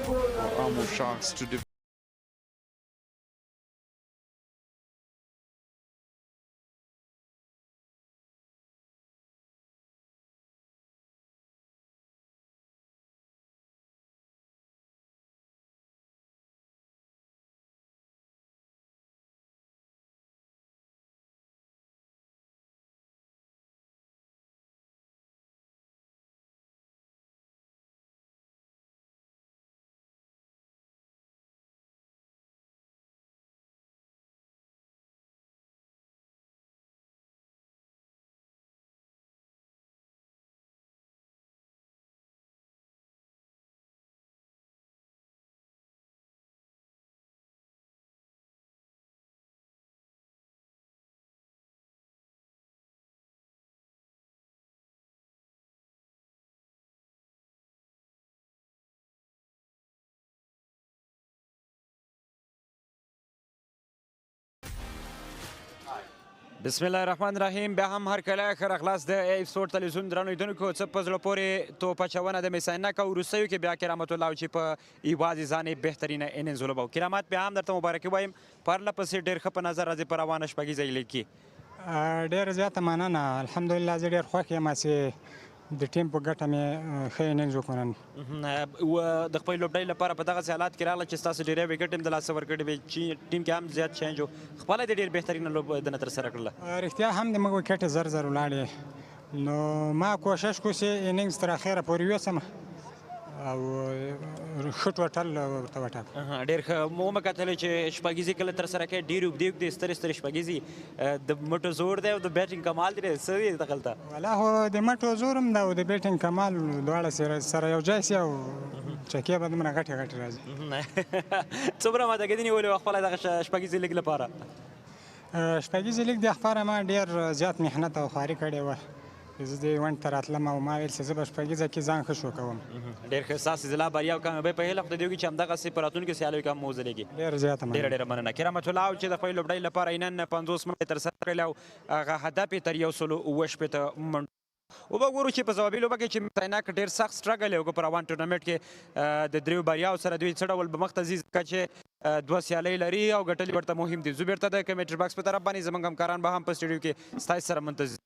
for Amo Sharks to defeat.
بسم الله الرحمن الرحیم. بیا هم هر کله ښه راغلاست د ایف سپورټ تلویزیون درنو لیدونکو. څه په زړه پورې توپ اچونه د مس-e-Ainak او وروستیو کې بیا کرامت الله چې په یوازې ځان یې بهترینه انینګز ولوباوه. کرامت بیا هم درته مبارکي وایم، پرله پسې ډېر ښه په نظر راځي په روانه شپږیزه لیګ کې.
ډېره زیاته مننه. الحمدلله زه ډېر خوښ یم چې د ټیم په ګټه مې ښه انینګز وکړ نن.
د خپل لوبډلې لپاره په دغسې حالات کې راغله چې ستاسو ډېری وکټ هم د لاسه ورکړي وي، چې ټیم کې هم زیات چینج و، خپله دې ډېر بهترینه لوبډله ترسره کړله.
رښتیا هم د موږ وکټ زر زر ولاړې، نو ما کوشش کو چې انینګز تر اخره پورې یوسم او ښه ټوټل ورته وټاکم.
ډېر ښه. مو وکتلې چې شپږیزې کله ترسره کوي، ډېرې اوږدې اوږدې سترې سترې شپږیزې، د مټو زور دی او د بیټینګ کمال دی. څه دی دغلته؟
والله خو د مټو زور هم ده او د بیټینګ کمال دواړه سره یو ځای سي او چکې به دومره غټې غټې راځي.
څومره ماتګې دې نیولې وه خپله دغه شپږیزې لیګ لپاره؟
شپږیزې لیګ د لپاره ما ډېر زیات محنت او خواري کړې وه. زه دې ونډ ته راتلم او ما ویل چې زه به شپږیزه کې ځان ښه شو کوم.
ډېر ښه. ستاسې زلا بریا او کامیابۍ په هیله خدای دې وکړي چې همدغسې په راتلونکو سیالیو کې هم وځلېږي.
ډېره زیاته مننه.
ډېره مننه. کرامت الله چې د خپلې لوبډلې لپاره یې نن 50 منډې ترسره کړلې او هغه هدف یې تر 170 منډو. وګورو چې په ځوابي لوبه کې چې مس-e-Ainak ډېر سخت سټرګل یې وکړ په روان ټورنمنټ کې د دریو بریاو سره دوی څه ډول به مخ ته ځي، ځکه چې 2 سیالۍ لري او ګټل ورته مهم دي. زه بېرته د کمنټري باکس په طرف باندې زموږ همکاران به هم په سټوډیو کې ستاسې سره منتظر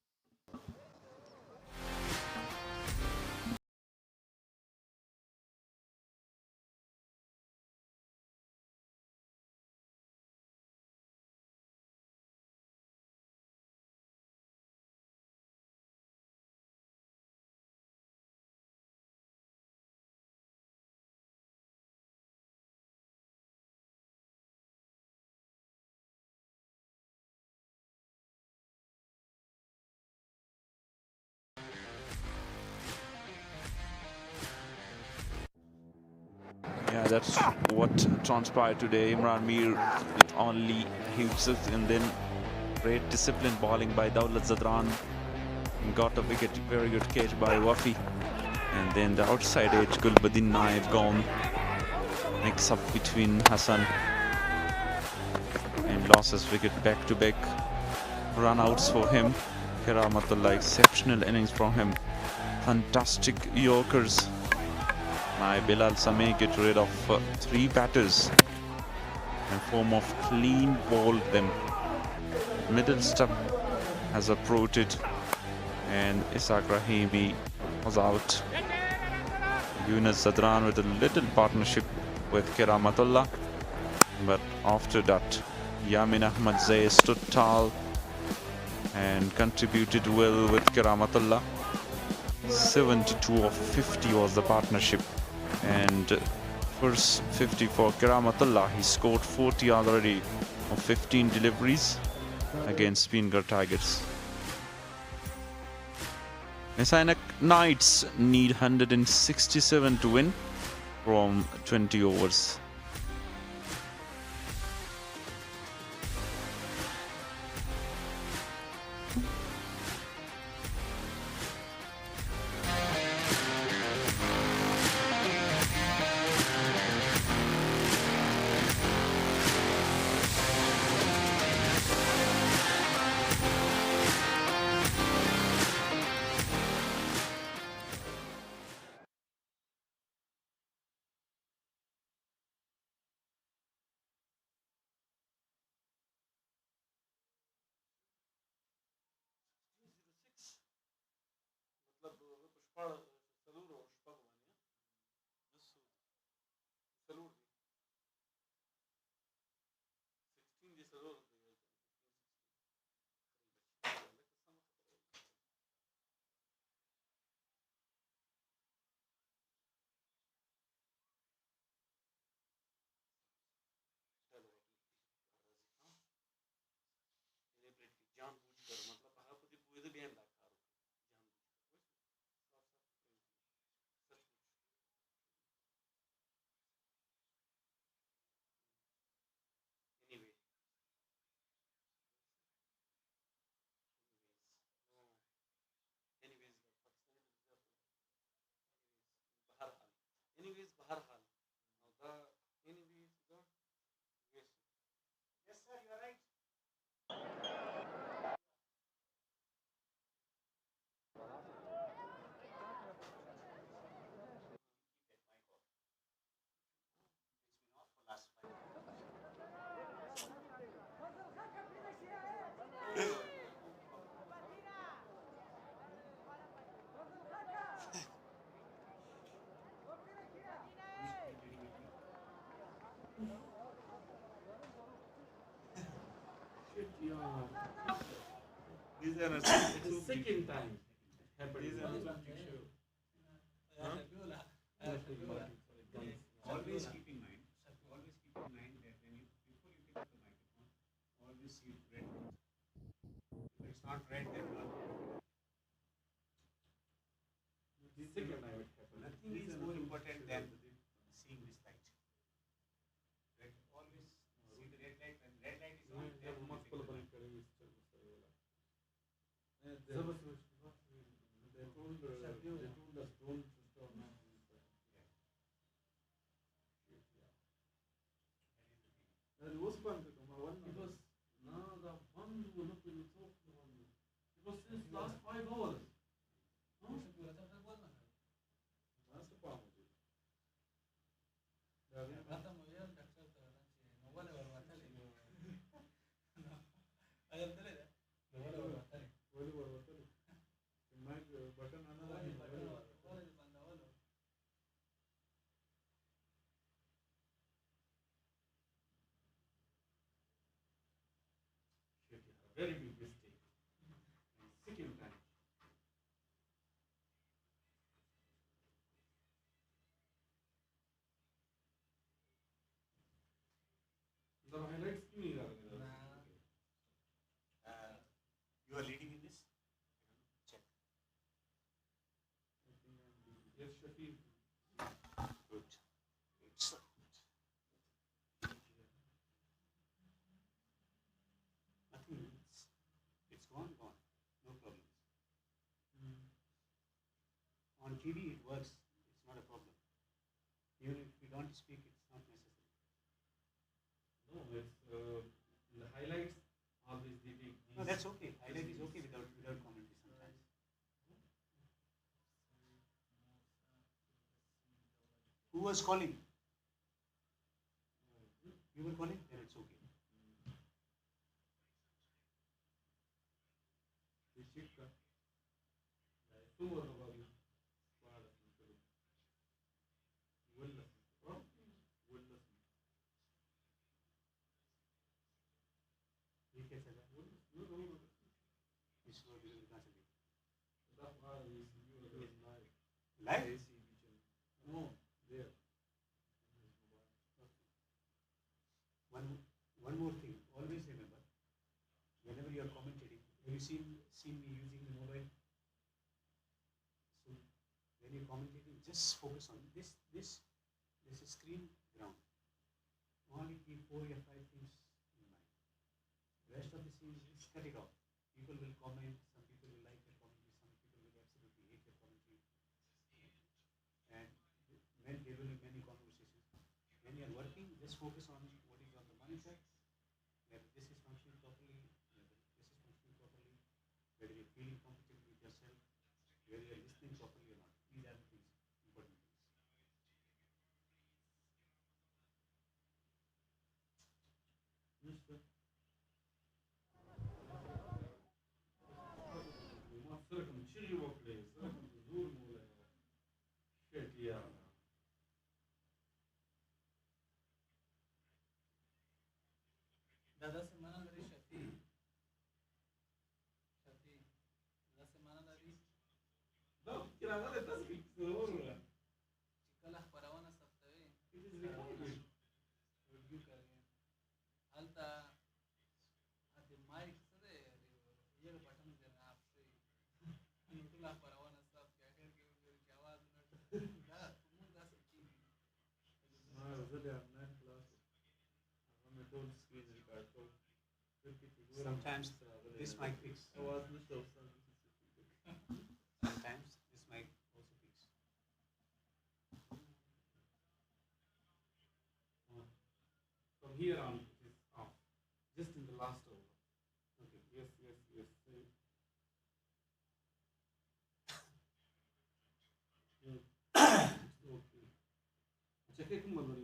That's what transpired today. Imran Mir with only hits, and then great disciplined bowling by Daulat Zadran. Got a wicket, very good catch by Wafi. And then the outside edge, Gulbuddin Naib gone. Mix up between Hassan and losses wicket back to back. Run outs for him. Karamatullah, exceptional innings from him. Fantastic Yorkers. Now Bilal Sameh get rid of 3 batters in form of clean bowled them. Middle stump has approached and Ishaq Rahimi was out. Yunus Zadran with a little partnership with Karamatullah, but after that Yamin Ahmad Zay stood tall and contributed well with Karamatullah. 72 of 50 was the partnership, and first 50 for Karamatullah. He scored 40 already of 15 deliveries against Spingar Tigers. Mis-e-Ainak Knights need 167 to win from 20 overs.
These are the second time happened. These are Atlantic show. Always keep in mind that when you before you pick up the microphone, always see red. If it's not red, then not. Second time it happened. Nothing is more important than seeing this light. Red, always see the red light. When red light is on, then only pick the mic. They told us don't stop now. That was fun to come out because now the one will not be talk to one because since last 5 hours. That's the problem. Very big mistake. Second time. The highlights नहीं आ रहे. You are leading in this. Check. Yes, Shafi. Good. It's
TV it works. It's not a problem. Even if we don't speak, it's not necessary.
No, it's in the highlights. Always they take.
No, that's okay. Highlight is okay without commentary sometimes. Who was calling? You were calling? Then it's okay. Live?
No, there.
One more thing. Always remember, whenever you are commentating, have you seen me using the mobile? So when you're commentating, just focus on this is screen ground. Only keep 4 or 5 things in mind. The rest of the scene, just cut it off. People will comment, some people will like your commentary, some people will absolutely hate your commentary. And there will be many conversations. When you are working, just focus on what is on the monitor, whether this is functioning properly, whether this is functioning properly, whether you're feeling comfortable with yourself, whether you're listening properly or not. These are the things, important things.
Dada semana dari Shafi. La semana dari.
Kira-kira letas seluruh.
Chikalah parawana sabtawe.
It is recorded.
Review करेंगे. Alta ade mic से ये button देना आपसे. निकला parawana sab क्या करके मेरी आवाज ना तुम दा सकती.
हाँ ज़्यादा नहीं क्लास. हमें तो screen record तो.
Sometimes this mic picks.
Sometimes
this mic also picks.
From here on, it's off. Just in the last over. Okay. Yes. Okay. Check it from the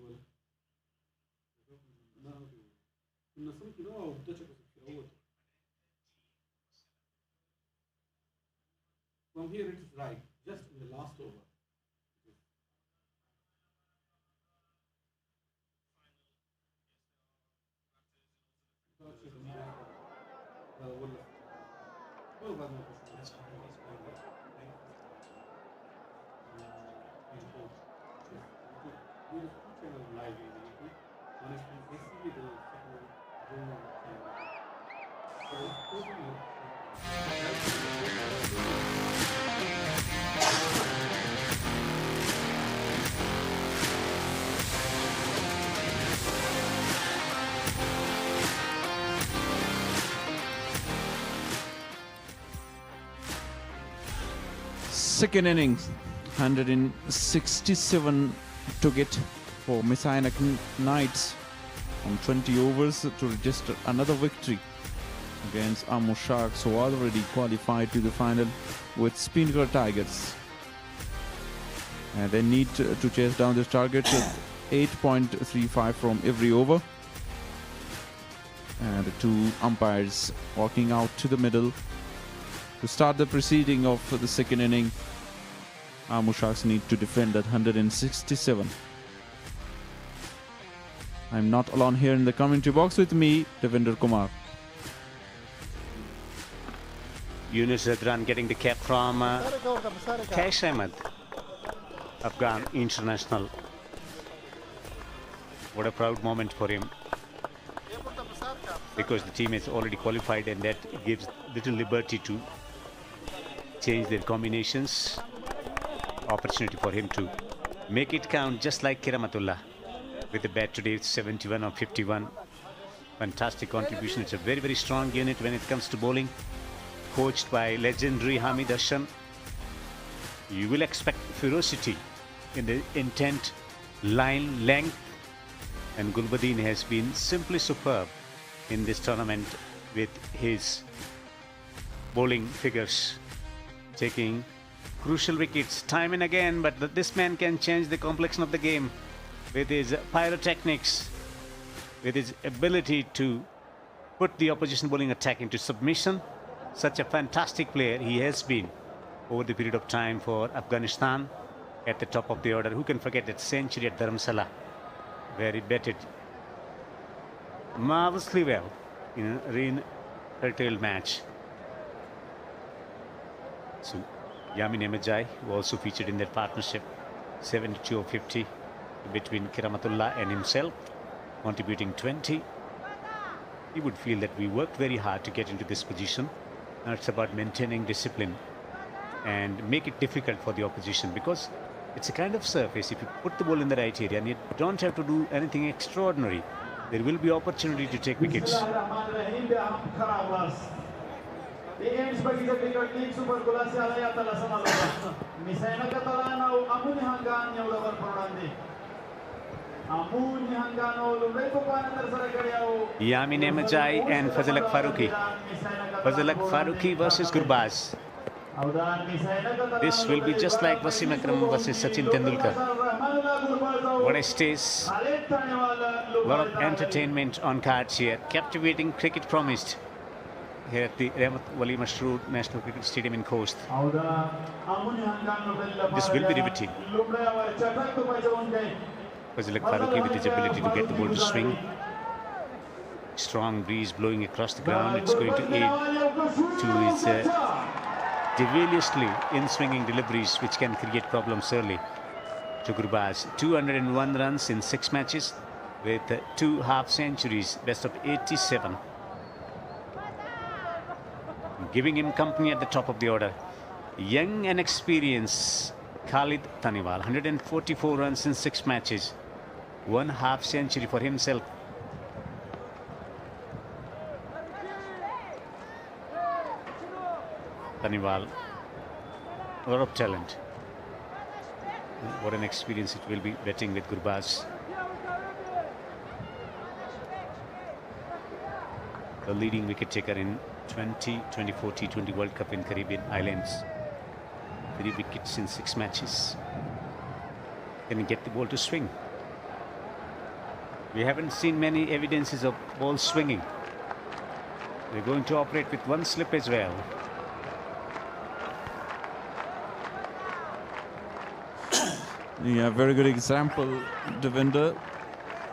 From here it is right, just in the last over.
Second innings, 167 to get for Mis-e-Ainak Knights on 20 overs to register another victory against Amo Sharks, who already qualified to the final with Shpageeza Tigers. And they need to chase down this target with 8.35 from every over. And the two umpires walking out to the middle to start the proceeding of the second inning. Amo Sharks need to defend at 167. I'm not alone here in the commentary box. With me, Devendra Kumar.
Yunus Adran getting the cap from Kash Ahmed, Afghan international. What a proud moment for him, because the team has already qualified, and that gives little liberty to change their combinations. Opportunity for him to make it count, just like Kiramatullah with the bat today. It's 71 or 51. Fantastic contribution. It's a very, very strong unit when it comes to bowling, coached by legendary Hamid Asham. You will expect ferocity in the intent, line, length, and Gulbuddin has been simply superb in this tournament with his bowling figures, taking crucial wickets time and again. But this man can change the complexion of the game with his pyrotechnics, with his ability to put the opposition bowling attack into submission. Such a fantastic player he has been over the period of time for Afghanistan at the top of the order. Who can forget that century at Dharamsala, where he batted marvellously well in a rain-curtailed match. So Yamin Emejai, who also featured in that partnership, 72 or 50 between Kiramatullah and himself, contributing 20. He would feel that we worked very hard to get into this position. Now it's about maintaining discipline and make it difficult for the opposition, because it's a kind of surface. If you put the ball in the right area and you don't have to do anything extraordinary, there will be opportunity to take wickets. Yamin Emejai and Fazalak Farooqi. Fazalak Farooqi versus Gurbaz. This will be just like Wasim Akram versus Sachin Tendulkar. What a stage. A lot of entertainment on cards here. Captivating cricket promised here at the Rahmat Wali Masroor National Cricket Stadium in Khost. This will be riveting. Fazalak Farooqi with his ability to get the ball to swing. Strong breeze blowing across the ground. It's going to aid to his deviliously in-swinging deliveries, which can create problems early to Gurbaz. 201 runs in 6 matches with 2 half-centuries, best of 87. Giving him company at the top of the order. Young and experienced Khalid Taniwal, 144 runs in 6 matches, 1 half-century for himself. Taniwal, a lot of talent. What an experience it will be batting with Gurbaz. The leading wicket taker in 2024 T20 World Cup in Caribbean Islands. 3 wickets in 6 matches. Can he get the ball to swing? We haven't seen many evidences of ball swinging. They're going to operate with 1 slip as well.
Yeah, very good example, Devinder,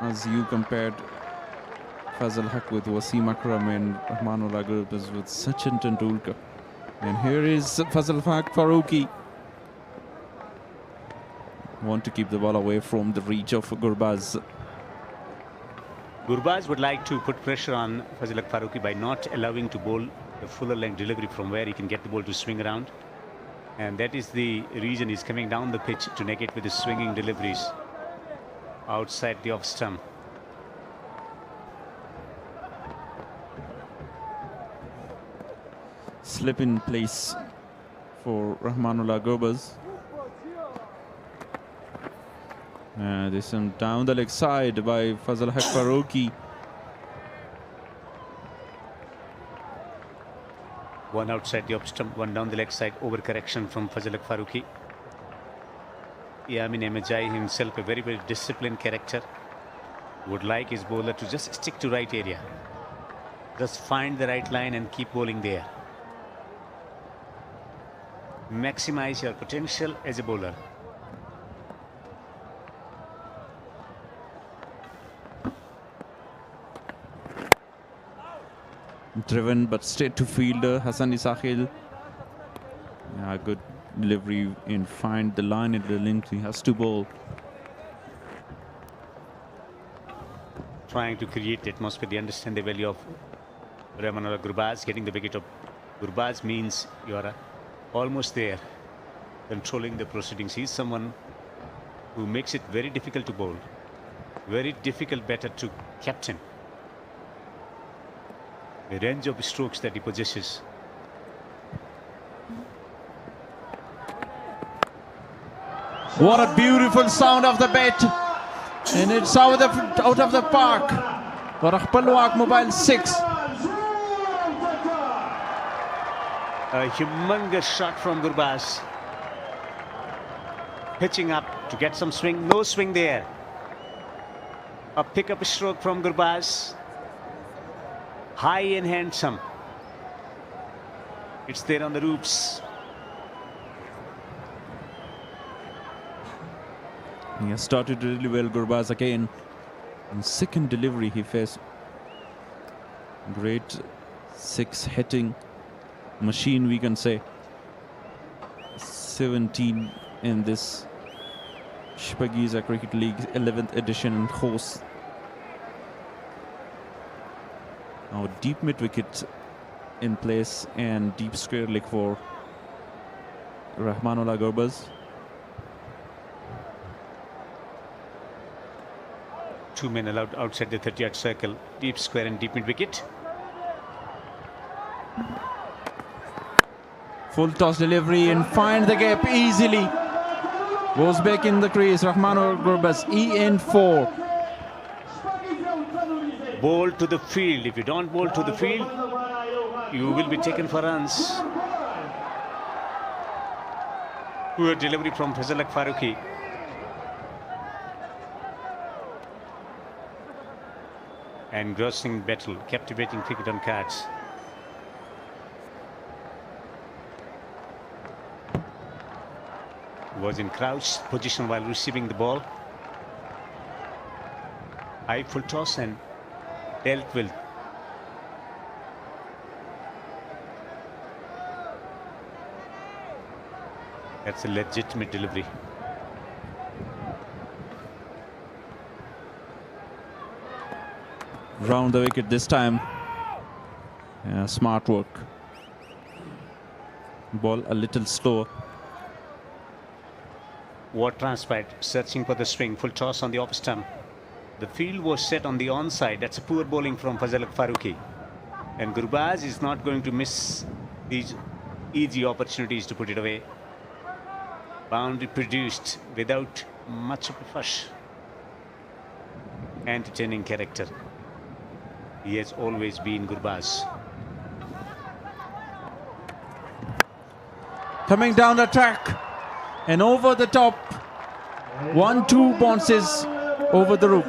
as you compared Fazal Haq with Wasim Akram and Rahmanullah Gurbaz with Sachin Tendulkar. And here is Fazal Haq Farooqi. Want to keep the ball away from the reach of Gurbaz.
Gurbaz would like to put pressure on Fazal Haq Farooqi by not allowing to bowl the fuller length delivery from where he can get the ball to swing around. And that is the reason he's coming down the pitch to negate with his swinging deliveries outside the off stump.
Slip in place for Rahmanullah Gurbaz. This one down the leg side by Fazal Haq Farooqi.
1 outside the off stump, 1 down the leg side. Overcorrection from Fazal Haq Farooqi. Yamin Emejai himself, a very, very disciplined character, would like his bowler to just stick to right area. Just find the right line and keep bowling there. Maximize your potential as a bowler.
Driven but straight to fielder Hassan Isakhil. Yeah, good delivery and find the line at the length he has to bowl.
Trying to create the atmosphere. They understand the value of Rahmanullah Gurbaz. Getting the wicket of Gurbaz means you are almost there, controlling the proceedings. He's someone who makes it very difficult to bowl. Very difficult batter to captain. The range of strokes that he possesses.
What a beautiful sound of the bat. And it's out of the park. For Rahpalwak Mobile 6.
A humongous shot from Gurbaz. Pitching up to get some swing. No swing there. A pick-up stroke from Gurbaz. High and handsome. It's there on the roofs.
He has started really well, Gurbaz again. In second delivery he faced. Great 6 hitting machine, we can say. 17 in this Shpageeza Cricket League 11th edition in Khost. Now deep mid wicket in place and deep square leg for Rahmanullah Gurbaz.
2 men allowed outside the 30-yard circle. Deep square and deep mid wicket.
Full toss delivery and find the gap easily. Goes back in the crease. Rahmanullah Gurbaz, EN4.
Bowl to the field. If you don't bowl to the field, you will be taken for runs. Poor delivery from Fazal Faruqi. Engrossing battle, captivating cricket on cards. Was in crouched position while receiving the ball. High full toss and dealt with. That's a legitimate delivery.
Round the wicket this time. Yeah, smart work. Ball a little slower.
What transpired? Searching for the swing. Full toss on the off stump. The field was set on the onside. That's a poor bowling from Fazal Faruqi. And Gurbaz is not going to miss these easy opportunities to put it away. Boundary produced without much of a fuss. Entertaining character. He has always been Gurbaz.
Coming down the track and over the top. 1-2 bounces over the roof.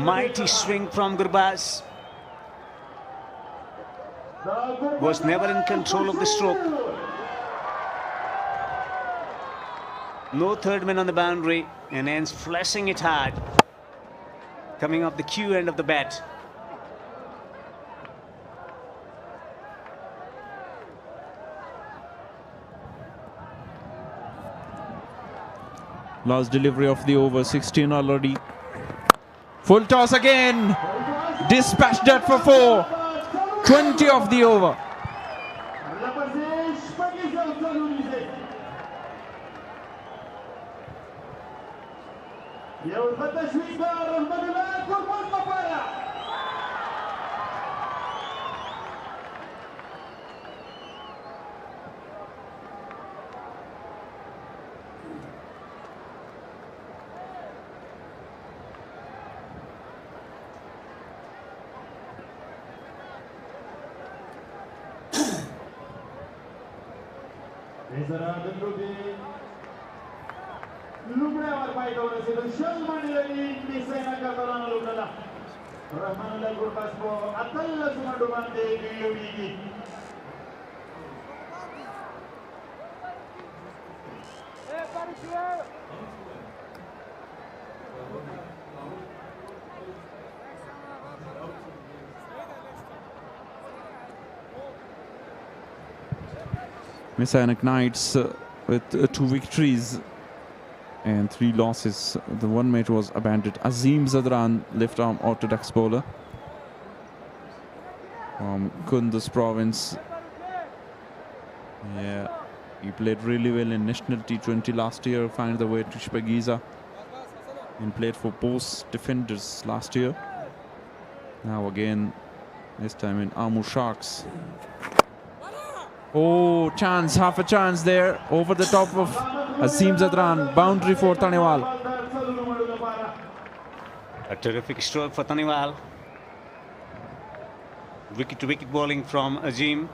Mighty swing from Gurbaz. Was never in control of the stroke. No third man on the boundary and ends flashing it hard. Coming off the Q end of the bat.
Last delivery of the over, 16 already. Full toss again. Dispatched that for 4. 20 of the over. Mis-e-Ainak Knights with 2 victories and 3 losses. The one match was abandoned. Azim Zadran, left arm orthodox bowler from Kunduz province. Yeah, he played really well in National T20 last year, found the way to Shpageeza and played for both defenders last year. Now again, this time in Amo Sharks. Oh, chance, half a chance there over the top of Azeem Zadran. Boundary for Tanewal.
A terrific stroke for Tanewal. Wicket-to-wicket bowling from Azeem.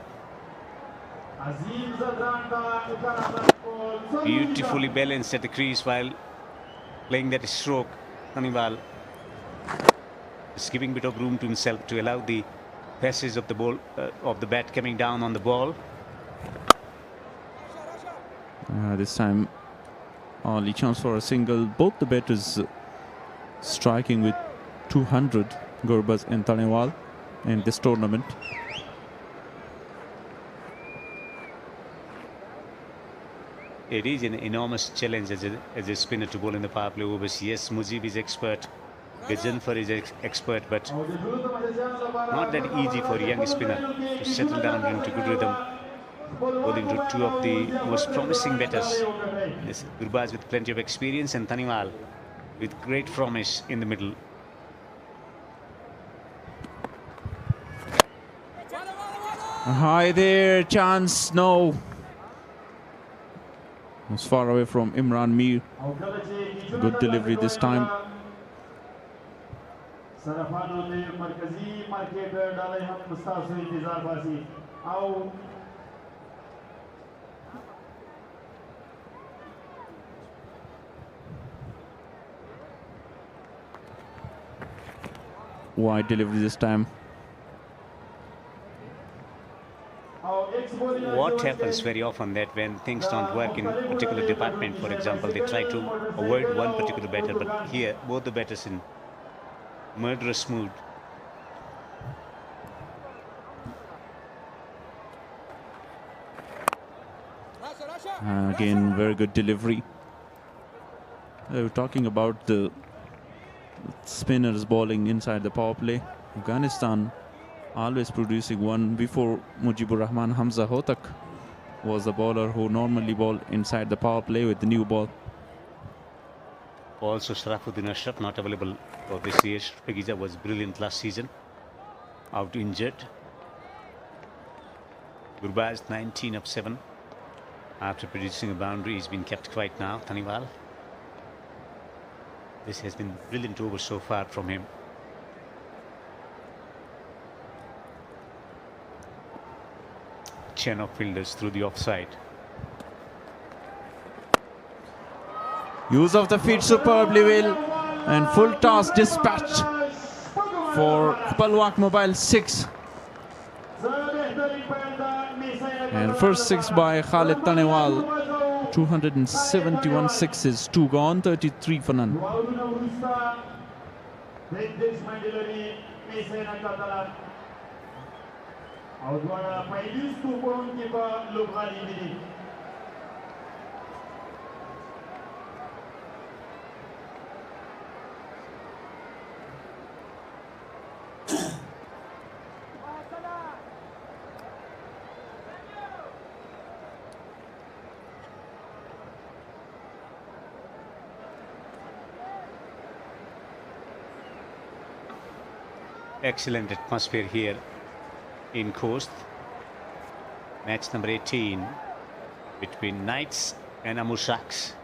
Beautifully balanced at the crease while playing that stroke. Tanewal is giving a bit of room to himself to allow the passage of the ball of the bat coming down on the ball.
This time only chance for a single. Both the batters striking with 200, Gurbaz and Tanewal, in this tournament.
It is an enormous challenge as a spinner to bowl in the power play overs. Yes, Mujib is expert, Gajanfar is expert, but not that easy for a young spinner to settle down into good rhythm, bowling to two of the most promising batters. Yes, Gurbaz with plenty of experience and Tanewal with great promise in the middle.
High there, chance, no. Was far away from Imran Mir. Good delivery this time. Wide delivery this time.
What happens very often that when things don't work in a particular department, for example, they try to avoid one particular batter, but here both the batters in murderous mood.
Again, very good delivery. They were talking about the spinners bowling inside the power play. Afghanistan always producing one. Before Mujibur Rahman, Hamza Hotak was the bowler who normally bowled inside the power play with the new ball.
Also, Sharafuddin Ashraf not available for this year. Shpageeza was brilliant last season, out injured. Gurbaz 19 of 7 after producing a boundary. He's been kept quiet now. Tanewal. This has been brilliant over so far from him. Chain of fielders through the offside.
Use of the feet superbly well, and full toss dispatched for Palwak Mobile 6. And first 6 by Khalid Tanewal. 271 sixes, 2 gone, 33 for none.
Excellent atmosphere here in Khost. Match number 18 between Knights and Amo Sharks.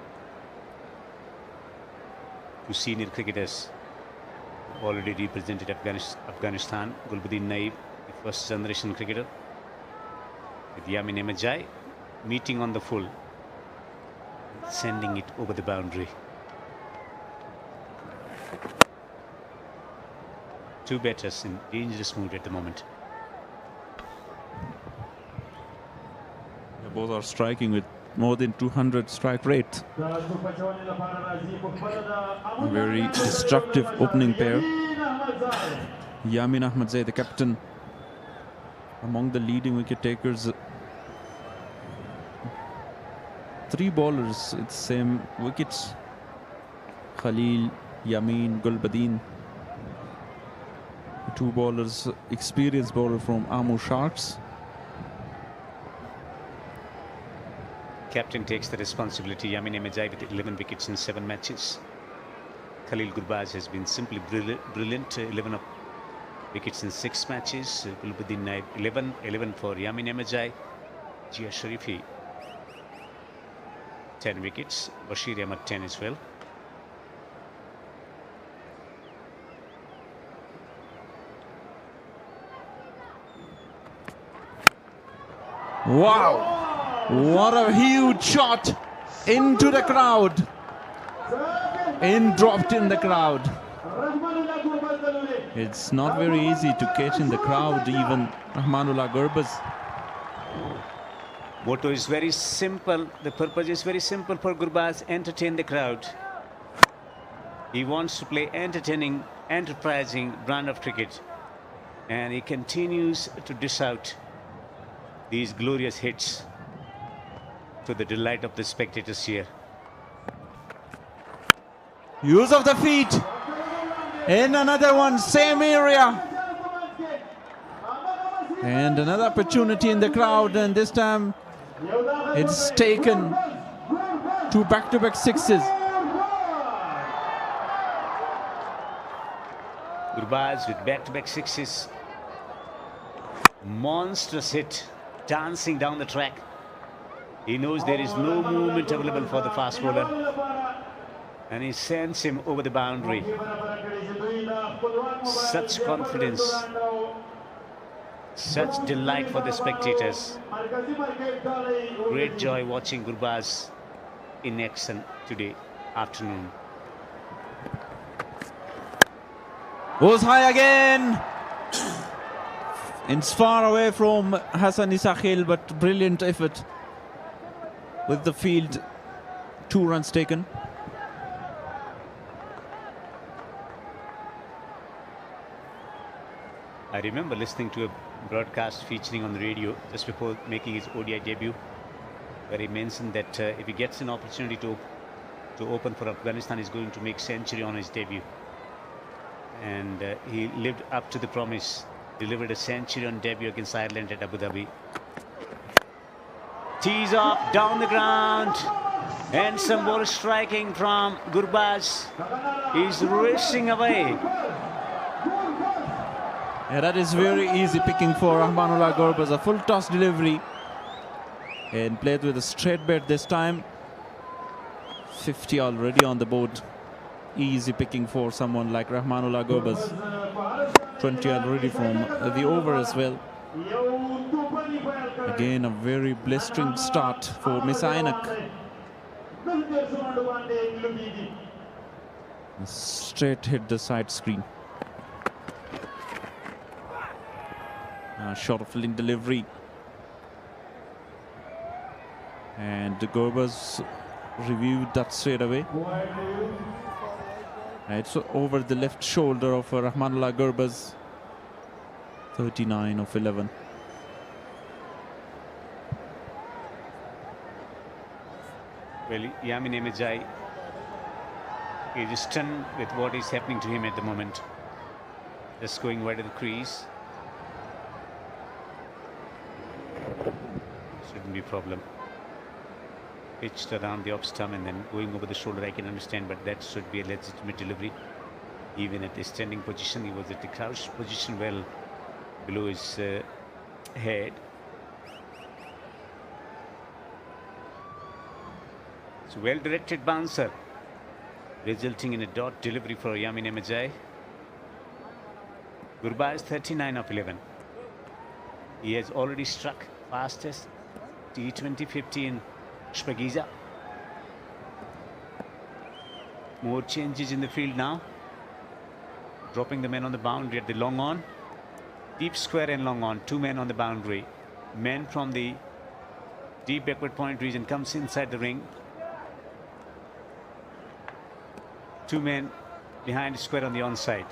Two senior cricketers already represented Afghanistan. Gulbuddin Naib, the first generation cricketer, with Yamin Emejai meeting on the full, sending it over the boundary. Two batters in dangerous mood at the moment.
Both are striking with more than 200 strike rate. A very destructive opening pair. Yamin Ahmadzai, the captain, among the leading wicket takers. 3 bowlers with same wickets. Khalil, Yamin, Gulbuddin. 2 bowlers, experienced bowler from Amo Sharks.
Captain takes the responsibility. Yamin Emejai with 11 wickets in 7 matches. Khalil Gurbaz has been simply brilliant. 11 wickets in 6 matches. Gulbuddin Naib 11 for Yamin Emejai. Jia Sharifi 10 wickets, Bashir Ahmed 10 as well.
Wow, what a huge shot into the crowd, dropped in the crowd. It's not very easy to catch in the crowd, even Rahmanullah Gurbaz.
Motto is very simple. The purpose is very simple for Gurbaz: entertain the crowd. He wants to play entertaining, enterprising brand of cricket, and he continues to dish out these glorious hits to the delight of the spectators here.
Use of the feet in another one, same area, and another opportunity in the crowd, and this time it's taken. 2 back-to-back sixes.
Gurbaz with back-to-back sixes. Monstrous hit, dancing down the track. He knows there is no movement available for the fast bowler, and he sends him over the boundary. Such confidence, such delight for the spectators. Great joy watching Gurbaz in action today afternoon.
Goes high again. It's far away from Hassan Isakhil, but brilliant effort with the field. 2 runs taken.
I remember listening to a broadcast featuring on the radio just before making his ODI debut, where he mentioned that if he gets an opportunity to open for Afghanistan, he's going to make century on his debut. And he lived up to the promise, delivered a century on debut against Ireland at Abu Dhabi. Tees off, down the ground, and some ball striking from Gurbaz. He's racing away.
Yeah, that is very easy picking for Rahmanullah Gurbaz. A full toss delivery and played with a straight bat this time. 50 already on the board. Easy picking for someone like Rahmanullah Gurbaz. 20 already from the over as well. Again, a very blistering start for Mis-e-Ainak. Straight hit the side screen. Short of link delivery. And Gurbaz reviewed that straight away. It's over the left shoulder of Rahmanullah Gurbaz. 39 of 11.
Well, Yamin Emejai is stunned with what is happening to him at the moment. Just going wide of the crease. Shouldn't be a problem. Pitched around the off stump and then going over the shoulder, I can understand, but that should be a legitimate delivery. Even at the standing position, he was at the crouched position well below his head. So well-directed bouncer, resulting in a dot delivery for Yamin Emejai. Gurbaz 39 of 11. He has already struck fastest T20 50 in Shpageeza. More changes in the field now. Dropping the men on the boundary at the long on. Deep square and long on. 2 men on the boundary. Men from the deep backward point region comes inside the ring. 2 men behind the square on the onside.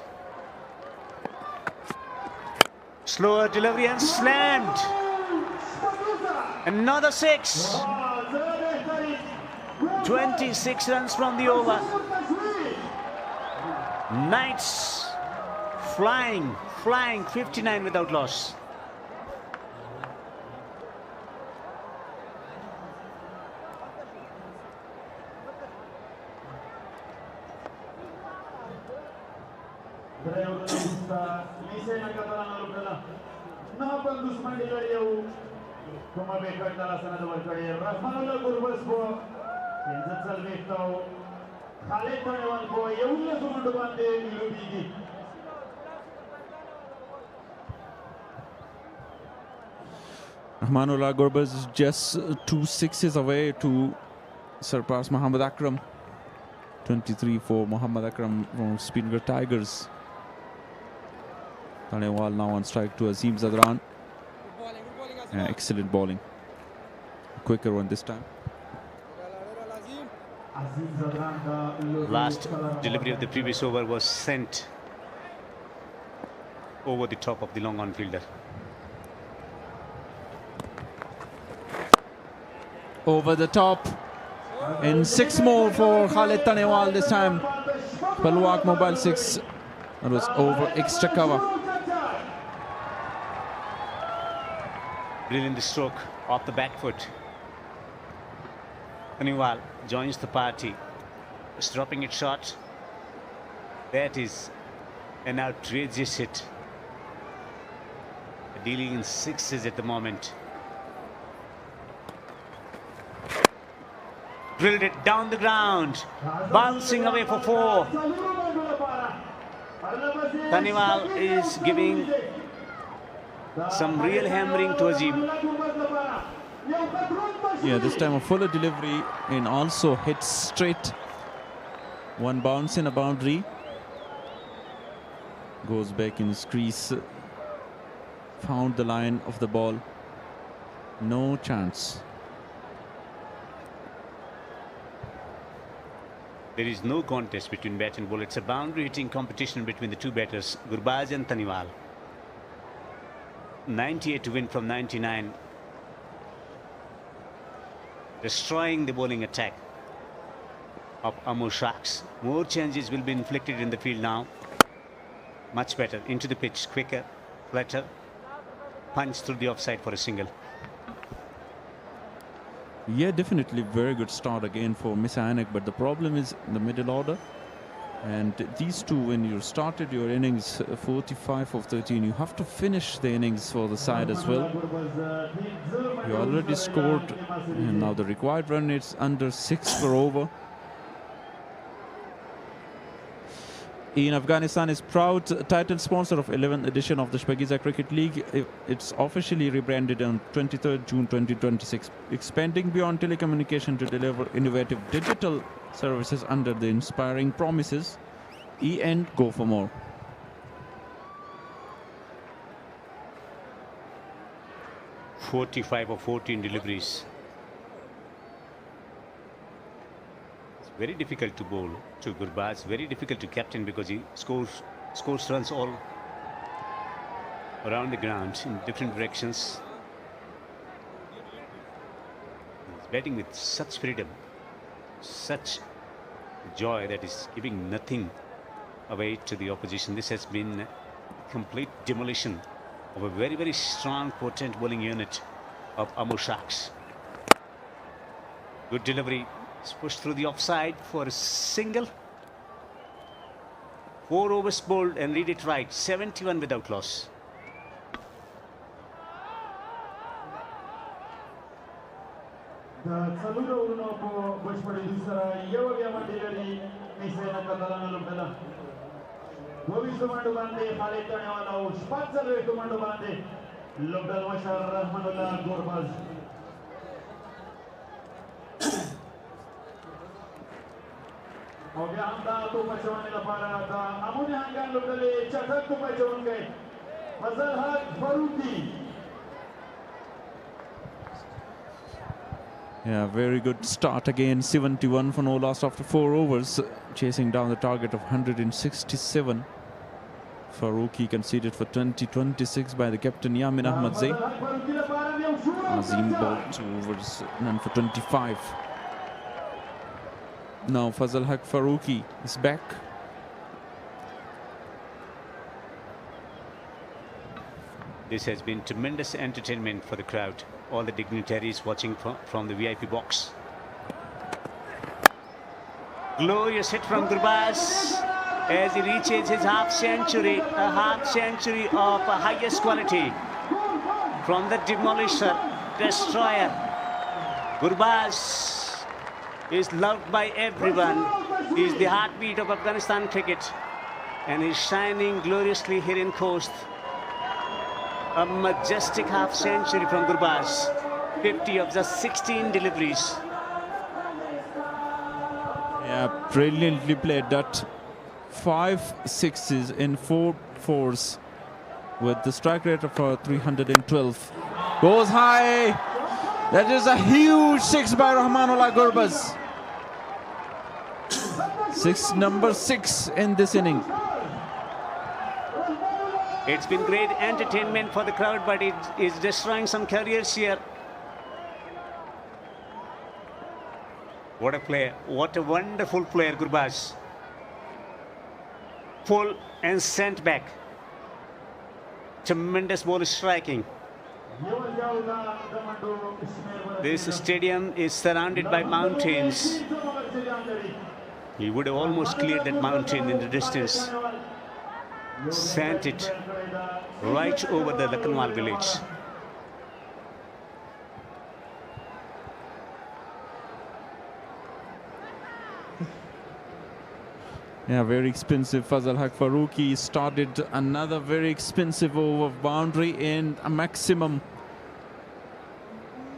Slower delivery and slammed. Another 6. 26 runs from the over. Knights flying 59 without loss.
Kuma bekar dala sana da barkade. Rahmat gurbas ko. Inzal bektao. Khalid Tanewal ko. Yewulla sumundu bande ilubigi.
Rahmanullah Gurbaz is just 2 sixes away to surpass Muhammad Akram. 23 for Muhammad Akram from Spingar Tigers. Tanewal now on strike to Azim Zadran. Excellent bowling. Quicker one this time.
Last delivery of the previous over was sent over the top of the long on fielder.
Over the top. And 6 more for Khalid Tanewal this time. Palwak Mobile 6. That was over extra cover.
Brilliant stroke off the back foot. Tanewal joins the party. Just dropping it short. That is an outrageous hit. Dealing in 6s at the moment. Drilled it down the ground. Bouncing away for 4. Tanewal is giving some real hammering to Azim.
Yeah, this time a fuller delivery and also hit straight. One bounce in a boundary. Goes back in his crease. Found the line of the ball. No chance.
There is no contest between bat and ball. It's a boundary hitting competition between the two batters, Gurbaz and Tanewal. 98 to win from 99. Destroying the bowling attack of Amo Sharks. More changes will be inflicted in the field now. Much better. Into the pitch. Quicker. Flatter. Punch through the offside for a single.
Yeah, definitely very good start again for Mis-e-Ainak, but the problem is in the middle order. And these two, when you started your innings 45 of 13, you have to finish the innings for the side as well. You already scored, and now the required run is under 6 per over. In Afghanistan is proud title sponsor of 11th edition of the Shpageeza Cricket League. It's officially rebranded on 23rd June 2026, expanding beyond telecommunication to deliver innovative digital services under the inspiring promises. And go for more.
.45 of 14 deliveries. Very difficult to bowl to Gurbaz, very difficult to captain because he scores runs all around the ground in different directions. He's batting with such freedom, such joy that is giving nothing away to the opposition. This has been a complete demolition of a very, very strong, potent bowling unit of Amo Sharks. Good delivery. It's pushed through the offside for a single. 4 overs bowled and read it right. 71 without loss.
Yeah, very good start again. 71 for no loss after 4 overs, chasing down the target of 167. Farooqi conceded for 20-26 by the captain Yamin Ahmadzai. Azim bowled 2 overs, none for 25. Now Fazal Haq Farooqi is back.
This has been tremendous entertainment for the crowd. All the dignitaries watching from the VIP box. Glorious hit from Gurbaz as he reaches his half century, a half century of highest quality from the demolisher destroyer. Gurbaz is loved by everyone. He is the heartbeat of Afghanistan cricket, and is shining gloriously here in Khost. A majestic half century from Gurbaz. 50 of just 16 deliveries.
Yeah, brilliantly played that. 5 sixes in 4 fours with the strike rate of 312. Goes high. That is a huge 6 by Rahmanullah Gurbaz. Number 6 in this inning.
It's been great entertainment for the crowd, but it is destroying some careers here. What a player. What a wonderful player, Gurbaz. Pull and sent back. Tremendous ball striking. This stadium is surrounded by mountains. He would have almost cleared that mountain in the distance. Sent it right over the Lakhanwal village.
Yeah, very expensive. Fazal Haq Farooqi started another very expensive over boundary and a maximum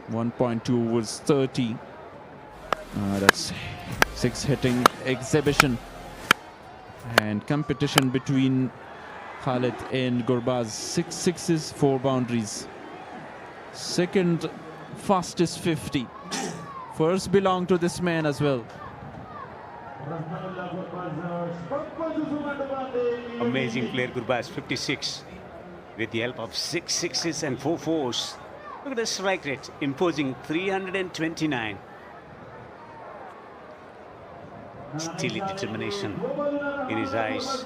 1.2 was 30. That's 6 hitting exhibition and competition between Khalid and Gurbaz. 6 sixes, 4 boundaries. Second fastest 50. First belonged to this man as well.
Amazing player, Gurbaz, 56, with the help of 6 sixes and 4 fours. Look at the strike rate, imposing 329. Steely determination in his eyes.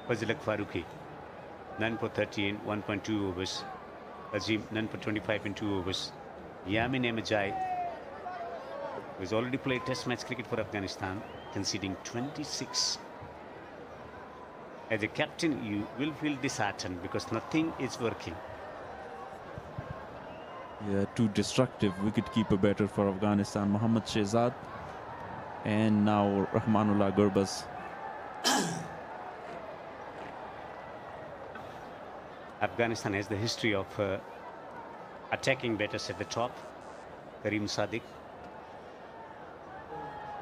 Fazal Farooqi, none for 30 in 1.2 overs. Azim, none for 25 in 2 overs. Yamin Emejai, who has already played Test match cricket for Afghanistan, conceding 26. As a captain, you will feel disheartened because nothing is working.
Yeah, too destructive wicket-keeper batter for Afghanistan, Mohammad Shehzad, and now Rahmanullah Gurbaz.
Afghanistan has the history of attacking batters at the top. Karim Sadiq,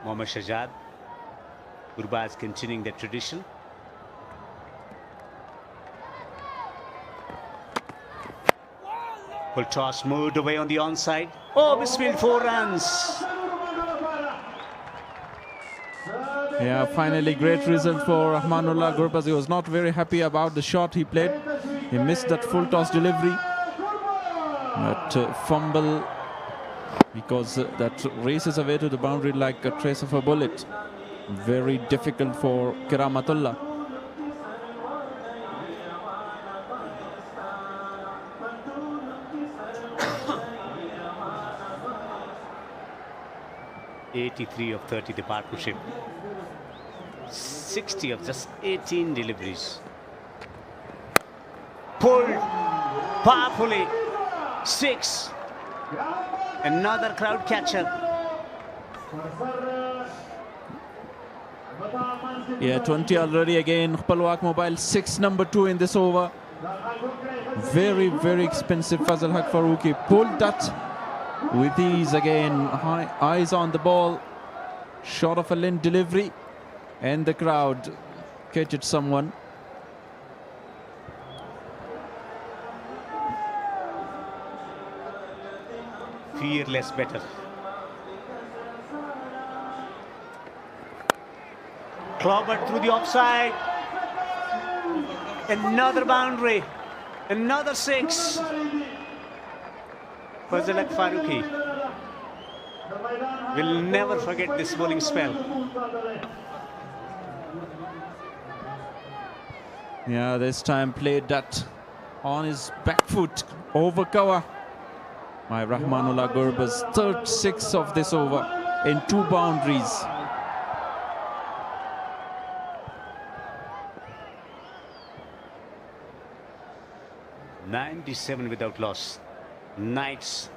Mohammad Shehzad, Gurbaz continuing that tradition. Full toss moved away on the onside. Oh, misfield, 4 runs.
Yeah, finally great result for Rahmanullah Gurbaz. He was not very happy about the shot he played. He missed that full toss delivery. That fumble, because that races away to the boundary like a trace of a bullet. Very difficult for Karamatullah.
(83 of 30 the partnership). 60 of just 18 deliveries. Pulled powerfully. 6. Another crowd catcher.
Yeah, 20 already again. Palwak Mobile 6, number 2 in this over. Very, very expensive. Fazal Haq Farooqi pulled that with ease again. High eyes on the ball. Short of a length delivery. And the crowd catches someone.
Fearless batter. Clobbered through the offside. Another boundary. Another 6. Fazal Haq Farooqi will never forget this bowling spell.
Yeah, this time played that on his back foot over cover. My Rahmanullah Gurbaz, third 6 of this over in 2 boundaries.
97 without loss. Knights.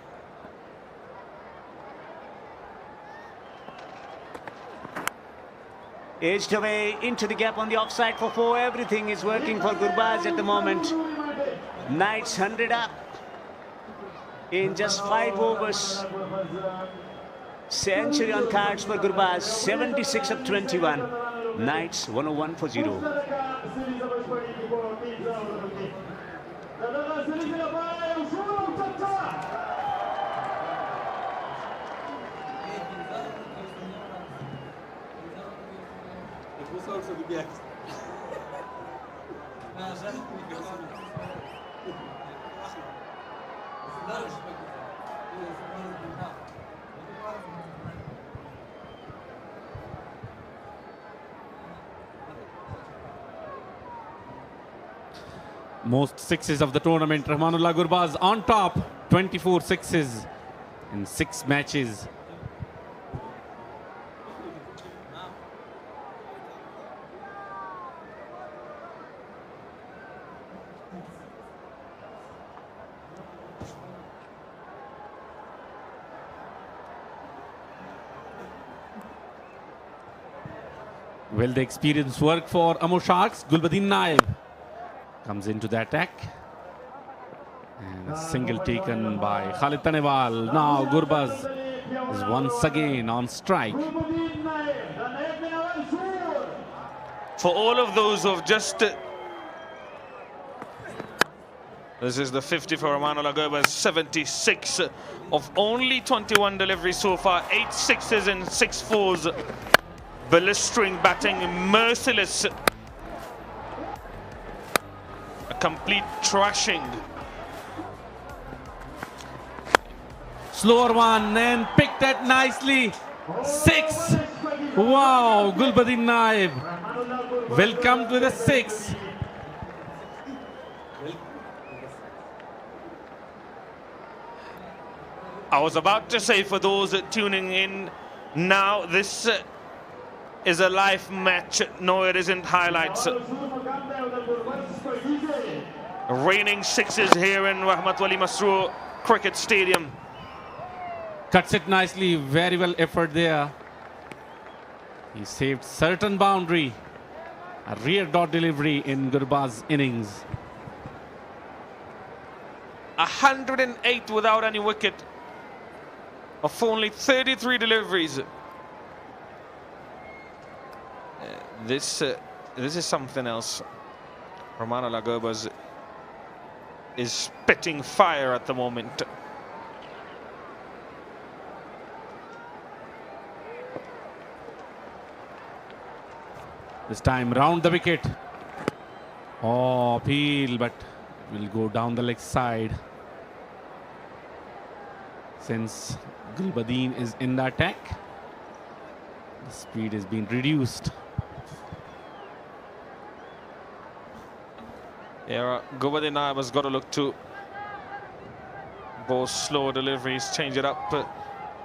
Edged away into the gap on the offside for 4. Everything is working for Gurbaz at the moment. Knights 100 up in just 5 overs. Century on cards for Gurbaz. 76 of 21. Knights 101 for 0.
Most sixes of the tournament. Rahmanullah Gurbaz on top. 24 sixes in 6 matches. Will the experience work for Amo Sharks? Gulbadin Naib comes into the attack. And a single taken by Khalid Tanewal. Now Gurbaz is once again on strike.
For all of those who have just... This is the 50 for Rahmanullah Gurbaz, 76 of only 21 deliveries so far, 8 sixes and 6 fours. Blistering batting, merciless. A complete trashing.
Slower one and picked that nicely. 6. Wow, Gulbadin Naib will come to the 6.
I was about to say, for those tuning in now, this is a live match. No, it isn't highlights. Raining sixes here in Rahmat Wali Masroor Cricket Stadium.
Cuts it nicely, very well effort there. He saved certain boundary. A rear dot delivery in Gurbaz's innings.
108 without any wicket of only 33 deliveries. This is something else. Rahmanullah Gurbaz is spitting fire at the moment.
This time round the wicket. Oh, appeal, but will go down the leg side. Since Gulbadin is in the attack, the speed has been reduced.
Yeah, Gulbadin Naib has got to look to both slow deliveries, change it up,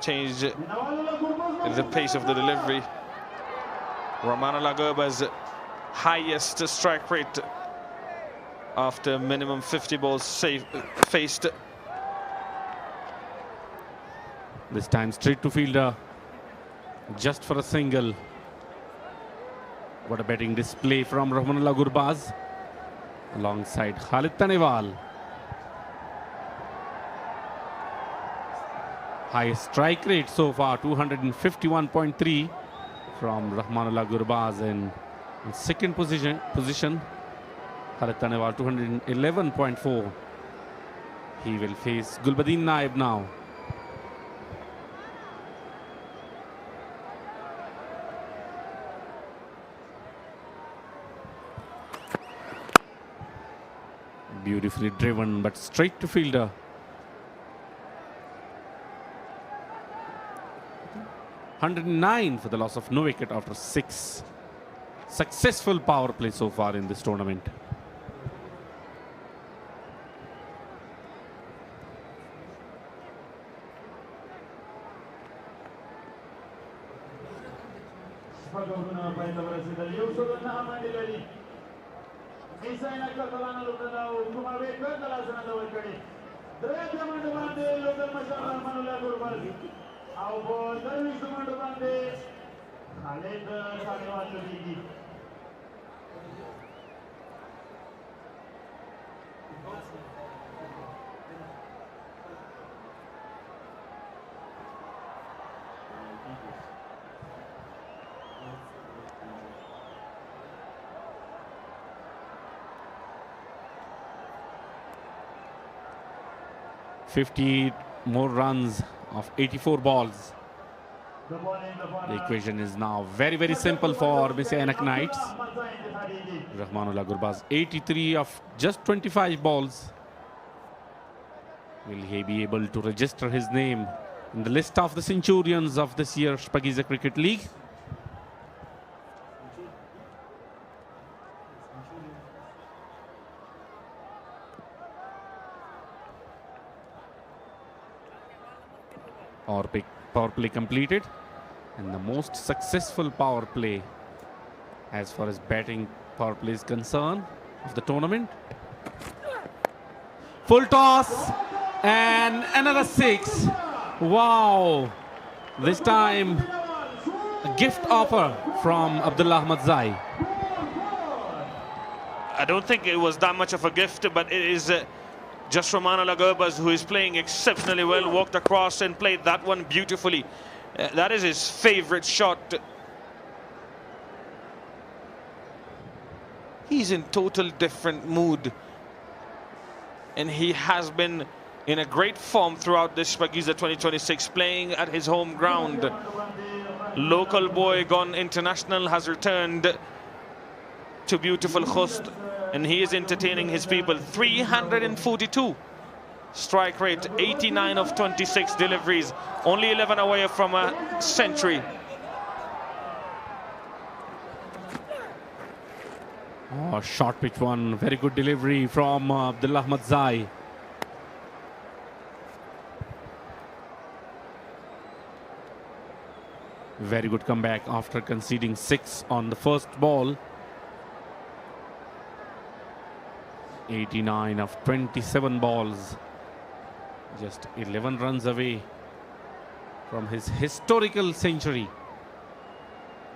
change the pace of the delivery. Rahmanullah Gurbaz's highest strike rate after minimum 50 balls faced.
This time straight to fielder, just for a single. What a batting display from Rahmanullah Gurbaz alongside Khalid Tanewal. Highest strike rate so far, 251.3 from Rahmanullah Gurbaz, in second position. Khalid Tanewal 211.4. He will face Gulbadin Naib now. Beautifully driven, but straight to fielder. $109 for the loss of no wicket after 6 successful power play so far in this tournament.
Mis-e-Ainak Knights کړي درې منډه باندې لوګل مشر رحمان الله ګوربل او په درویش منډه باندې خالد سالیوان لګیږي
50 more runs of 84 balls. The equation is now very, very simple for Mis-e-Ainak Knights. Rahmanullah Gurbaz, 83 of just 25 balls. Will he be able to register his name in the list of the centurions of this year's Shpageeza Cricket League? Power play completed, and the most successful power play as far as batting power play is concerned of the tournament. Full toss and another 6. Wow! This time a gift offer from Abdullah Ahmad Zai.
I don't think it was that much of a gift, but it is just Rahmanullah Gurbaz, who is playing exceptionally well, walked across and played that one beautifully. That is his favorite shot. He's in total different mood, and he has been in a great form throughout this Shpageeza 2026, playing at his home ground. Local boy gone international has returned to beautiful Khost, and he is entertaining his people. 342 strike rate, 89 of 26 deliveries, only 11 away from a century.
Oh, short pitch one, very good delivery from Abdullah Ahmad Zai. Very good comeback after conceding 6 on the first ball. 89 of 27 balls. Just 11 runs away from his historical century.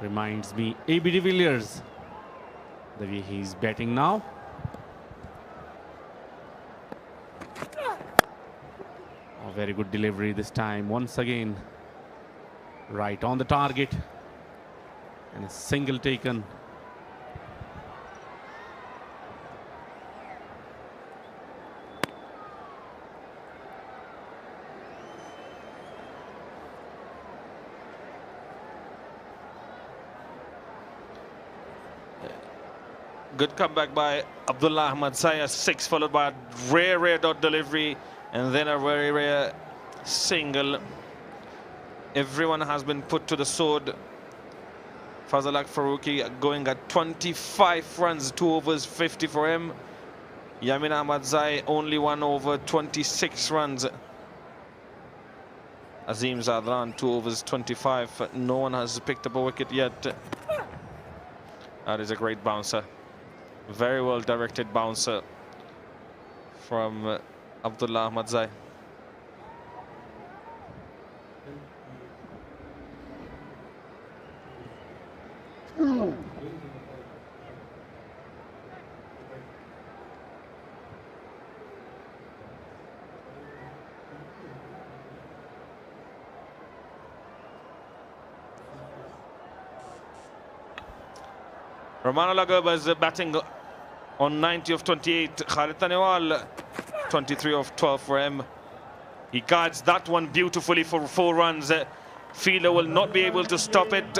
Reminds me A.B. de Villiers, the way he's batting now. A very good delivery this time, once again. Right on the target. And a single taken.
Good comeback by Abdullah Ahmad Zai, a 6 followed by a rare dot delivery, and then a very rare single. Everyone has been put to the sword. Fazalak Faruqi going at 25 runs, 2 overs, 50 for him. Yamin Ahmad Zai only 1 over, 26 runs. Azim Zadran 2 overs, 25. No one has picked up a wicket yet. That is a great bouncer. Very well directed bouncer from Abdullah Ahmad Zai. Rahmanullah Gurbaz batting on 90 of 28. Khalid Taniwal 23 of 12 for him. He guards that one beautifully for 4 runs. Fielder will not be able to stop it.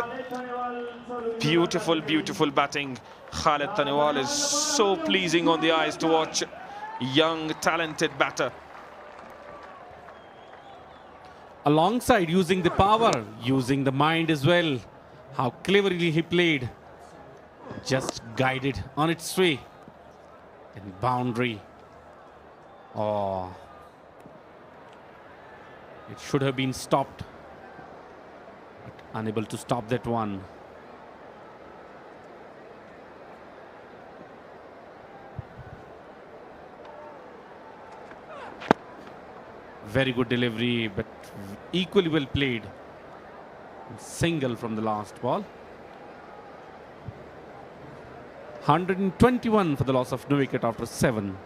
Beautiful, beautiful batting. Khalid Taniwal is so pleasing on the eyes to watch. Young, talented batter.
Alongside using the power, using the mind as well. How cleverly he played. Just guided on its way. And boundary. Oh. It should have been stopped. But unable to stop that one. Very good delivery, but equally well played. Single from the last ball. 121 for the loss of no wicket after 7.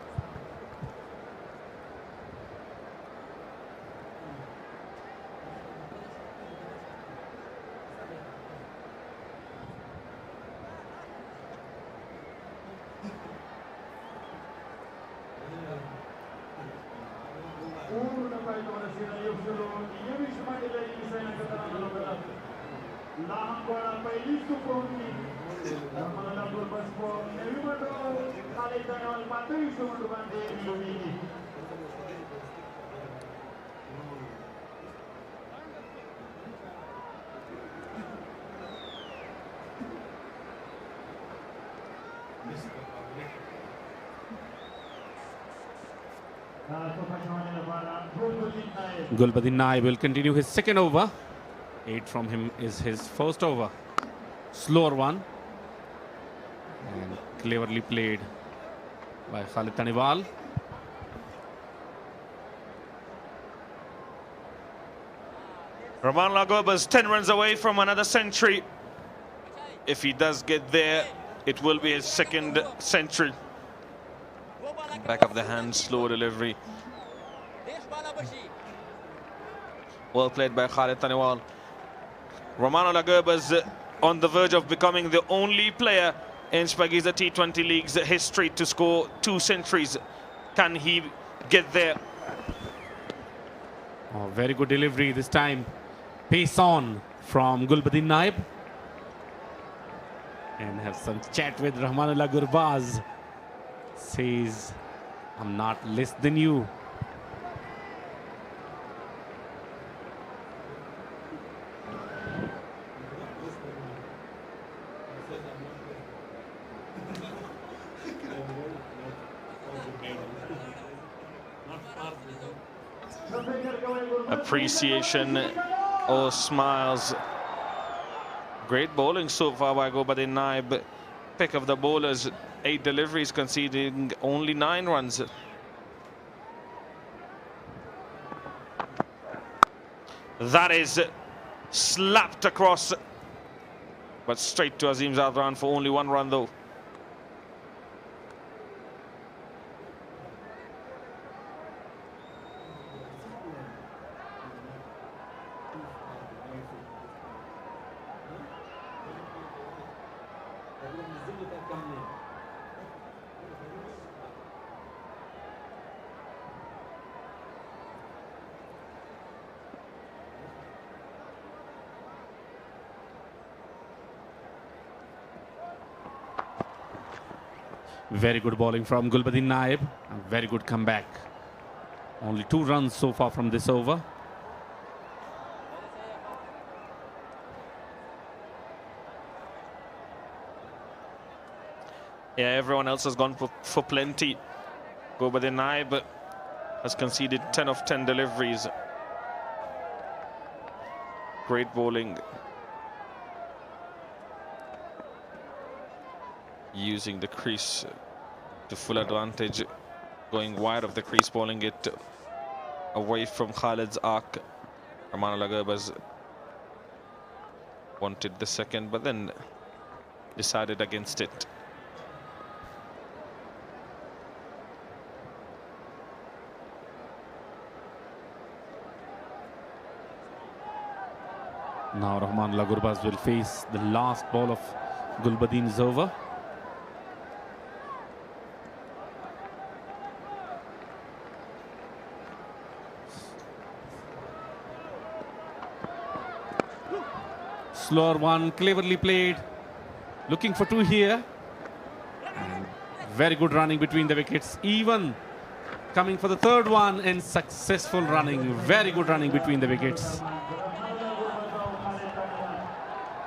Gulbadin Naib will continue his second over. 8 from him is his first over. Slower one. And cleverly played by Khalid Taniwal.
Rahman Lagoba's 10 runs away from another century. If he does get there, it will be his second century. Back of the hand, slow delivery. Well played by Khalid Taniwal. Rahman Lagoba's on the verge of becoming the only player in Shpageeza T20 League's history to score 2 centuries. Can he get there?
Oh, very good delivery this time. Pace on from Gulbadin Naib. And have some chat with Rahmanullah Gurbaz. Says, I'm not less than you.
Appreciation or smiles. Great bowling so far by Gulbadin Naib. Pick of the bowlers, 8 deliveries, conceding only 9 runs. That is slapped across, but straight to Azim Zadran for only 1 run though.
Very good bowling from Gulbadin Naib. A very good comeback. Only 2 runs so far from this over.
Yeah, everyone else has gone for plenty. Gulbadin Naib has conceded 10 of 10 deliveries. Great bowling. Using the crease to full advantage, going wide of the crease, bowling it away from Khalid's arc. Rahman Lagoba's wanted the second, but then decided against it.
Now Rahman Gurbaz will face the last ball of Gulbadin's over. Slower one, cleverly played. Looking for 2 here. And very good running between the wickets. Even coming for the 3rd one and successful running. Very good running between the wickets.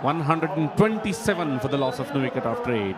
127 for the loss of no wicket after 8.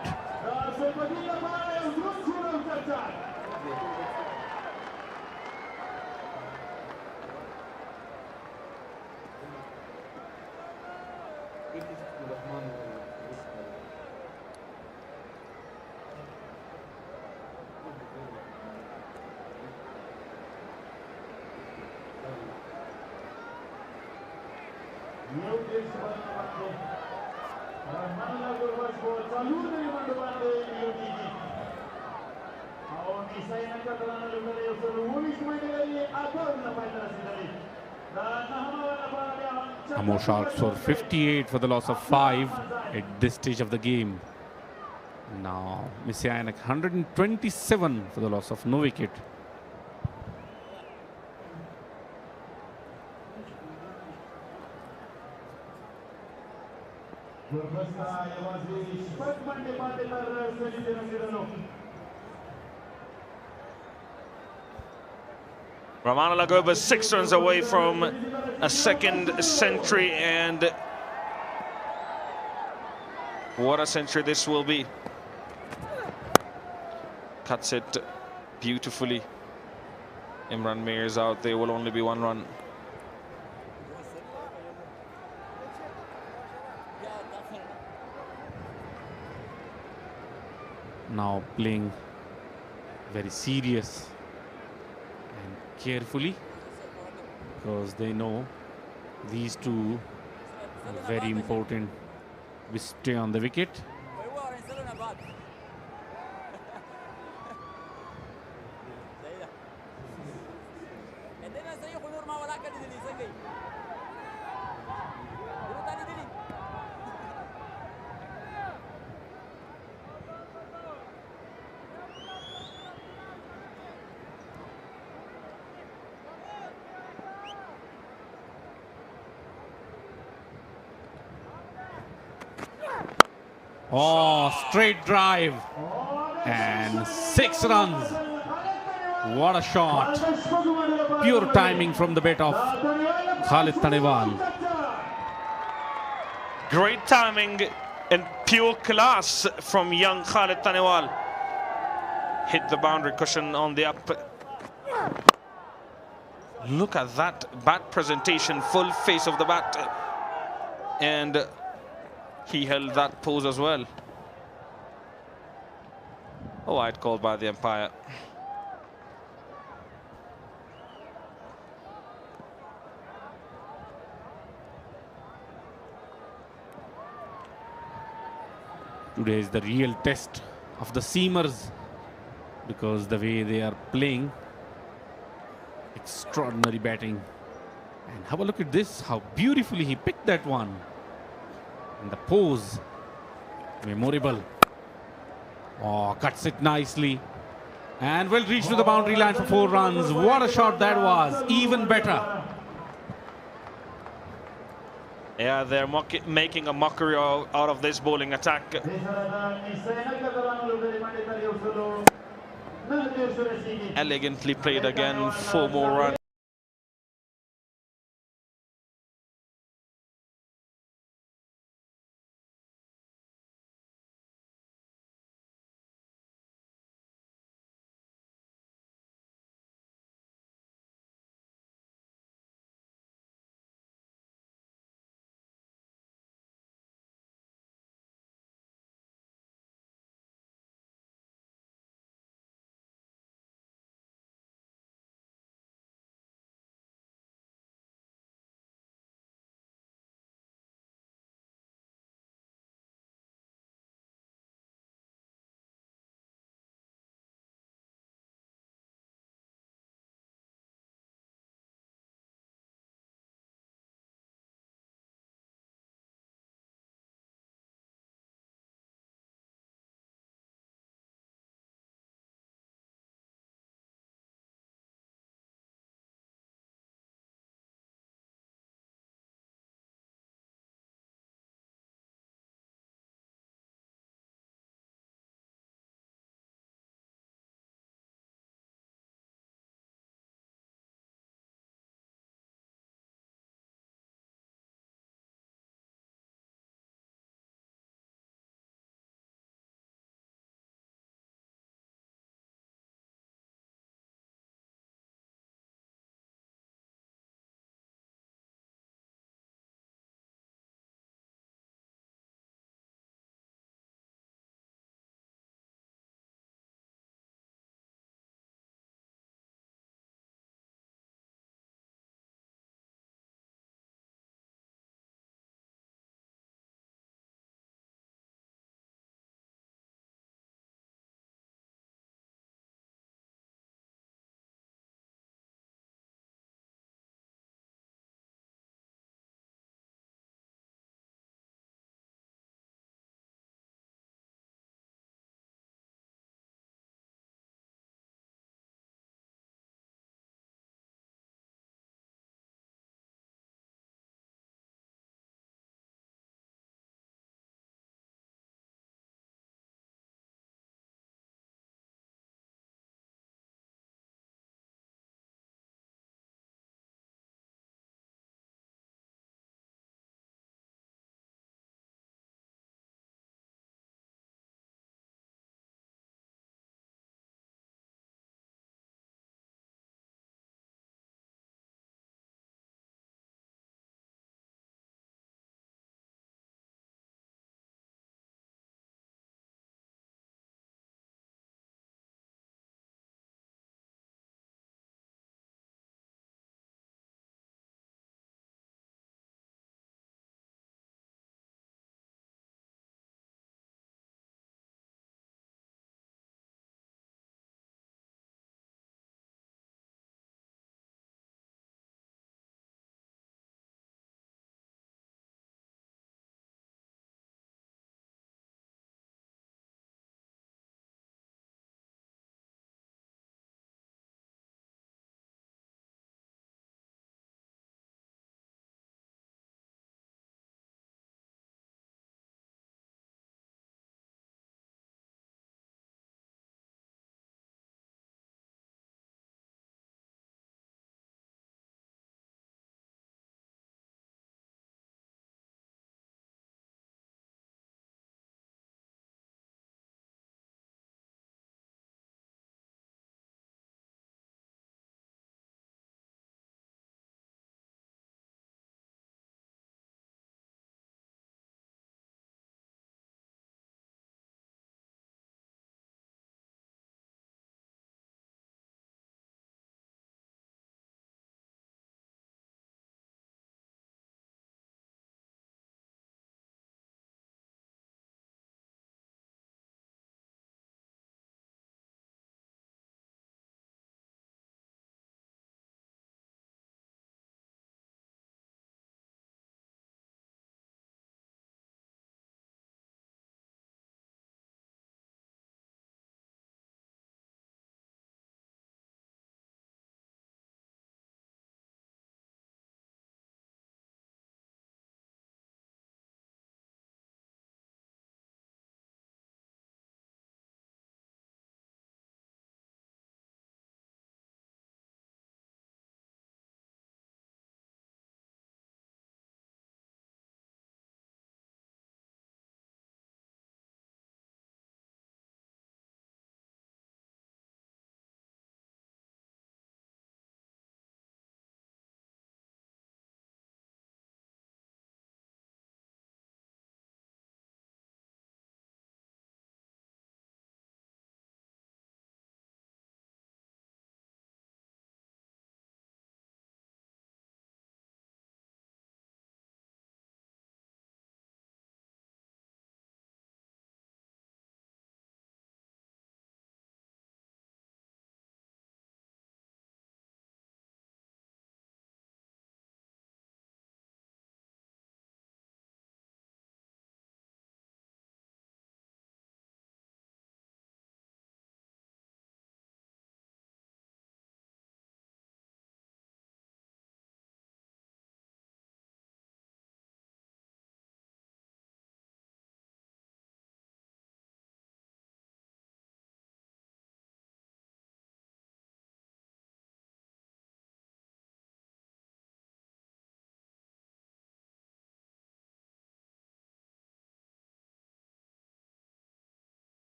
Amo Sharks for 58 for the loss of 5 at this stage of the game. Now Mis-e-Ainak 127 for the loss of no wicket.
Rahmat over 6 runs away from a second century, and what a century this will be. Cuts it beautifully. Imran Mir is out. There will only be 1 run.
Now playing very serious and carefully, because they know these two are very important. We stay on the wicket. Oh, straight drive and 6 runs. What a shot. Pure timing from the bat of Khalid Tanewal.
Great timing and pure class from young Khalid Tanewal. Hit the boundary cushion on the up. Look at that bat presentation, full face of the bat. And he held that pose as well. Oh, wide called by the umpire.
Today is the real test of the seamers, because the way they are playing, extraordinary batting. And have a look at this, how beautifully he picked that one. And the pose, memorable. Oh, cuts it nicely. And will reach to the boundary line for 4 runs. What a shot that was, even better.
Yeah, they're making a mockery out of this bowling attack. Elegantly played again, 4 more runs.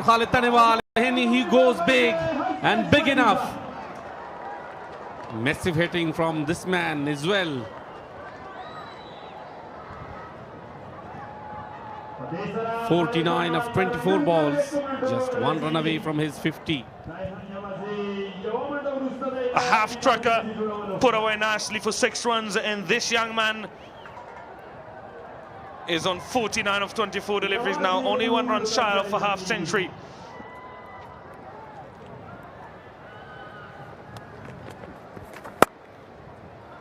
Khalid Tanewal, and he goes big and big enough. Massive hitting from this man as well. "49 of 24 balls, just one run away from his 50.
A half trucker put away nicely for 6 runs, and this young man is on 49 of 24 deliveries now, only 1 run shy of a half century.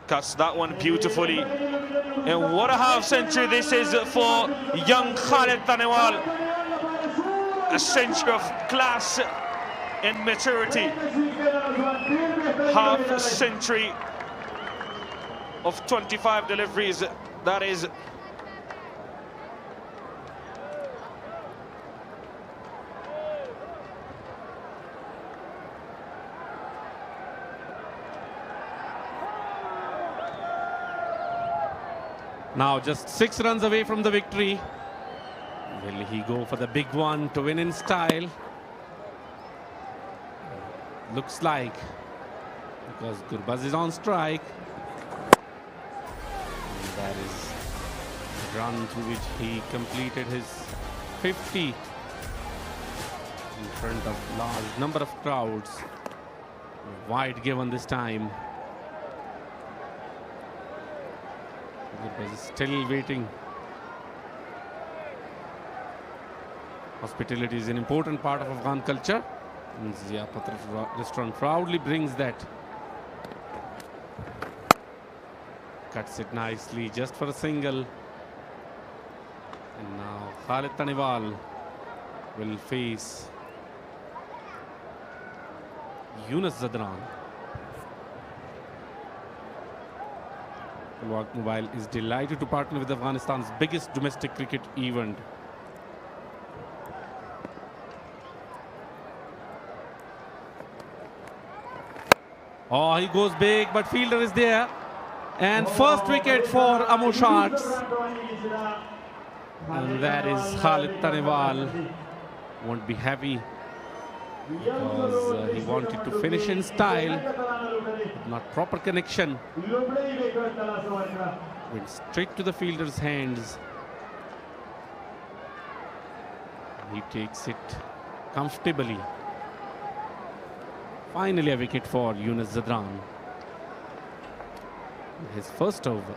Cuts that one beautifully. And what a half century this is for young Khalid Tanewal. A century of class and maturity. Half century of 25 deliveries. That is
now just 6 runs away from the victory. Will he go for the big one to win in style? Looks like, because Gurbaz is on strike. And that is a run through which he completed his 50 in front of large number of crowds. Wide given this time. Gurbaz is still waiting. Hospitality is an important part of Afghan culture. And Ziyapat restaurant proudly brings that. Cuts it nicely just for a single. And now Khalid Tanewal will face Yunus Zadran. Al-Waqt Mobile is delighted to partner with Afghanistan's biggest domestic cricket event. Oh, he goes big, but fielder is there. And first wicket for Amo Sharks. And that is Khalid Tanewal. Won't be happy because he wanted to finish in style. Not proper connection. Went straight to the fielder's hands. He takes it comfortably. Finally a wicket for Yunus Zadran. His first over.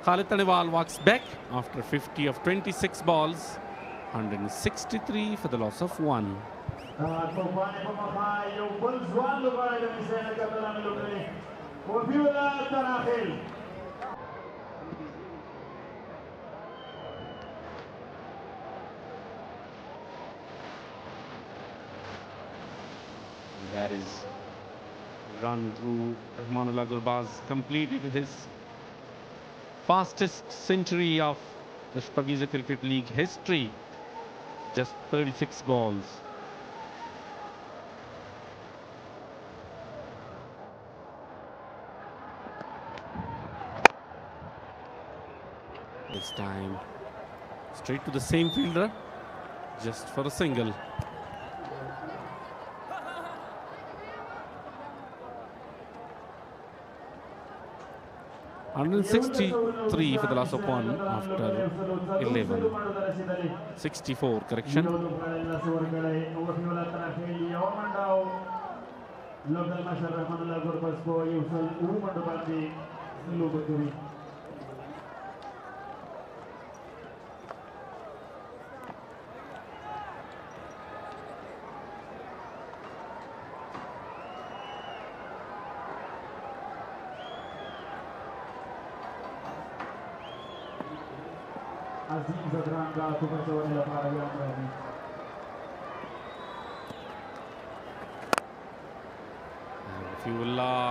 Khalid Tanewal walks back after 50 of 26 balls. 163 for the loss of 1. That is run through Rahmanullah Gurbaz, completed his fastest century of the Shpageeza Cricket League history. Just 36 balls. This time straight to the same fielder, just for a single. $163 for the loss of 1 after 11. 64, correction. Rafiullah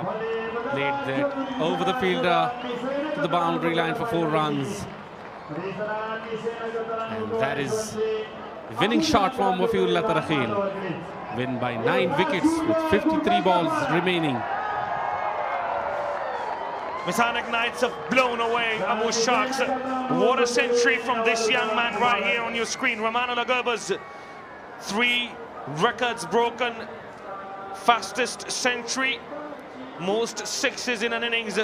played that over the fielder to the boundary line for 4 runs. And that is the winning shot from Wafiullah Tarakhil. Win by 9 wickets with 53 balls remaining.
Mis-e-Ainak Knights have blown away Amo Sharks. What a century from this young man right here on your screen. Rahmat 3 records broken. Fastest century, most sixes in an innings,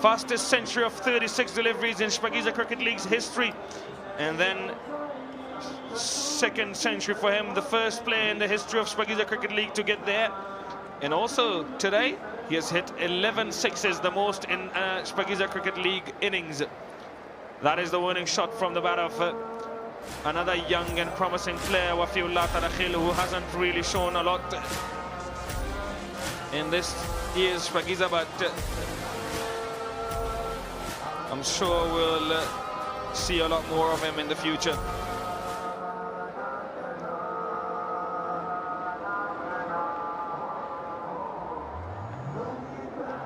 fastest century of 36 deliveries in Shpageeza Cricket League's history. And then second century for him, the first player in the history of Shpageeza Cricket League to get there. And also today, he has hit 11 sixes, the most in Shpageeza Cricket League innings. That is the winning shot from the bat of another young and promising player, Wafiullah Tarakhil, who hasn't really shown a lot in this year's Shpageeza, but I'm sure we'll see a lot more of him in the future.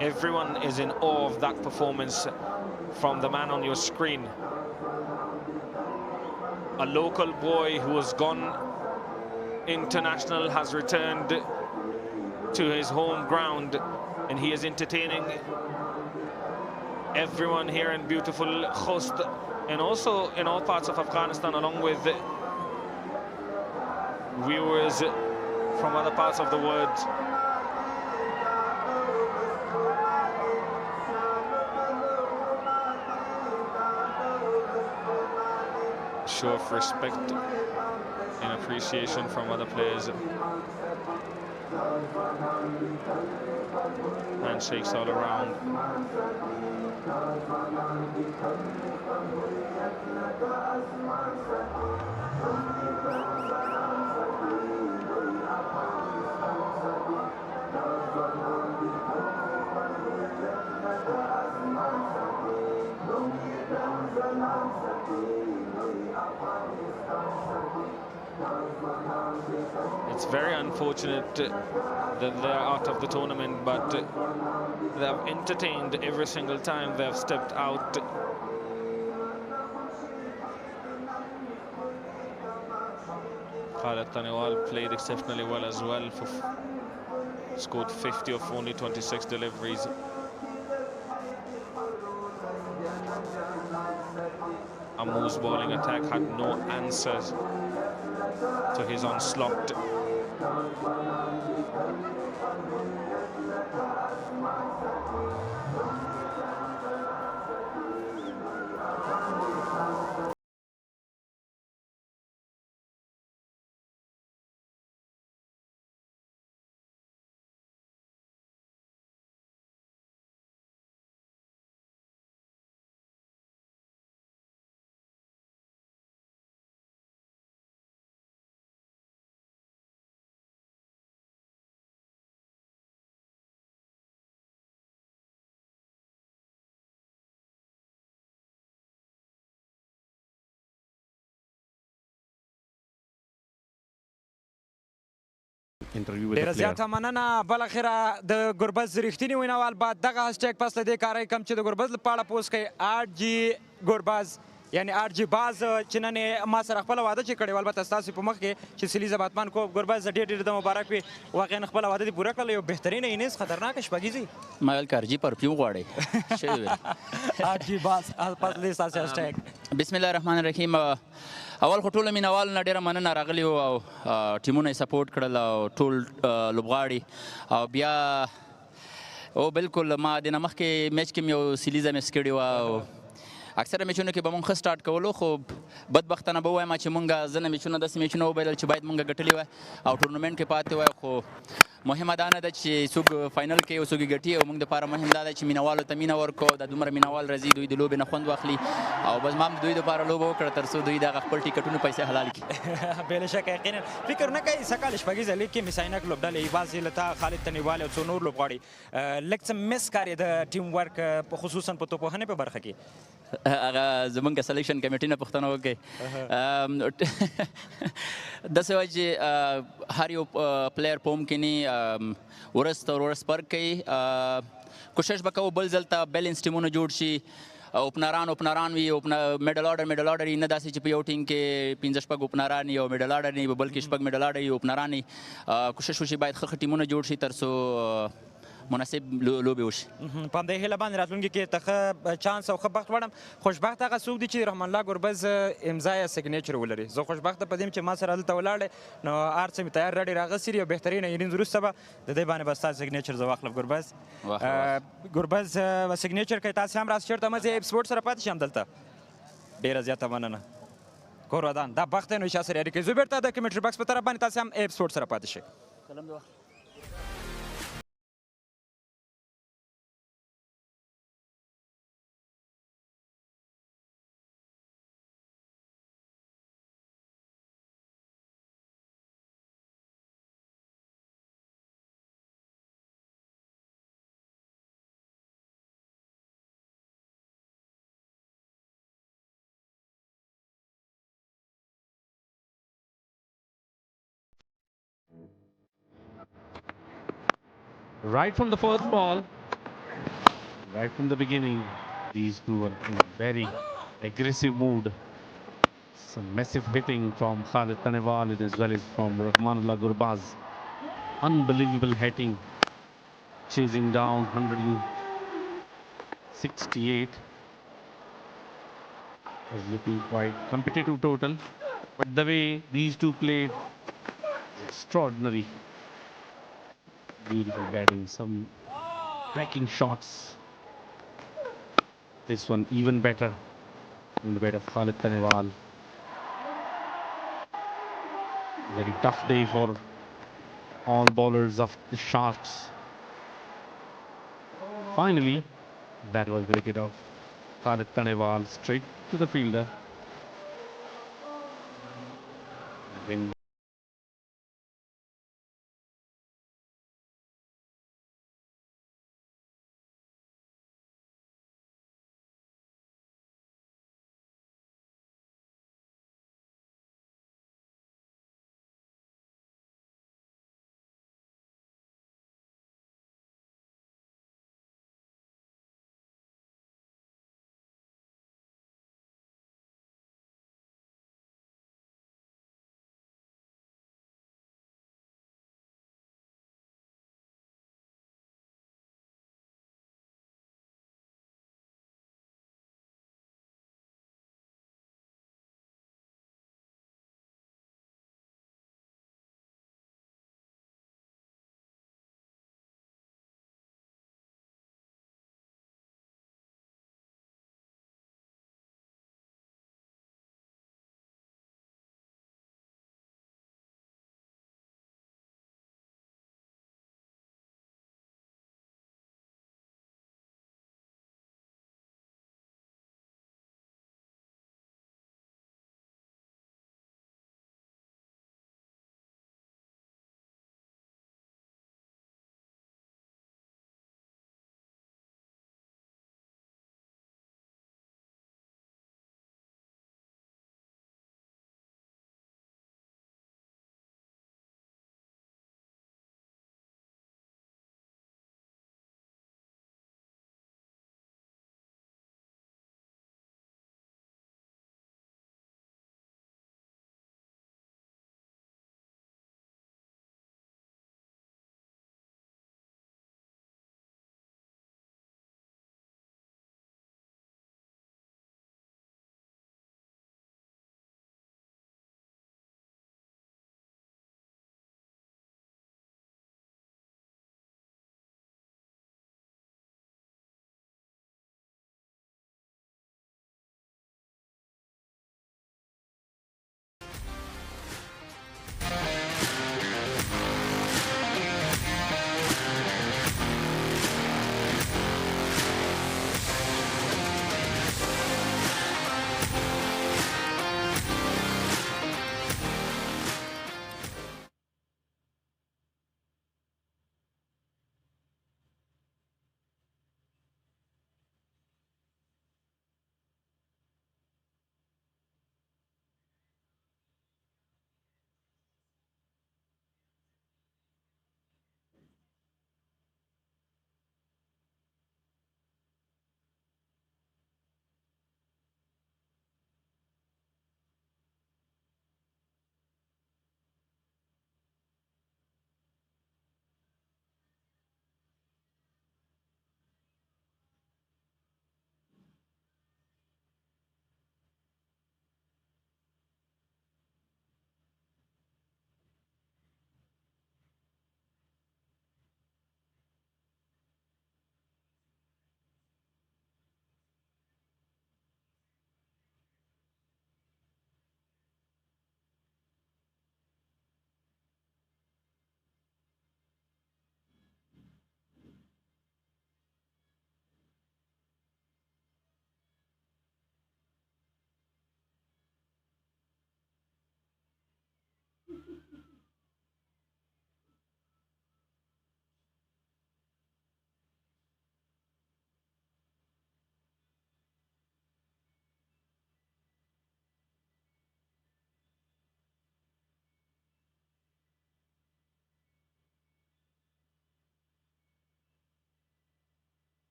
Everyone is in awe of that performance from the man on your screen. A local boy who has gone international has returned to his home ground, and he is entertaining everyone here in beautiful Khost and also in all parts of Afghanistan, along with viewers from other parts of the world. Show of respect and appreciation from other players. Handshakes all around. It's very unfortunate that they're out of the tournament, but they have entertained every single time they have stepped out. Khalid Taniwal played exceptionally well as well, scored 50 of only 26 deliveries. Amo's bowling attack had no answers to his onslaught.
Interview with the
ډیره
player.
زیاته مننه. بل اخره د ګربز رښتینی ویناوال بعد دغه هشټیګ پس له دې کارای کم چې د ګربز لپاره پوسټ کوي 8G ګربز یعنی 8G باز چې نن ما سره خپل واده چې کړی البته تاسو په مخ کې چې سلیزه باتمان کو ګربز ډېر ډېر د مبارک وي واقعا خپل واده دی پوره کړل یو بهترین انیس خطرناک شپږیزي
ما ول کارجی پرفیوم غواړي شی ویل
8G باز پس له تاسو هشټیګ
بسم الله الرحمن الرحیم. اول خو ټول مینوال نه ډیره مننه راغلی او ټیمونه سپورټ کړل او ټول لوبغاړي او بیا او بالکل ما د نمخ کې میچ کې یو سلیزه مس کړی و. اکثره میچونو کې به مونږ ښه سټارټ کولو خو بدبختانه به ووایم چې مونږ ځینې میچونه داسې میچونه وبایلل چې باید مونږ ګټلي وای او ټورنمنټ کې پاتې وای. خو مهمه دا نه ده چې څوک فاینل کې او څوک ګټي او موږ دپاره مهم دا ده چې مینوالو ته مینه ورکړو. دا دومره مینوال راځي دوی د لوبې نه خوند واخلي او بس ما هم دوی دپاره لوبه وکړه تر څو دوی دغه خپل ټیکټونو پیسې حلال کړي.
بلا شک یقینا فکر نه کوي سکهال شپږیزه لیګ کې mis-e-Ainak لوبډلې بعضې له تا خالد تنیوال او څو نور لوبغاړي لږ څه مس کاري د ټیم ورک خصوصا په توپوهنې په برخه کې
هغه زمونږ سلیکشن کمیټې نه پوښتنه وکړئ. داسې وایي چې هر یو پلیر په عمر کې نه ورځ تر ورځ فرق کوي. کوشش به کوو بل ځل ته بیلنس ټیمونه جوړ شي. اوپنران وي میډل آرډر یې نه داسې چې په یو ټیم کې 15 اوپنران وي او میډل آرډر نه وي بلکې 6 میډل آرډر وي اوپنران وي. کوشش وشي باید ښه ټیمونه جوړ شي تر څو مناسب لوبې وشي.
په همدې هیله باندې راتلونکي کې ته ښه چانس او ښه بخت غواړم. خوشبخته هغه څوک دی چې رحمان الله ګربز امضا یا سیګنیچر ولري. زه خوشبخته په دې یم چې ما سره هلته ولاړ نو هر څه مې تیار راډي راغوستي دي او بهترینه اینینګز وروسته به د دې باندې به ستا سیګنیچر زه واخلم ګربز. ګربز سیګنیچر کوي تاسې هم راست چېرته مزې ایپ سپورټ سره پاتې شم دلته. ډېره زیاته مننه. کور ودان دا بخت دی نو چا سره اړیکې زه بېرته د کمنټري بکس په طرف باندې تاسې هم ایپ سپورټ سره پاتې شئ.
Right from the first ball, right from the beginning, these two were in a very aggressive mood. Some massive hitting from Khalid Tanewal as well as from Rahmanullah Gurbaz. Unbelievable hitting, chasing down 168. Was looking quite competitive total, but the way these two played, extraordinary. Beautiful batting, some backing shots. This one even better in the bat of Khalid Tanewal. Very tough day for all bowlers of the Sharks. Finally, that was the wicket of Khalid Tanewal straight to the fielder. Then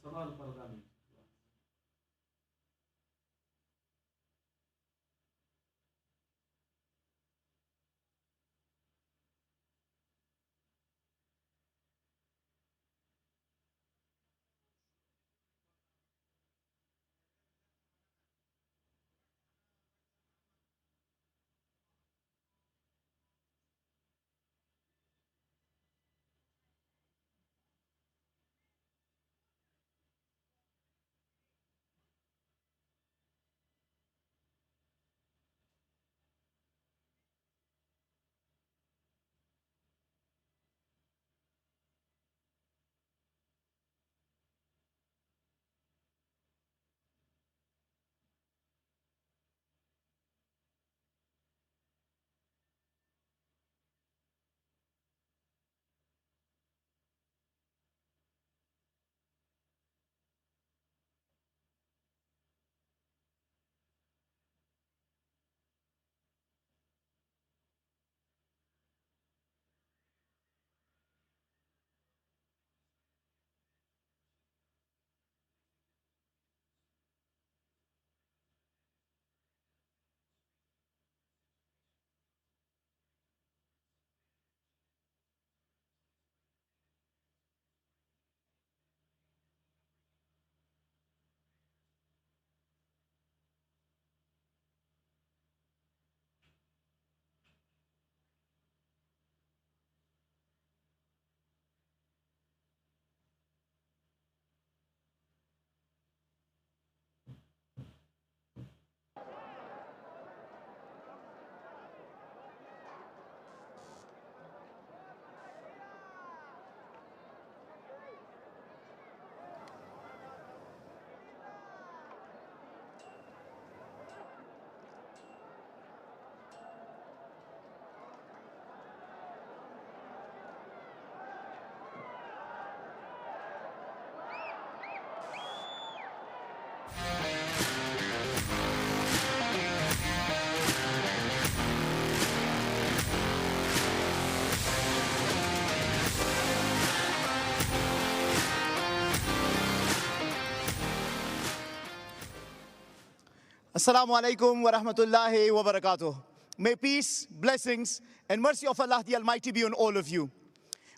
सवाल परदानी
Assalamu alaikum wa rahmatullahi wa barakatuh. May peace, blessings, and mercy of Allah the Almighty be on all of you.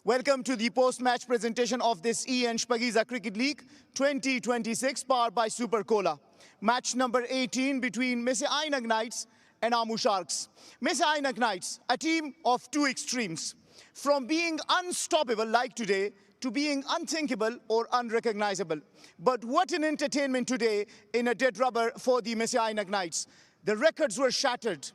Welcome to the post-match presentation of this Shpageeza Cricket League 2026 powered by Super Cola. Match number 18 between Mis-e-Ainak Knights and Amo Sharks. Mis-e-Ainak Knights, a team of two extremes. From being unstoppable like today to being unthinkable or unrecognizable. But what an entertainment today in a dead rubber for the Mis-e-Ainak Knights. The records were shattered.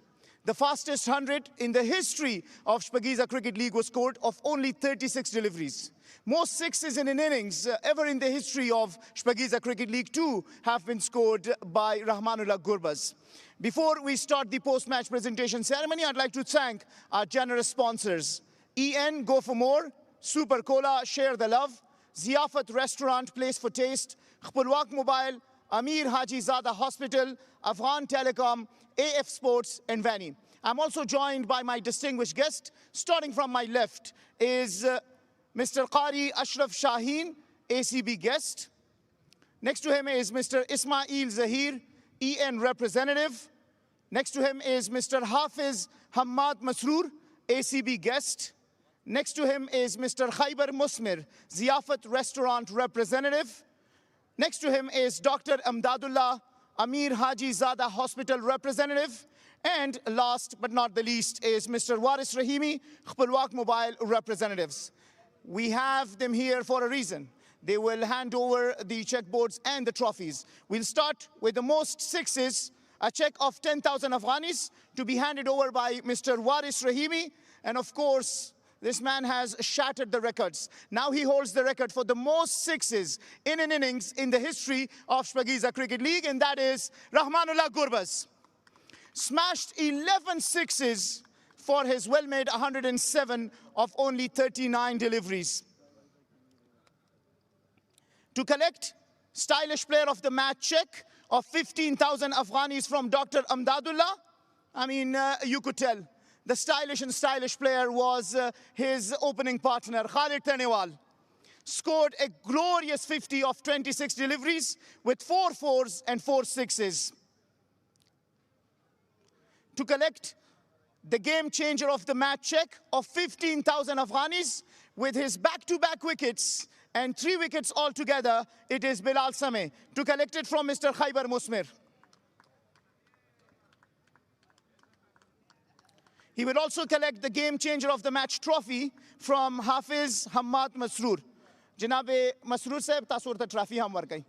The fastest 100 in the history of Shpageeza Cricket League was scored of only 36 deliveries. Most sixes in an innings ever in the history of Shpageeza Cricket League 2 have been scored by Rahmat. Before we start the post-match presentation ceremony, I'd like to thank our generous sponsors. Go for more, Super Cola, share the love, Ziyafat Restaurant, Place for Taste, Khpulwaq Mobile, Amir Haji Zada Hospital, Afghan Telecom, AF Sports, and Vani. I'm also joined by my distinguished guest. Starting from my left is Mr. Qari Ashraf Shaheen, ACB guest. Next to him is Mr. Ismail Zahir, EN representative. Next to him is Mr. Hafiz Hamad Masroor, ACB guest. Next to him is Mr. Khaybar Musmir, Ziyafat Restaurant representative. Next to him is Dr. Amdadullah, Amir Haji Zada Hospital representative. And last but not the least is Mr. Waris Rahimi, Khpulwaq Mobile representatives. We have them here for a reason. They will hand over the checkboards and the trophies. We'll start with the most sixes, a check of 10,000 Afghanis to be handed over by Mr. Waris Rahimi. And of course, this man has shattered the records. Now he holds the record for the most sixes in an innings in the history of Shpageeza Cricket League, and that is Rahmanullah Gurbaz. Smashed 11 sixes for his well-made 107 of only 39 deliveries. To collect stylish player of the match check of 15,000 Afghanis from Dr. Amdadullah, I mean, you could tell. The stylish player was his opening partner, Khalid Tanewal. scored a glorious 50 of 26 deliveries with 4 fours and 4 sixes. To collect the game changer of the match check of 15,000 Afghanis with his back-to-back wickets and 3 wickets altogether, it is Bilal Sameh. To collect it from Mr. Khaibar Musmir. He will also collect the game changer of the match trophy from Hafiz Hamad Masroor. Janabe Masroor sahib, tasu urta trophy ham warkai.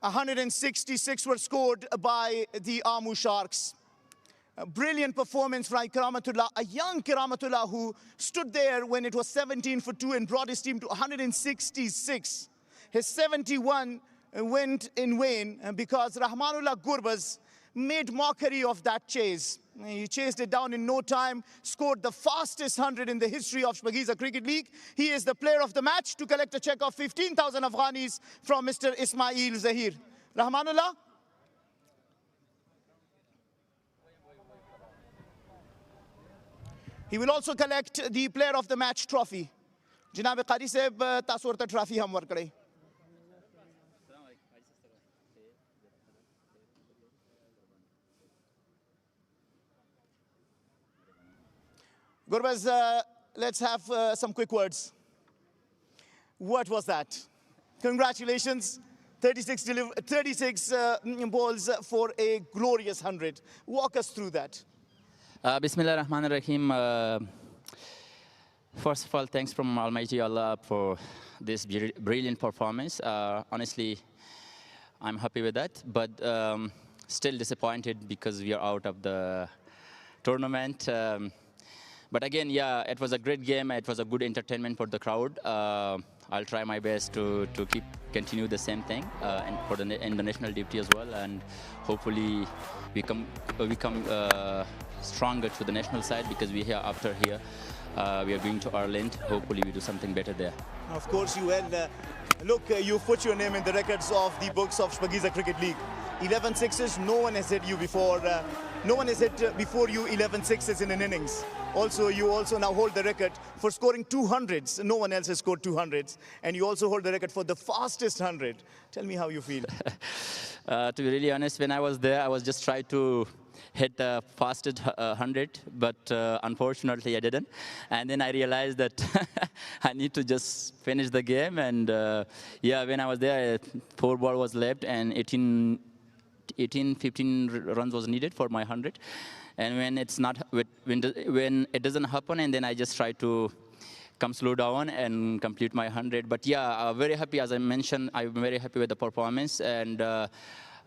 $166 were scored by the Amo Sharks. A brilliant performance from Karamatullah, a young Karamatullah who stood there when it was 17 for 2 and brought his team to 166. His 71 went in vain because Rahmanullah Gurbaz made mockery of that chase. He chased it down in no time, scored the fastest 100 in the history of Shpageeza Cricket League. He is the player of the match to collect a check of 15,000 Afghanis from Mr. Ismail Zahir. Rahmanullah. He will also collect the player of the match trophy. Janab Qari sahib, tasu urta trophy hum war kadai. Gurbaz, let's have some quick words. What was that? Congratulations. 36 balls for a glorious 100. Walk us through that.
Bismillah ar-Rahman ar-Rahim. First of all, thanks from Almighty Allah for this brilliant performance. Honestly, I'm happy with that, but still disappointed because we are out of the tournament. But again, yeah, it was a great game. It was a good entertainment for the crowd. I'll try my best to continue the same thing in the national duty as well, and hopefully we come stronger to the national side because we are after here. We are going to Ireland. Hopefully we do something better there.
Of course you will. Look, you put your name in the records of the books of Shpageeza Cricket League. 11 sixes, no one has hit you before. No one has hit before you 11 sixes in an innings. Also, you also now hold the record for scoring 200s. No one else has scored 200s. And you also hold the record for the fastest 100. Tell me how you feel.
To be really honest, when I was there, I was just trying to hit the fastest 100, but unfortunately I didn't. And then I realized that I need to just finish the game. And yeah, when I was there, 4 balls was left and 15 runs was needed for my 100. And when it's not, when it doesn't happen, and then I just try to come slow down and complete my 100. But yeah, very happy, as I mentioned, I'm very happy with the performance. And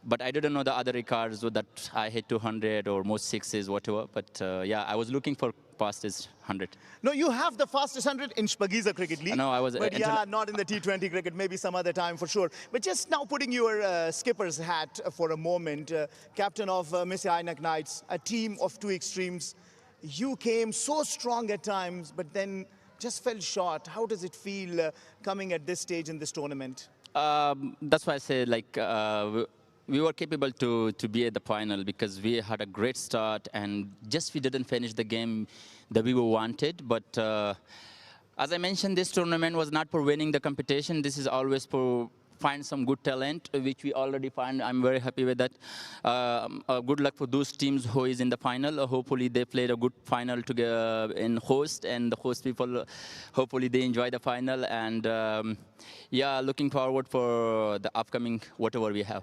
but I didn't know the other records that I hit 200 or most sixes, whatever. But yeah, I was looking for fastest 100.
No, you have the fastest 100 in Shpageeza Cricket League.
No, I was.
But yeah, not in the T20 cricket, maybe some other time for sure. But just now putting your skipper's hat for a moment, captain of Mis-e-Ainak Knights, a team of 2 extremes. You came so strong at times, but then just fell short. How does it feel coming at this stage in this tournament?
That's why I say, like, we were capable to be at the final because we had a great start and just we didn't finish the game that we wanted. But as I mentioned, this tournament was not for winning the competition. This is always for find some good talent, which we already find. I'm very happy with that. Good luck for those teams who is in the final. Hopefully they played a good final together in Khost, and the Khost people, hopefully they enjoy the final. And yeah, looking forward for the upcoming whatever we have.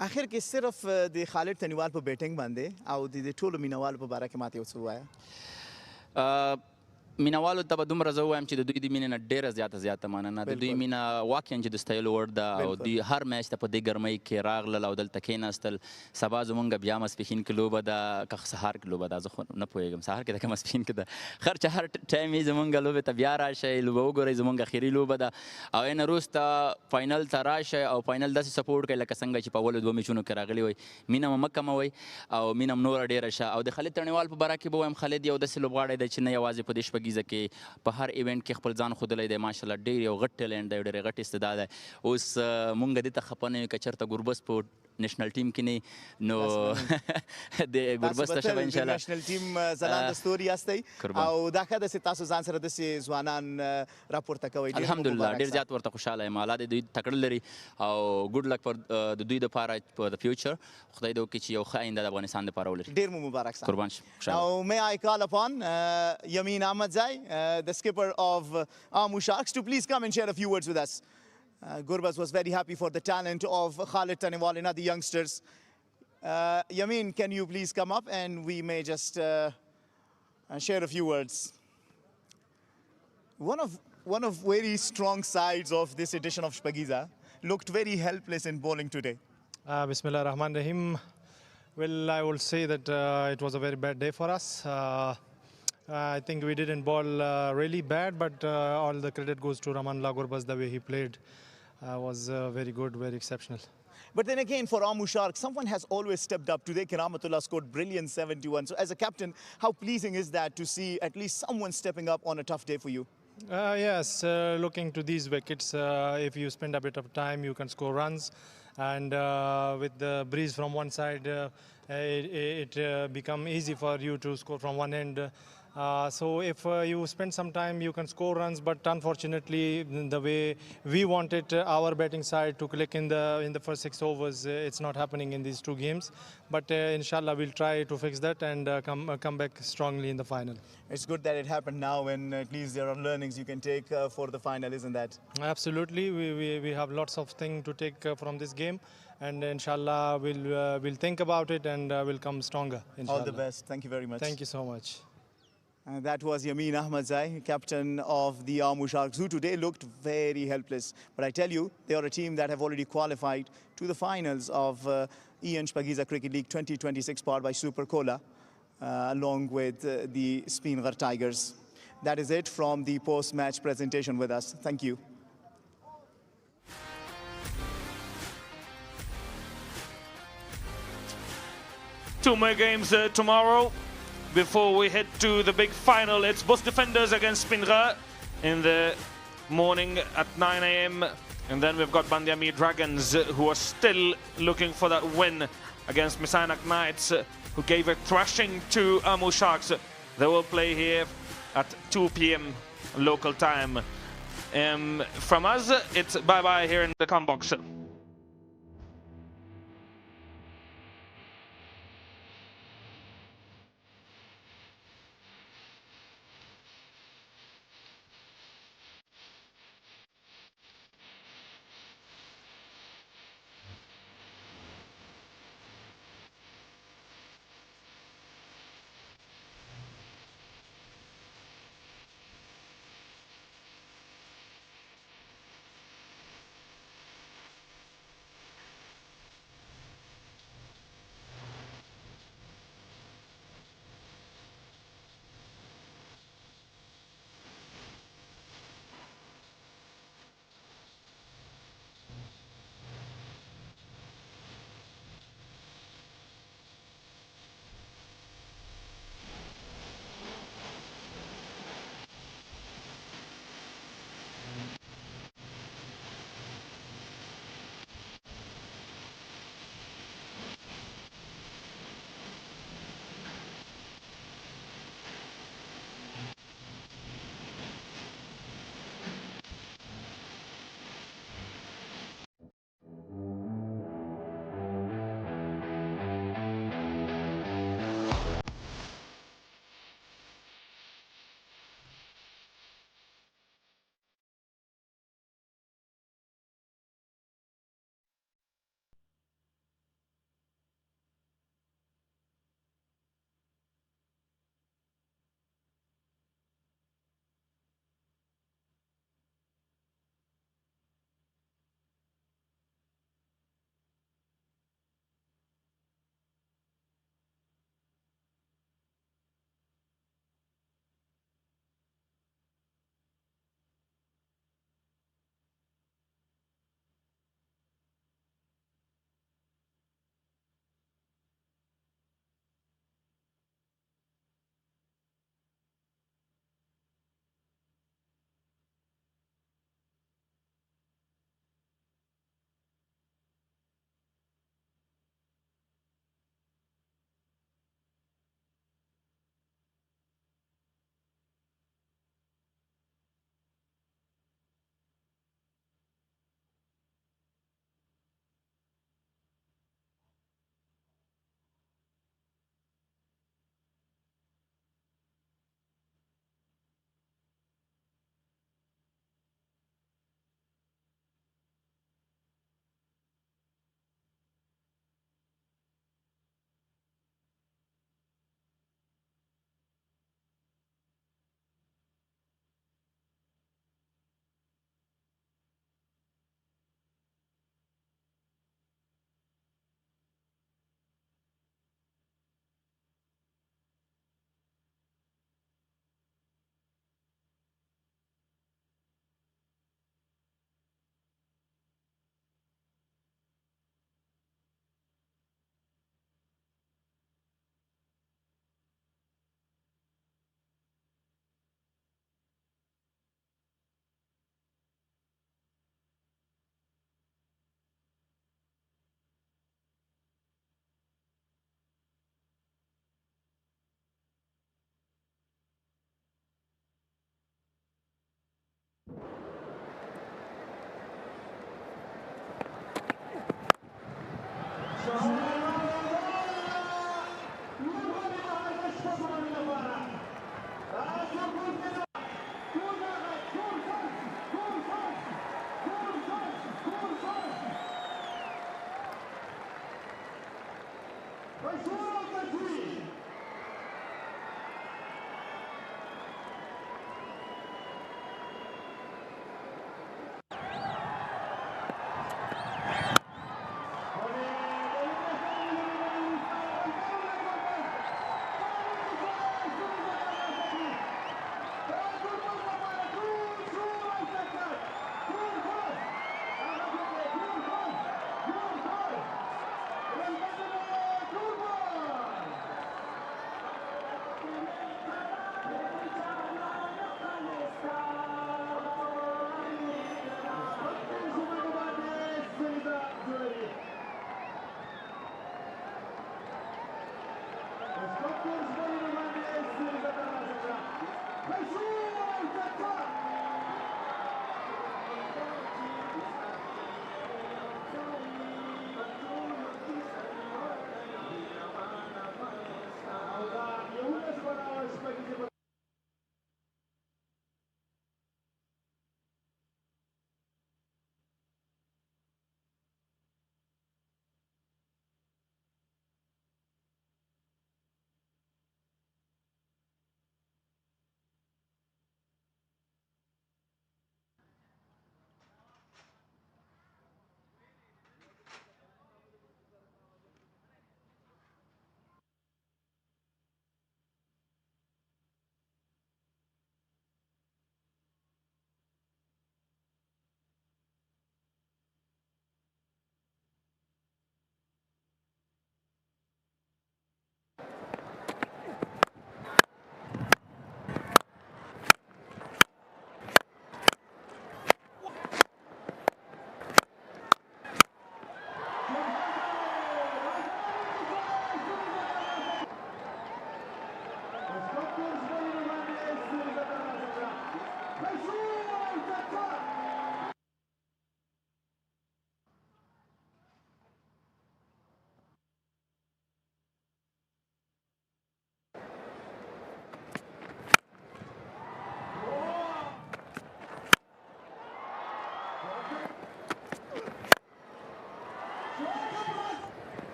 आखिर के सिर्फ the Khalid तनीवाल पर batting बंदे आओ the ठोलो मीनावाल पर बारा के माते उसुवाया
مینوالو ته به دومره زه ووایم چې د دوی د مینې نه ډېره زیاته مننه د دوی مینه واقعا چې د ستایلو وړ ده او دوی هر میچ ته په دې ګرمۍ کې راغلل او دلته کېناستل سبا زمونږ بیا ماسپښین کې لوبه ده که سهار کې لوبه ده زه خو نه پوهېږم سهار کې ده که ماسپښین کې ده خیر چې هر ټایم یې زمونږ لوبې ته بیا راشئ لوبه وګورئ زمونږ اخري لوبه ده او یې نه وروسته فاینل ته راشئ او فاینل داسې سپورټ کوئ لکه څنګه چې په اولو 2 میچونو کې راغلي وئ مینه مو مه کموئ او مینه م نوره ډېره شه او د خالد تڼیوال په باره کې به ووایم خالد یو داسې لوبغاړی دی چې نه یوازې په دې شپږیزه کې په هر ایونت کې خپل ځان ښودلی دی ماشاءالله ډېر یو غټ ټیلنټ دی ډېر غټ استعداد دی اوس مونږ دې ته خفه نه یو که چېرته ګربز په national team کې نه نو د ګربز ته شوه ان شاء الله
نېشنل ټیم ځلانده ستوري یاستئ او دا ښه ده چې تاسو ځان سره داسې ځوانان راپورته کوئ.
الحمدلله ډېر زیات ورته خوشحاله یم. الله دې دوی تکړه لري او ګډ لک د دوی دپاره په د فیوچر خدای دې وکړي چې یو ښه آینده د افغانستان دپاره ولري.
ډېر مو مبارک سه.
قربان شم.
Now may I call upon Yamin Ahmadzai, the skipper of Amo Sharks, to please come and share a few words with us. Gurbaz was very happy for the talent of Khalid Tanewal and other youngsters. Yamin, can you please come up and we may just share a few words. One of very strong sides of this edition of Shpageeza looked very helpless in bowling today.
Bismillah Rahman Rahim. Well, I will say that it was a very bad day for us. I think we didn't bowl really bad, but all the credit goes to Rahmanullah Gurbaz. The way he played was very good, very exceptional.
But then again, for Amo Sharks, someone has always stepped up. Today, Rahmatullah scored brilliant 71. So as a captain, how pleasing is that to see at least someone stepping up on a tough day for you?
Yes, looking to these wickets, if you spend a bit of time, you can score runs. And with the breeze from one side, it become easy for you to score from one end. So if you spend some time, you can score runs. But unfortunately, the way we wanted our batting side to click in the first 6 overs, it's not happening in these 2 games. But inshallah, we'll try to fix that and come back strongly in the final.
It's good that it happened now, and at least there are learnings you can take for the final, isn't that?
Absolutely, we have lots of things to take from this game, and inshallah we'll think about it and we'll come stronger. Inshallah.
All the best. Thank you very much.
Thank you so much.
That was Yamin Ahmadzai, captain of the Amo Sharks, who today looked very helpless. But I tell you, they are a team that have already qualified to the finals of Shpageeza Cricket League 2026 powered by Super Cola, along with the Spingar Tigers. That is it from the post-match presentation with us. Thank you.
2 more games tomorrow. Before we head to the big final, it's Bus Defenders against Spingar in the morning at 9 a.m. And then we've got Band-e-Amir Dragons, who are still looking for that win against Mis-e-Ainak Knights, who gave a thrashing to Amo Sharks. They will play here at 2 p.m. local time. From us, it's bye-bye here in the comment box.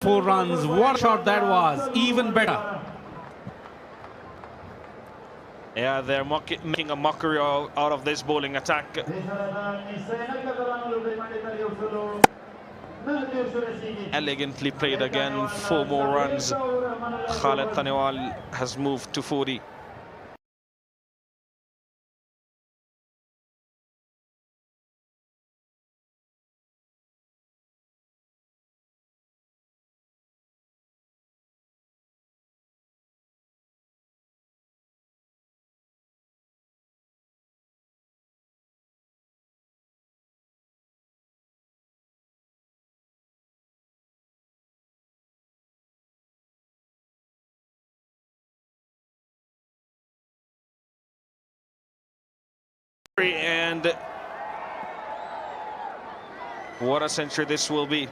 4 runs. What a shot that was. Even better.
Yeah, they're making a mockery out of this bowling attack. Elegantly played again. 4 more runs. Khaled Tanewal has moved to 40. And what a century this will be.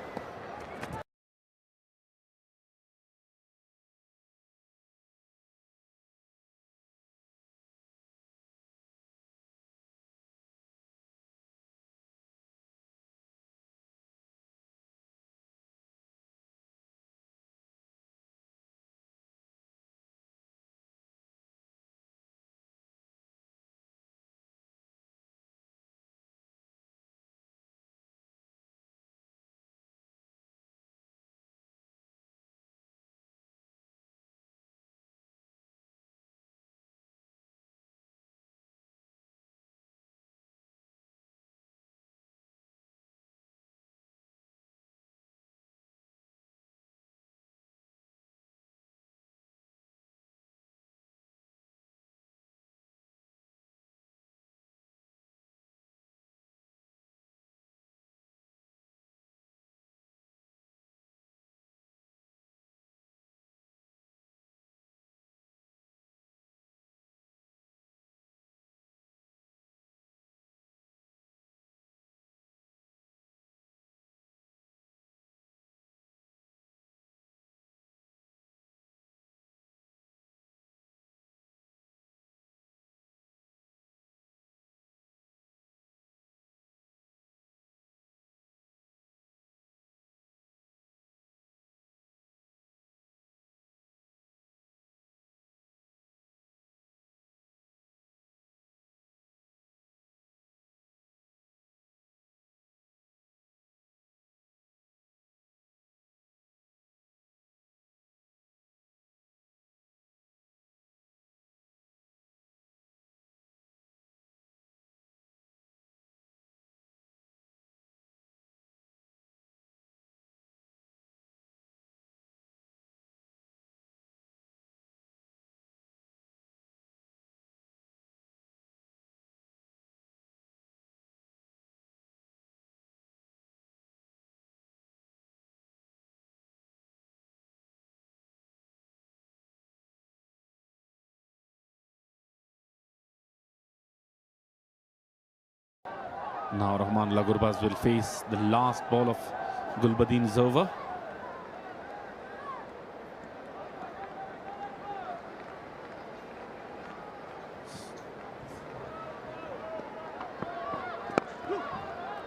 Now Rahman Lagurbaz will face the last ball of Gulbadeen's over.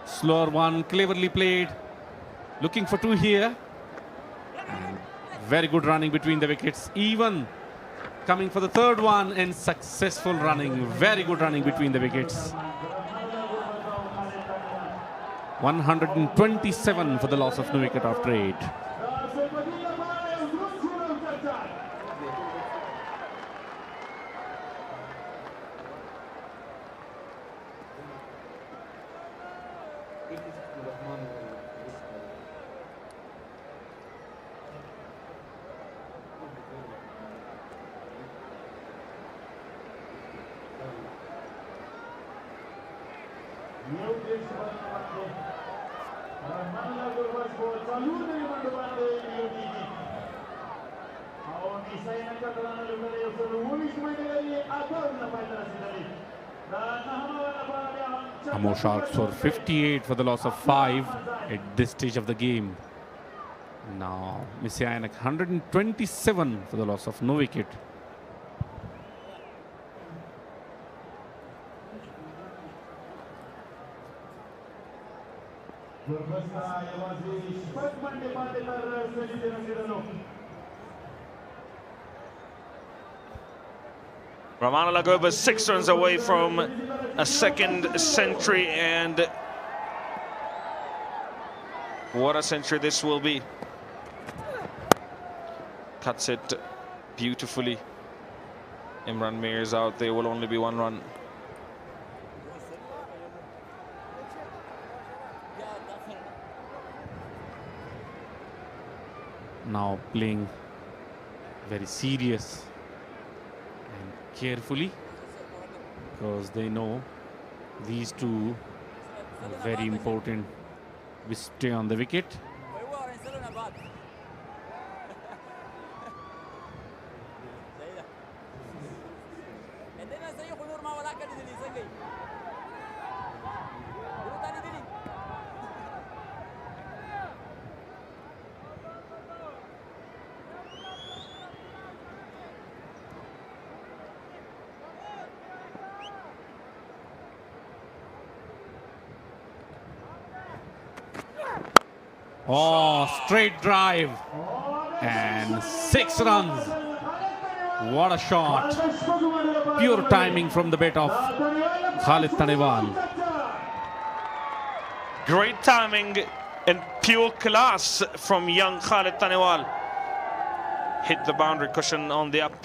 Slower one, cleverly played. Looking for 2 here. And very good running between the wickets. Even coming for the 3rd one and successful running. Very good running between the wickets. 127 for the loss of no wicket after 8. Amo Sharks for 58 for the loss of 5 at this stage of the game. Now Mis-e-Ainak 127 for the loss of no wicket.
Rahmat go over 6 runs away from a second century, and what a century this will be. Cuts it beautifully. Imran Mir is out. There will only be 1 run.
Now playing very serious and carefully, because they know these two are very important. We stay on the wicket. Oh, straight drive and 6 runs. What a shot. Pure timing from the bat of Khalid Tanewal.
Great timing and pure class from young Khalid Tanewal. Hit the boundary cushion on the up.